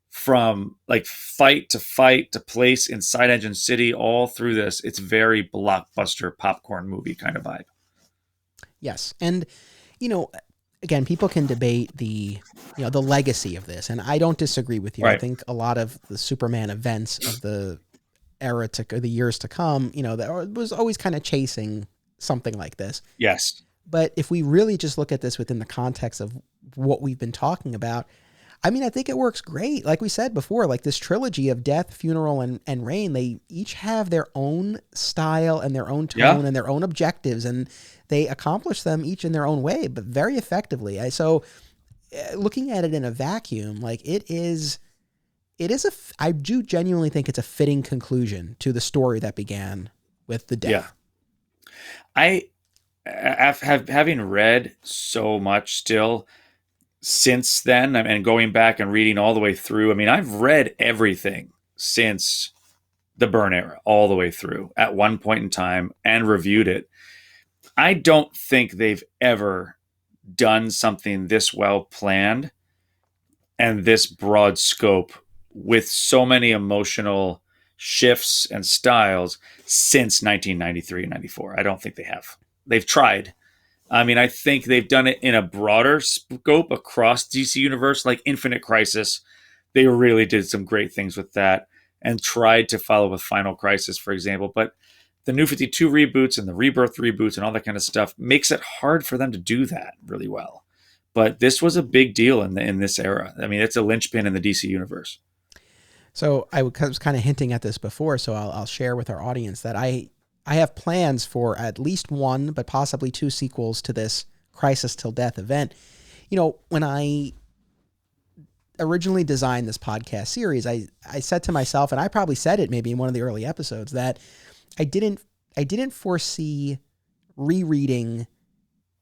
from like fight to place inside Engine City, all through this, it's very blockbuster popcorn movie kind of vibe. Yes. And, again, people can debate the legacy of this, and I don't disagree with you. Right. I think a lot of the Superman events of the era the years to come, that was always kind of chasing something like this. Yes. But if we really just look at this within the context of what we've been talking about, I mean, I think it works great. Like we said before, like this trilogy of Death, Funeral, and Reign, they each have their own style and their own tone and their own objectives, and they accomplish them each in their own way, but very effectively. So looking at it in a vacuum, like I do genuinely think it's a fitting conclusion to the story that began with the Death. Yeah. Having read so much still since then, and going back and reading all the way through, I mean, I've read everything since the Byrne era all the way through at one point in time and reviewed it. I don't think they've ever done something this well planned and this broad scope with so many emotional shifts and styles since 1993 and 94. I don't think they have. They've tried. I mean, I think they've done it in a broader scope across DC Universe, like Infinite Crisis. They really did some great things with that and tried to follow with Final Crisis, for example. But the New 52 reboots and the Rebirth reboots and all that kind of stuff makes it hard for them to do that really well. But this was a big deal in this era. I mean, it's a linchpin in the DC Universe. So I was kind of hinting at this before, so I'll share with our audience that I have plans for at least one, but possibly 2 sequels to this Crisis Till Death event. When I originally designed this podcast series, I said to myself, and I probably said it maybe in one of the early episodes, that I didn't foresee rereading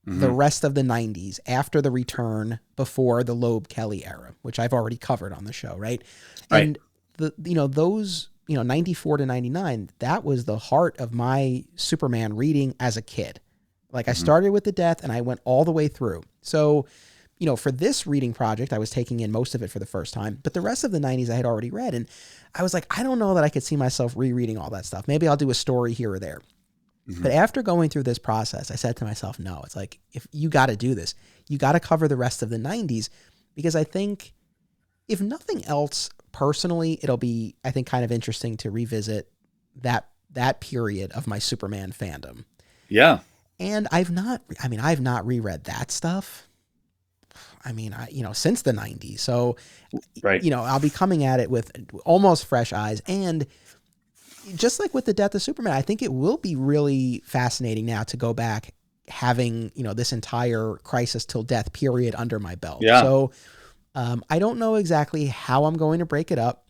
the rest of the 90s after the Return before the Loeb Kelly era, which I've already covered on the show, right? And those 94 to 99, that was the heart of my Superman reading as a kid. Like I started with the Death and I went all the way through. So, for this reading project, I was taking in most of it for the first time, but the rest of the 90s I had already read. And I was like, I don't know that I could see myself rereading all that stuff. Maybe I'll do a story here or there. But after going through this process, I said to myself, no, it's like, if you got to do this, you got to cover the rest of the 90s, because I think if nothing else, personally, it'll be, I think, kind of interesting to revisit that period of my Superman fandom. Yeah. And I've not reread that stuff. I mean, since the 90s. So, I'll be coming at it with almost fresh eyes. And just like with the Death of Superman, I think it will be really fascinating now to go back having, this entire Crisis Till Death period under my belt. Yeah. So, I don't know exactly how I'm going to break it up.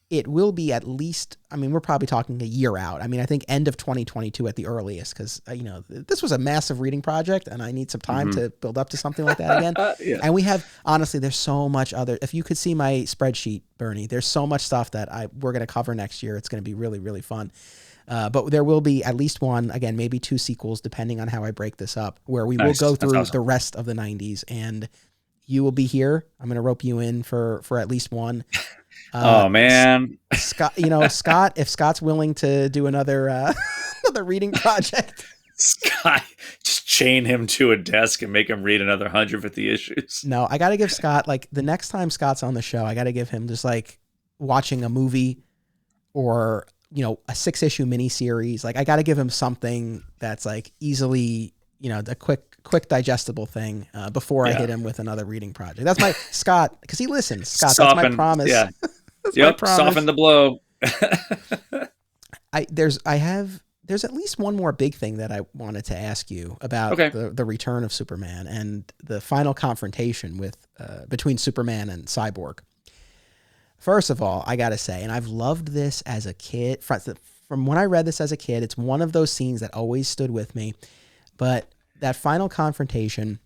It will be at least, we're probably talking a year out. I think end of 2022 at the earliest, because, this was a massive reading project and I need some time to build up to something like that again. Yeah. And we have, honestly, there's so much if you could see my spreadsheet, Bernie, there's so much stuff that we're going to cover next year. It's going to be really, really fun. But there will be at least one, again, maybe 2 sequels, depending on how I break this up, where we will go through the rest of the 90s, and you will be here. I'm going to rope you in for at least one. Uh, Oh man, Scott, Scott, if Scott's willing to do another another reading project. Sky, just chain him to a desk and make him read another 150 issues. No, I got to give Scott, like, the next time Scott's on the show, I got to give him just like watching a movie or, a 6-issue miniseries. Like, I got to give him something that's like easily, a quick digestible thing before I hit him with another reading project. That's my Scott, because he listens. Scott, that's my promise. Yeah. That's my Yep. promise. Soften the blow. There's at least one more big thing that I wanted to ask you about the return of Superman and the final confrontation with between Superman and Cyborg. First of all, I got to say, and I've loved this as a kid, from when I read this as a kid, it's one of those scenes that always stood with me. But that final confrontation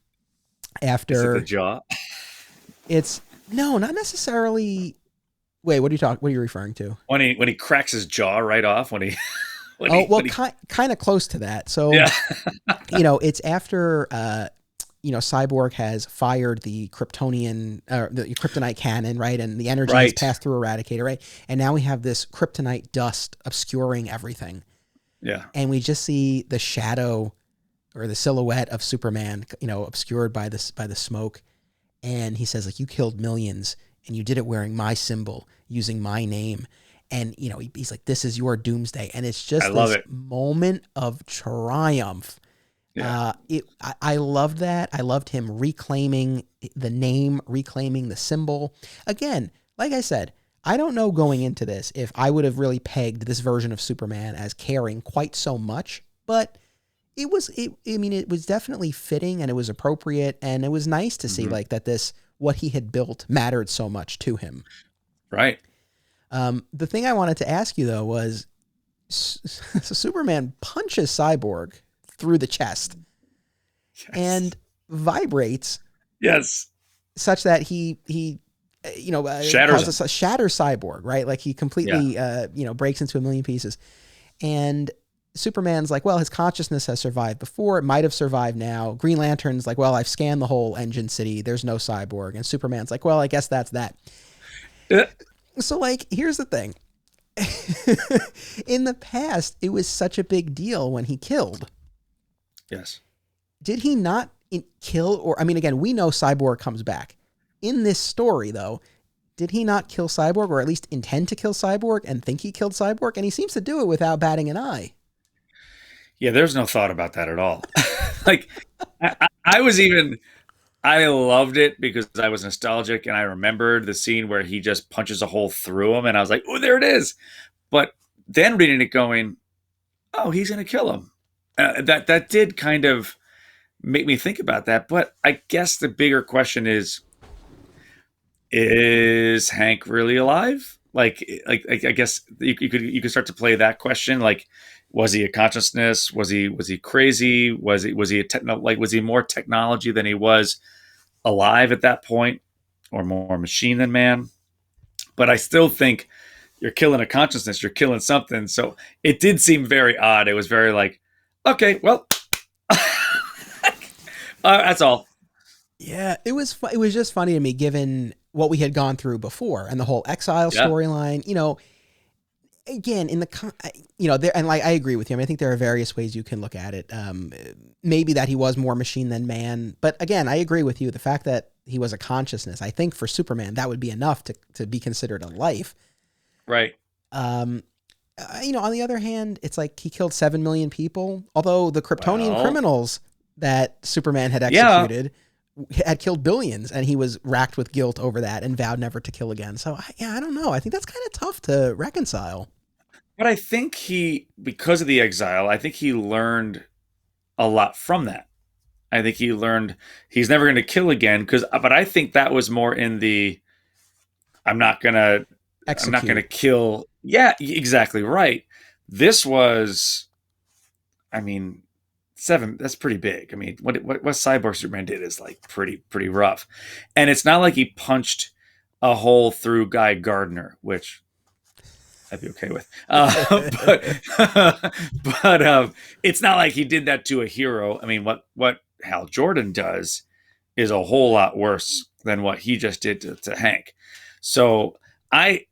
after... Is it the jaw? It's... No, not necessarily... Wait, what are you referring to? When he cracks his jaw right off, kind of close to that. So, it's after, Cyborg has fired the the Kryptonite cannon, right? And the energy has passed through Eradicator, right? And now we have this Kryptonite dust obscuring everything. Yeah. And we just see the shadow or the silhouette of Superman, obscured by the smoke. And he says, like, you killed millions and you did it wearing my symbol, using my name. And, he's like, this is your doomsday. And it's just this moment of triumph. Yeah. I loved that. I loved him reclaiming the name, reclaiming the symbol. Again, like I said, I don't know going into this if I would have really pegged this version of Superman as caring quite so much, but it was definitely fitting and it was appropriate. And it was nice to see like that what he had built mattered so much to him. Right. The thing I wanted to ask you, though, was Superman punches Cyborg through the chest and vibrates. Yes. Such that he shatters Cyborg, right? Like he completely, breaks into a million pieces. And Superman's like, well, his consciousness has survived before. It might have survived now. Green Lantern's like, well, I've scanned the whole Engine City. There's no Cyborg. And Superman's like, well, I guess that's that. So, like, here's the thing. In the past, it was such a big deal when he killed. Yes. Did he not kill, or, I mean, again, we know Cyborg comes back. In this story, though, did he not kill Cyborg, or at least intend to kill Cyborg and think he killed Cyborg? And he seems to do it without batting an eye. Yeah, there's no thought about that at all. Like, I loved it because I was nostalgic and I remembered the scene where he just punches a hole through him and I was like, oh, there it is. But then reading it going, oh, he's going to kill him. That did kind of make me think about that. But I guess the bigger question is Hank really alive? Like I guess you could start to play that question. Like, was he a consciousness? Was he crazy? Was he more technology than he was alive at that point, or more machine than man? But I still think you're killing a consciousness, you're killing something. So it did seem very odd. It was very like, okay, well, that's all. Yeah, it was just funny to me given what we had gone through before and the whole exile storyline. Again, in the and like I agree with you. I mean, I think there are various ways you can look at it. Maybe that he was more machine than man, but again, I agree with you. The fact that he was a consciousness, I think for Superman, that would be enough to be considered a life. Right. On the other hand, it's like he killed 7 million people. Although the Kryptonian criminals that Superman had executed had killed billions, and he was racked with guilt over that and vowed never to kill again. So I don't know. I think that's kind of tough to reconcile. But I think because of the exile, I think he learned a lot from that. I think he learned he's never going to kill again. But I think that was more in the, I'm not going to kill. Yeah, exactly right. This was, I mean, 7, that's pretty big. I mean, what Cyborg Superman did is like pretty rough. And it's not like he punched a hole through Guy Gardner, which I'd be okay with. But it's not like he did that to a hero. I mean, what Hal Jordan does is a whole lot worse than what he just did to Hank. So I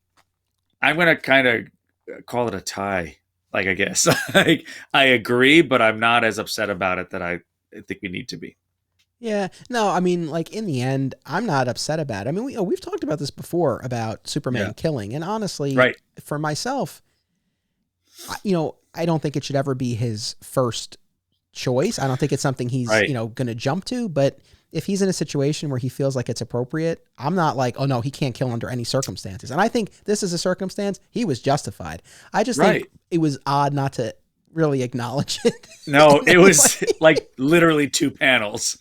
I'm gonna kind of call it a tie. Like I guess like I agree, but I'm not as upset about it that I think we need to be. Yeah, no, I mean, like in the end, I'm not upset about it. I mean, we've talked about this before about Yeah. Superman killing, and honestly, Right. for myself, I don't think it should ever be his first choice. I don't think it's something he's, Right. going to jump to, but if he's in a situation where he feels like it's appropriate, I'm not like, oh no, he can't kill under any circumstances. And I think this is a circumstance he was justified. I just think Right. it was odd not to really acknowledge it. No, in it any was way. like literally two panels.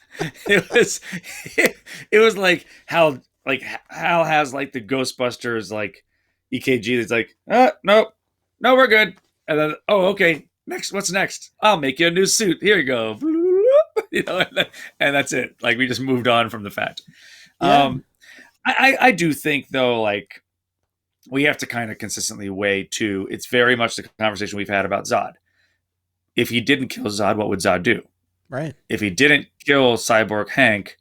It was it was like Hal has like the Ghostbusters like EKG that's like, no, no, we're good. And then, oh, okay, next, what's next? I'll make you a new suit. Here you go. And that's it. Like we just moved on from the fact. Yeah, I do think though, like we have to kind of consistently weigh too. It's very much the conversation we've had about Zod. If he didn't kill Zod, what would Zod do? right. If he didn't kill Cyborg Hank,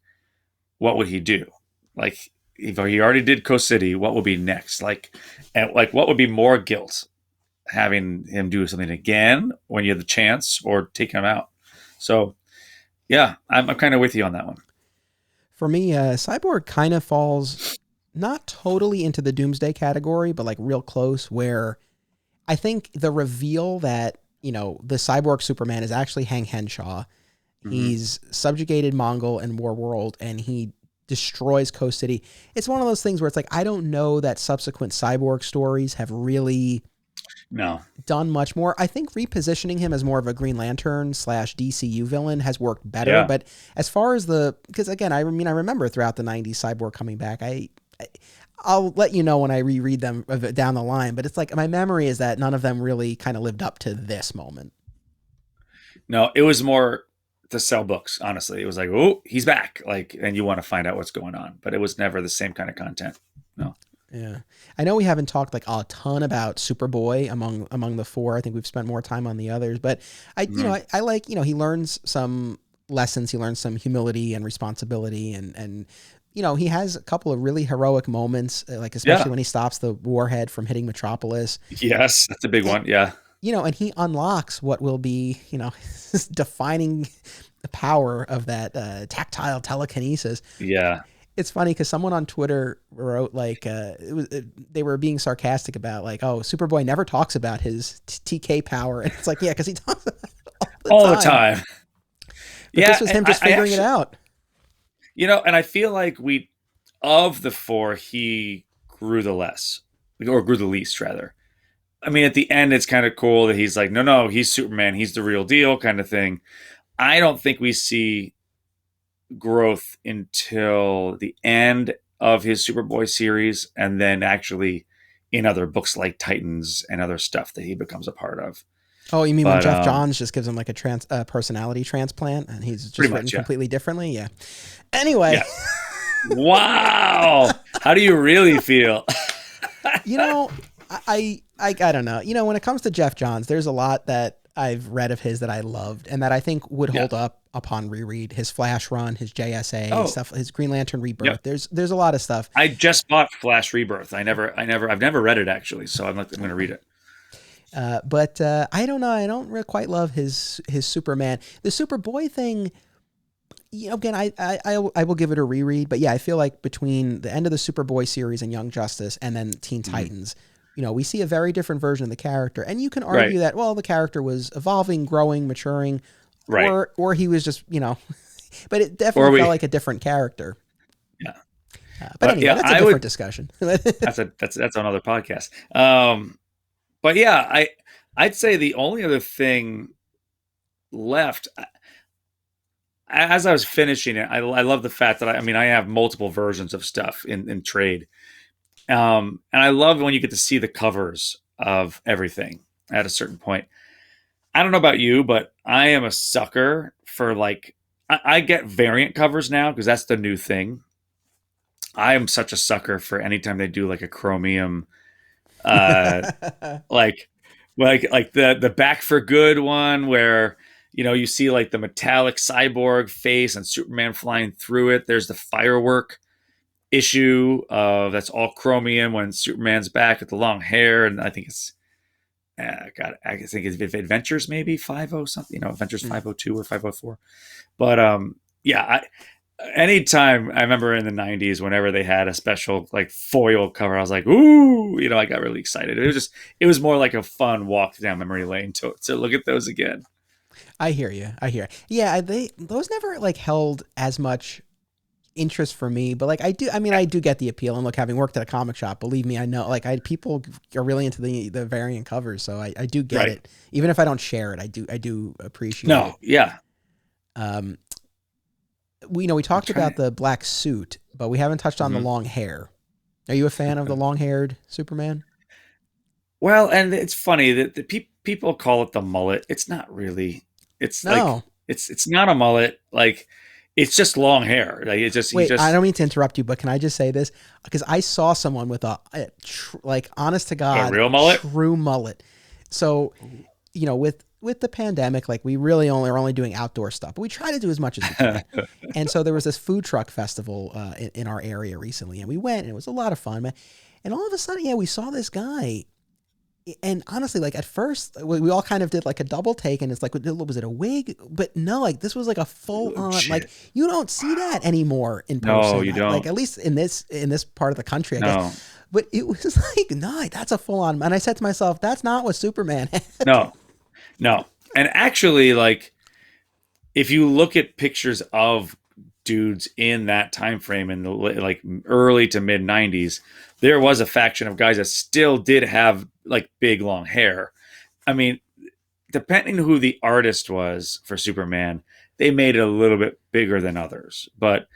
what would he do? Like, if he already did Coast City, what would be next? Like, and like, what would be more guilt? Having him do something again when you have the chance, or taking him out? So, yeah, I'm kind of with you on that one. For me, Cyborg kind of falls not totally into the Doomsday category, but like real close, where I think the reveal that, the Cyborg Superman is actually Hank Henshaw. Mm-hmm. He's subjugated Mongol and War World, and he destroys Coast City. It's one of those things where it's like, I don't know that subsequent Cyborg stories have really No. done much more. I think repositioning him as more of a Green Lantern / DCU villain has worked better. Yeah. But as far as because again, I remember throughout the 90s Cyborg coming back. I'll let you know when I reread them down the line, but it's like my memory is that none of them really kind of lived up to this moment. No, it was more to sell books. Honestly, it was like, oh, he's back. Like, and you want to find out what's going on, but it was never the same kind of content. No. Yeah. I know we haven't talked like a ton about Superboy among the four. I think we've spent more time on the others, but I like, he learns some lessons. He learns some humility and responsibility and he has a couple of really heroic moments, like especially when he stops the warhead from hitting Metropolis. Yes, that's a big one. Yeah. And he unlocks what will be, defining the power of that tactile telekinesis. Yeah. It's funny because someone on Twitter wrote like they were being sarcastic about like, oh, Superboy never talks about his TK power, and it's like, yeah, because he talks about it all the time. But this was him just figuring it out. And I feel like of the four, he grew the less, or grew the least, rather. I mean, at the end, it's kind of cool that he's like, no, he's Superman. He's the real deal kind of thing. I don't think we see growth until the end of his Superboy series, and then actually in other books like Titans and other stuff that he becomes a part of. Oh, you mean when Jeff Johns just gives him like a personality transplant and he's just written completely differently? Yeah. Anyway. Yeah. Wow. How do you really feel? I don't know. When it comes to Jeff Johns, there's a lot that I've read of his that I loved and that I think would hold up upon reread. His Flash run, his JSA stuff, his Green Lantern Rebirth. Yep. There's a lot of stuff. I just bought Flash Rebirth. I've never read it actually, so I'm going to read it. But I don't know. I don't really quite love his Superman. The Superboy thing. Again, I will give it a reread. But yeah, I feel like between the end of the Superboy series and Young Justice and then Teen Titans, we see a very different version of the character. And you can argue that, well, the character was evolving, growing, maturing, or he was just, but it definitely felt like a different character. Yeah. But anyway, that's a different discussion. that's another podcast. But yeah, I'd say the only other thing left, as I was finishing it, I love the fact that I have multiple versions of stuff in trade. And I love when you get to see the covers of everything at a certain point. I don't know about you, but I am a sucker for I get variant covers now because that's the new thing. I am such a sucker for anytime they do like a chromium, like the Back for Good one where you see like the metallic cyborg face and Superman flying through it. There's the firework. issue of that's all chromium when Superman's back with the long hair, and I think it's God, I think it's Adventures maybe 50 something, Adventures 502 or 504. But yeah, anytime I remember in the 90s, whenever they had a special like foil cover, I was like, ooh, I got really excited. It was more like a fun walk down memory lane to look at those again. I hear you. Yeah, those never like held as much interest for me, but like I do get the appeal. And look, having worked at a comic shop, believe me, I know like people are really into the variant covers, so I do get it. Even if I don't share it, I do appreciate it. Yeah. We talked about the black suit, but we haven't touched on the long hair. Are you a fan of the long-haired Superman? Well, and it's funny that the people call it the mullet. It's not really. It's like it's not a mullet. Like it's just long hair. Like it just. Wait, I don't mean to interrupt you, but can I just say this? Because I saw someone with a like honest to God, a real mullet, true mullet. So, with the pandemic, like we really are only doing outdoor stuff, but we try to do as much as we can. And so there was this food truck festival in our area recently, and we went, and it was a lot of fun, man. And all of a sudden, we saw this guy. And honestly, like at first, we all kind of did like a double take, and it's like, was it a wig? But no, like this was like a full on, like you don't see that anymore in person. No, you don't. Like at least in this part of the country, I guess. But it was like, no, that's a full on. And I said to myself, that's not what Superman had. No. And actually, like if you look at pictures of dudes in that time frame in the like early to mid 90s, there was a faction of guys that still did have like big long hair. I mean, depending who the artist was for Superman, they made it a little bit bigger than others. But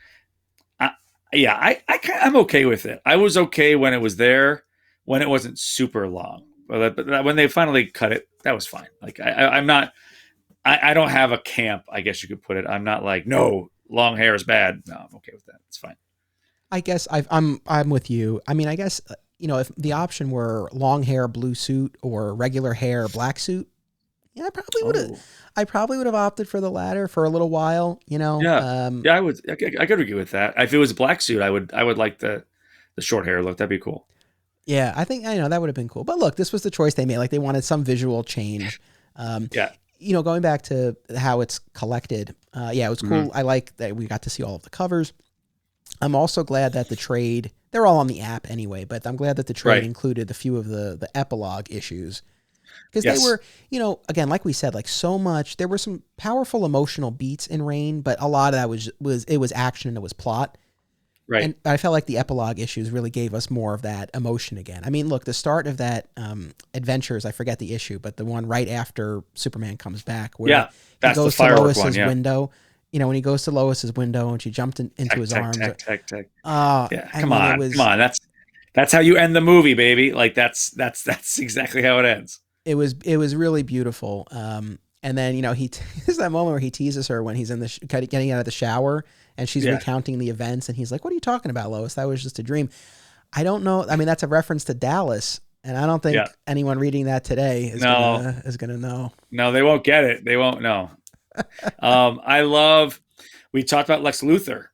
I'm okay with it. I was okay when it was there, when it wasn't super long. But when they finally cut it, that was fine. Like I'm not. I don't have a camp, I guess you could put it. I'm not like, no, long hair is bad. No, I'm okay with that. It's fine. I guess I'm with you. I mean, I guess, if the option were long hair, blue suit, or regular hair, black suit, I probably would have opted for the latter for a little while, Yeah. I would. I could agree with that. If it was a black suit, I would like the short hair look. That'd be cool. Yeah, I think, that would have been cool. But look, this was the choice they made. Like they wanted some visual change. Going back to how it's collected. It was cool. Mm-hmm. I like that we got to see all of the covers. I'm also glad that the trade, they're all on the app anyway, but I'm glad that the trade included a few of the epilogue issues. Because they were, again, like we said, like so much, there were some powerful emotional beats in Reign, but a lot of that was action and it was plot. Right. And I felt like the epilogue issues really gave us more of that emotion again. I mean, look, the start of that Adventures, I forget the issue, but the one right after Superman comes back, where he goes to Lois's window. When he goes to Lois's window and she jumped into his arms. Come on. That's how you end the movie, baby. Like that's exactly how it ends. It was really beautiful. And then, there's that moment where he teases her when he's in getting out of the shower and she's recounting the events. And he's like, what are you talking about, Lois? That was just a dream. I don't know. I mean, that's a reference to Dallas. And I don't think anyone reading that today is going to know. No, they won't get it. They won't know. We talked about Lex Luthor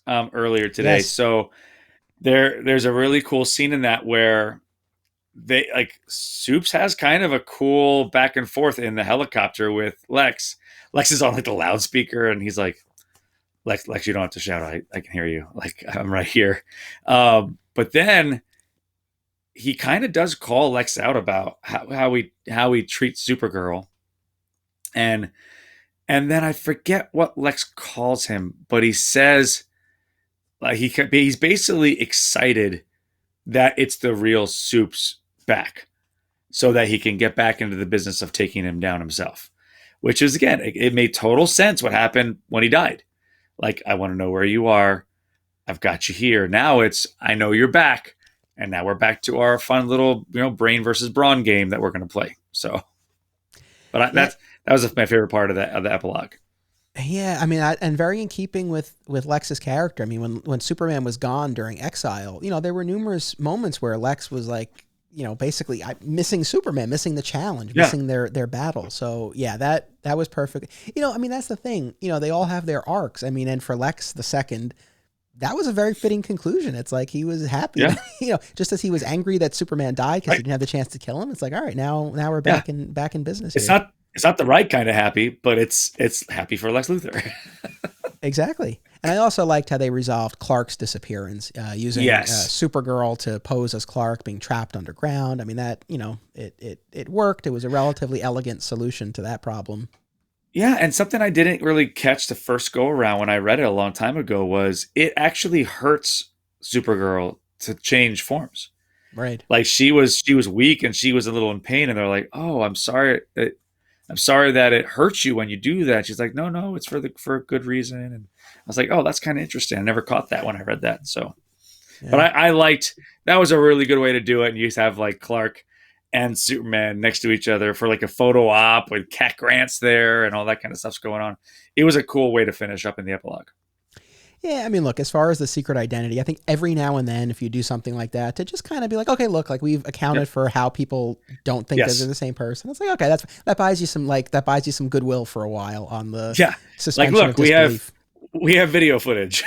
earlier today. Yes. So there's a really cool scene in that where they like Supes has kind of a cool back and forth in the helicopter with Lex. Lex is on like the loudspeaker and he's like, Lex, you don't have to shout. I can hear you. Like I'm right here. But then he kind of does call Lex out about how he treats Supergirl. And then I forget what Lex calls him, but he says like he's basically excited that it's the real Supes back so that he can get back into the business of taking him down himself, which is, again, it made total sense what happened when he died. Like, I want to know where you are. I've got you here. Now it's, I know you're back. And now we're back to our fun little, brain versus brawn game that we're going to play. So, but that was my favorite part of the epilogue. Yeah, I mean, and very in keeping with Lex's character. I mean, when Superman was gone during exile, there were numerous moments where Lex was like, basically missing Superman, missing the challenge, missing their battle. So yeah, that was perfect. I mean, that's the thing. They all have their arcs. I mean, and for Lex the second, that was a very fitting conclusion. It's like he was happy, Yeah. just as he was angry that Superman died because he didn't have the chance to kill him. It's like, all right, now we're back in business. It's here. not the right kind of happy, but it's happy for Lex Luthor. Exactly. And I also liked how they resolved Clark's disappearance using Supergirl to pose as Clark being trapped underground. I mean, that, it worked. It was a relatively elegant solution to that problem. Yeah, and something I didn't really catch the first go around when I read it a long time ago was it actually hurts Supergirl to change forms. Right. Like she was weak and she was a little in pain, and they're like, "Oh, I'm sorry. I'm sorry that it hurts you when you do that." She's like, "No, it's for a good reason." And I was like, "Oh, that's kind of interesting. I never caught that when I read that." So, but I liked that was a really good way to do it. And you just have like Clark and Superman next to each other for like a photo op with Cat Grant's there and all that kind of stuff's going on. It was a cool way to finish up in the epilogue. Yeah, I mean, look, as far as the secret identity, I think every now and then, if you do something like that, to just kind of be like, okay, look, like we've accounted for how people don't think that they're the same person. It's like, okay, that buys you some goodwill for a while on the suspension like, look, of disbelief. we have video footage.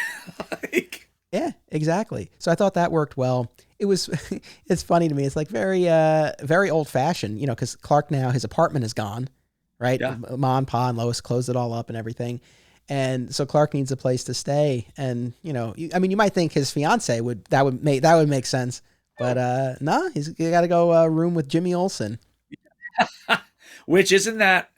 Yeah, exactly. So I thought that worked well. It's funny to me. It's like very old fashioned, because Clark now, his apartment is gone, right? Yeah. Ma and Pa and Lois closed it all up and everything. And so Clark needs a place to stay. And, you might think his fiance would make sense, but no, he's got to go room with Jimmy Olsen. Which isn't that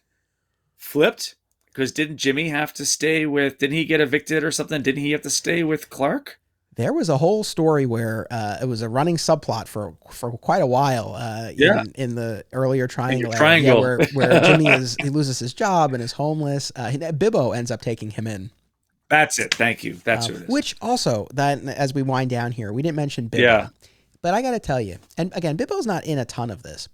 flipped? Because didn't Jimmy have to stay didn't he get evicted or something? Didn't he have to stay with Clark? There was a whole story where it was a running subplot for quite a while in the earlier triangle. Where Jimmy he loses his job and is homeless. Bibbo ends up taking him in. That's it. Thank you. That's who it is. Which also, that as we wind down here, we didn't mention Bibbo. Yeah. But I got to tell you, and again, Bibbo's not in a ton of this,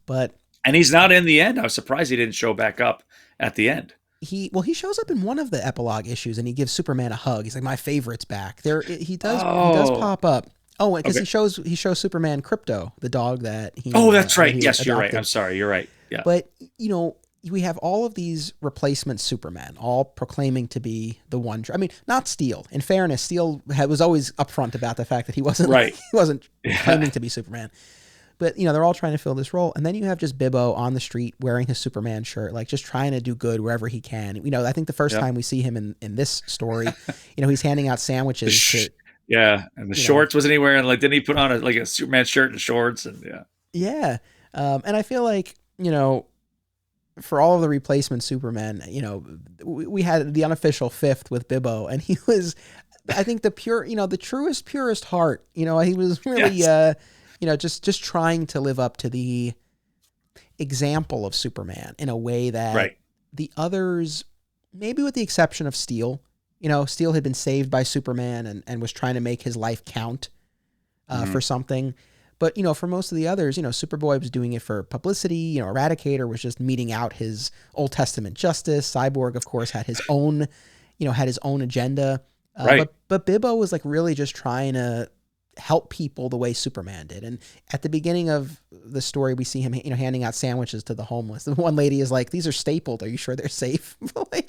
and he's not in the end. I was surprised he didn't show back up at the end. He shows up in one of the epilogue issues and he gives Superman a hug. He's like, my favorite's back. He does pop up. Oh, because he shows Superman Krypto, the dog that he. Oh, that's right. Yes, adopted. You're right. I'm sorry. You're right. Yeah. But we have all of these replacement Supermen, all proclaiming to be the one. I mean, not Steel. In fairness, Steel was always upfront about the fact that he wasn't right. He wasn't claiming to be Superman. But, they're all trying to fill this role. And then you have just Bibbo on the street wearing his Superman shirt, like just trying to do good wherever he can. I think the first time we see him in this story, he's handing out sandwiches. And the shorts, wasn't he wearing? Like, didn't he put on a Superman shirt and shorts? And yeah. And I feel like, for all of the replacement Supermen, we had the unofficial fifth with Bibbo, and he was, I think, the purest heart. He was really... just trying to live up to the example of Superman in a way that the others, maybe with the exception of Steel, Steel had been saved by Superman and was trying to make his life count for something. But, for most of the others, Superboy was doing it for publicity. Eradicator was just meting out his Old Testament justice. Cyborg, of course, had his own, agenda. But Bibbo was like really just trying to help people the way Superman did. And at the beginning of the story, we see him, handing out sandwiches to the homeless. The one lady is like, "These are stapled. Are you sure they're safe?" And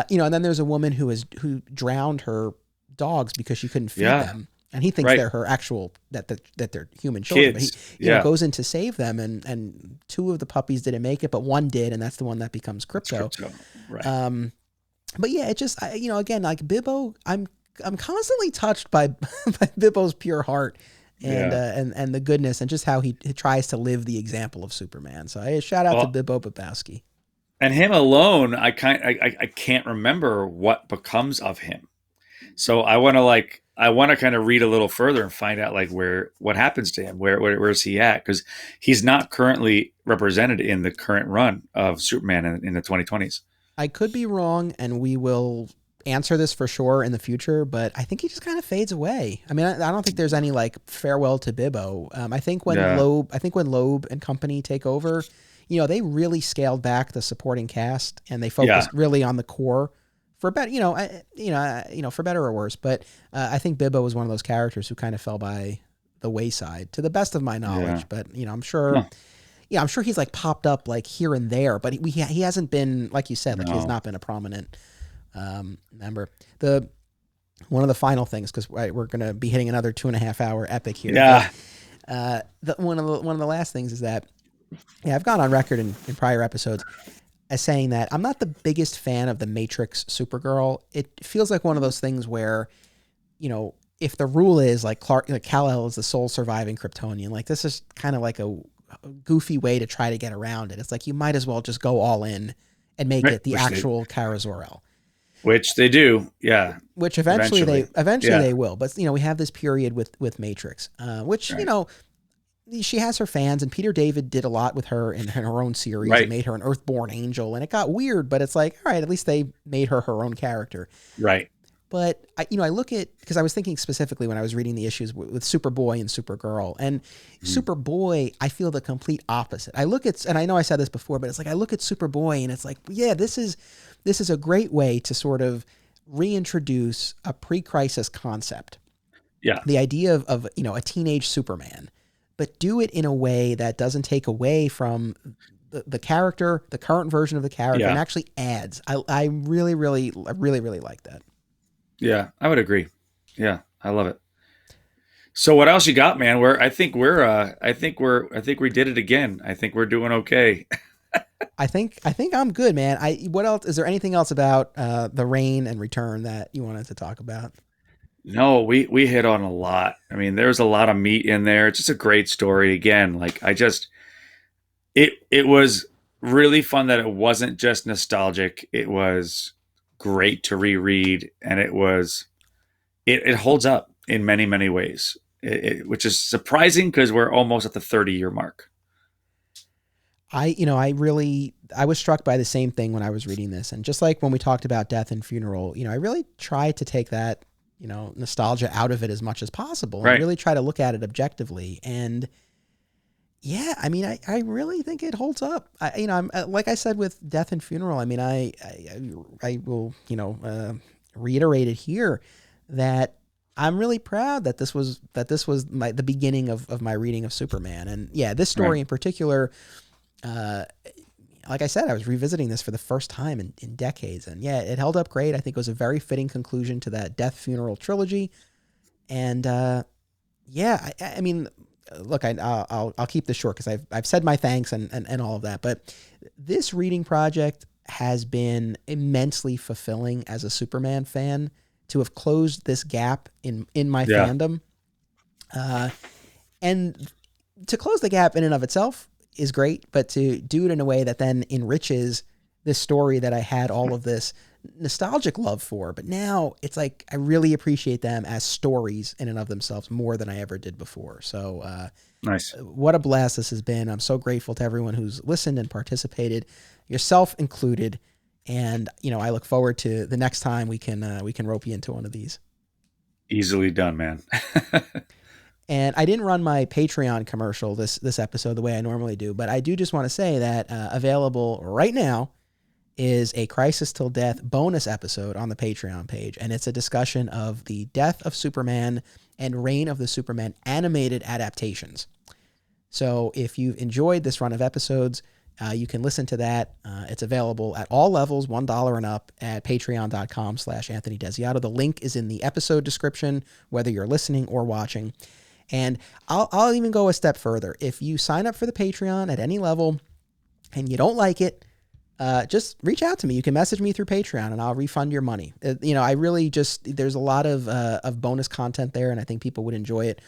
then there's a woman who drowned her dogs because she couldn't feed them. And he thinks they're her actual, that they're human children. Kids. But he goes in to save them, and two of the puppies didn't make it, but one did, and that's the one that becomes Krypto. Right. But yeah, it just, again, like Bibbo, I'm constantly touched by Bibbo's pure heart and the goodness and just how he tries to live the example of Superman. So shout out to Bibbo Babowski. And him alone, I can't remember what becomes of him. So I want to kind of read a little further and find out like what happens to him. Where is he at? Because he's not currently represented in the current run of Superman in the 2020s. I could be wrong, and we will answer this for sure in the future, but I think he just kind of fades away. I mean, I don't think there's any like farewell to Bibbo. I think when Loeb and company take over, they really scaled back the supporting cast and they focused really on the core for better, for better or worse. But I think Bibbo was one of those characters who kind of fell by the wayside, to the best of my knowledge. Yeah. But I'm sure. Yeah, I'm sure he's like popped up like here and there, but he hasn't been, like you said, like he's not been a prominent member. one of the final things, because we're going to be hitting another 2.5 hour epic here. Yeah. But, one of the last things is that, I've gone on record in prior episodes as saying that I'm not the biggest fan of the Matrix Supergirl. It feels like one of those things where, if the rule is like Kal-El is the sole surviving Kryptonian, like this is kind of like a goofy way to try to get around it. It's like you might as well just go all in and make it the actual Kara Zor-El. Which they do, yeah. Which eventually they will. But we have this period with Matrix, which she has her fans, and Peter David did a lot with her in her own series. Right. And made her an Earthborn angel, and it got weird. But it's like, all right, at least they made her own character. Right. But I look at, because I was thinking specifically when I was reading the issues with Superboy and Supergirl, and Superboy, I feel the complete opposite. I look at, and I know I said this before, but it's like I look at Superboy and it's like, yeah, this is a great way to sort of reintroduce a pre-crisis concept. Yeah. The idea of a teenage Superman, but do it in a way that doesn't take away from the character, the current version of the character, and actually adds. I really like that. Yeah, I would agree. Yeah, I love it. So what else you got, man? I think we did it again. I think we're doing okay. I think I'm good, man. What else? Is there anything else about the Reign and Return that you wanted to talk about? No, we hit on a lot. I mean, there's a lot of meat in there. It's just a great story. Again, like it was really fun that it wasn't just nostalgic. It was great to reread, and it holds up in many, many ways, which is surprising because we're almost at the 30-year mark. I was struck by the same thing when I was reading this. And just like when we talked about Death and Funeral, I really tried to take that, nostalgia out of it as much as possible. And really try to look at it objectively. And yeah, I mean, I really think it holds up. I'm like I said with Death and Funeral. I mean, I will, reiterate it here that I'm really proud that this was the beginning of my reading of Superman. And yeah, this story in particular, like I said, I was revisiting this for the first time in decades, and yeah, it held up great. I think it was a very fitting conclusion to that Death Funeral trilogy. And yeah, I mean, look, I'll keep this short because I've said my thanks and all of that, but this reading project has been immensely fulfilling as a Superman fan to have closed this gap in my fandom. And to close the gap in and of itself is great, but to do it in a way that then enriches this story that I had all of this nostalgic love for, but now it's like I really appreciate them as stories in and of themselves more than I ever did before. So nice. What a blast this has been. I'm so grateful to everyone who's listened and participated, yourself included. And I look forward to the next time we can rope you into one of these. Easily done, man. And I didn't run my Patreon commercial this episode the way I normally do, but I do just want to say that available right now is a Crisis Till Death bonus episode on the Patreon page, and it's a discussion of the Death of Superman and Reign of the Superman animated adaptations. So if you've enjoyed this run of episodes, you can listen to that. It's available at all levels, $1 and up, at patreon.com/Anthony Desiato. The link is in the episode description, whether you're listening or watching. And I'll even go a step further. If you sign up for the Patreon at any level and you don't like it, just reach out to me. You can message me through Patreon and I'll refund your money. I really there's a lot of bonus content there, and I think people would enjoy it.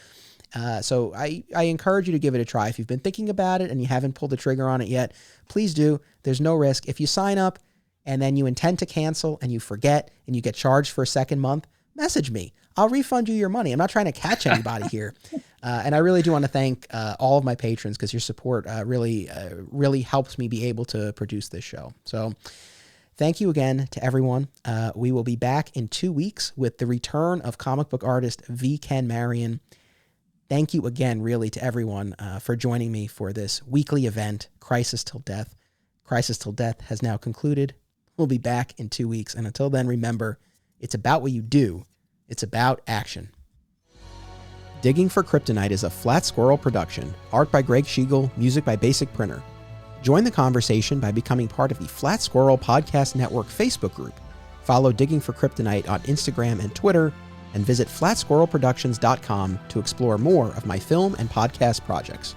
So I encourage you to give it a try. If you've been thinking about it and you haven't pulled the trigger on it yet, please do. There's no risk. If you sign up and then you intend to cancel and you forget and you get charged for a second month, message me. I'll refund you your money. I'm not trying to catch anybody here. And I really do want to thank all of my patrons, because your support really helps me be able to produce this show. So thank you again to everyone. We will be back in 2 weeks with the return of comic book artist V. Ken Marion. Thank you again, really, to everyone for joining me for this weekly event, Crisis Till Death. Crisis Till Death has now concluded. We'll be back in 2 weeks. And until then, remember, it's about what you do. It's about action. Digging for Kryptonite is a Flat Squirrel production. Art by Greg Schiegel, music by Basic Printer. Join the conversation by becoming part of the Flat Squirrel Podcast Network Facebook group. Follow Digging for Kryptonite on Instagram and Twitter, and visit flatsquirrelproductions.com to explore more of my film and podcast projects.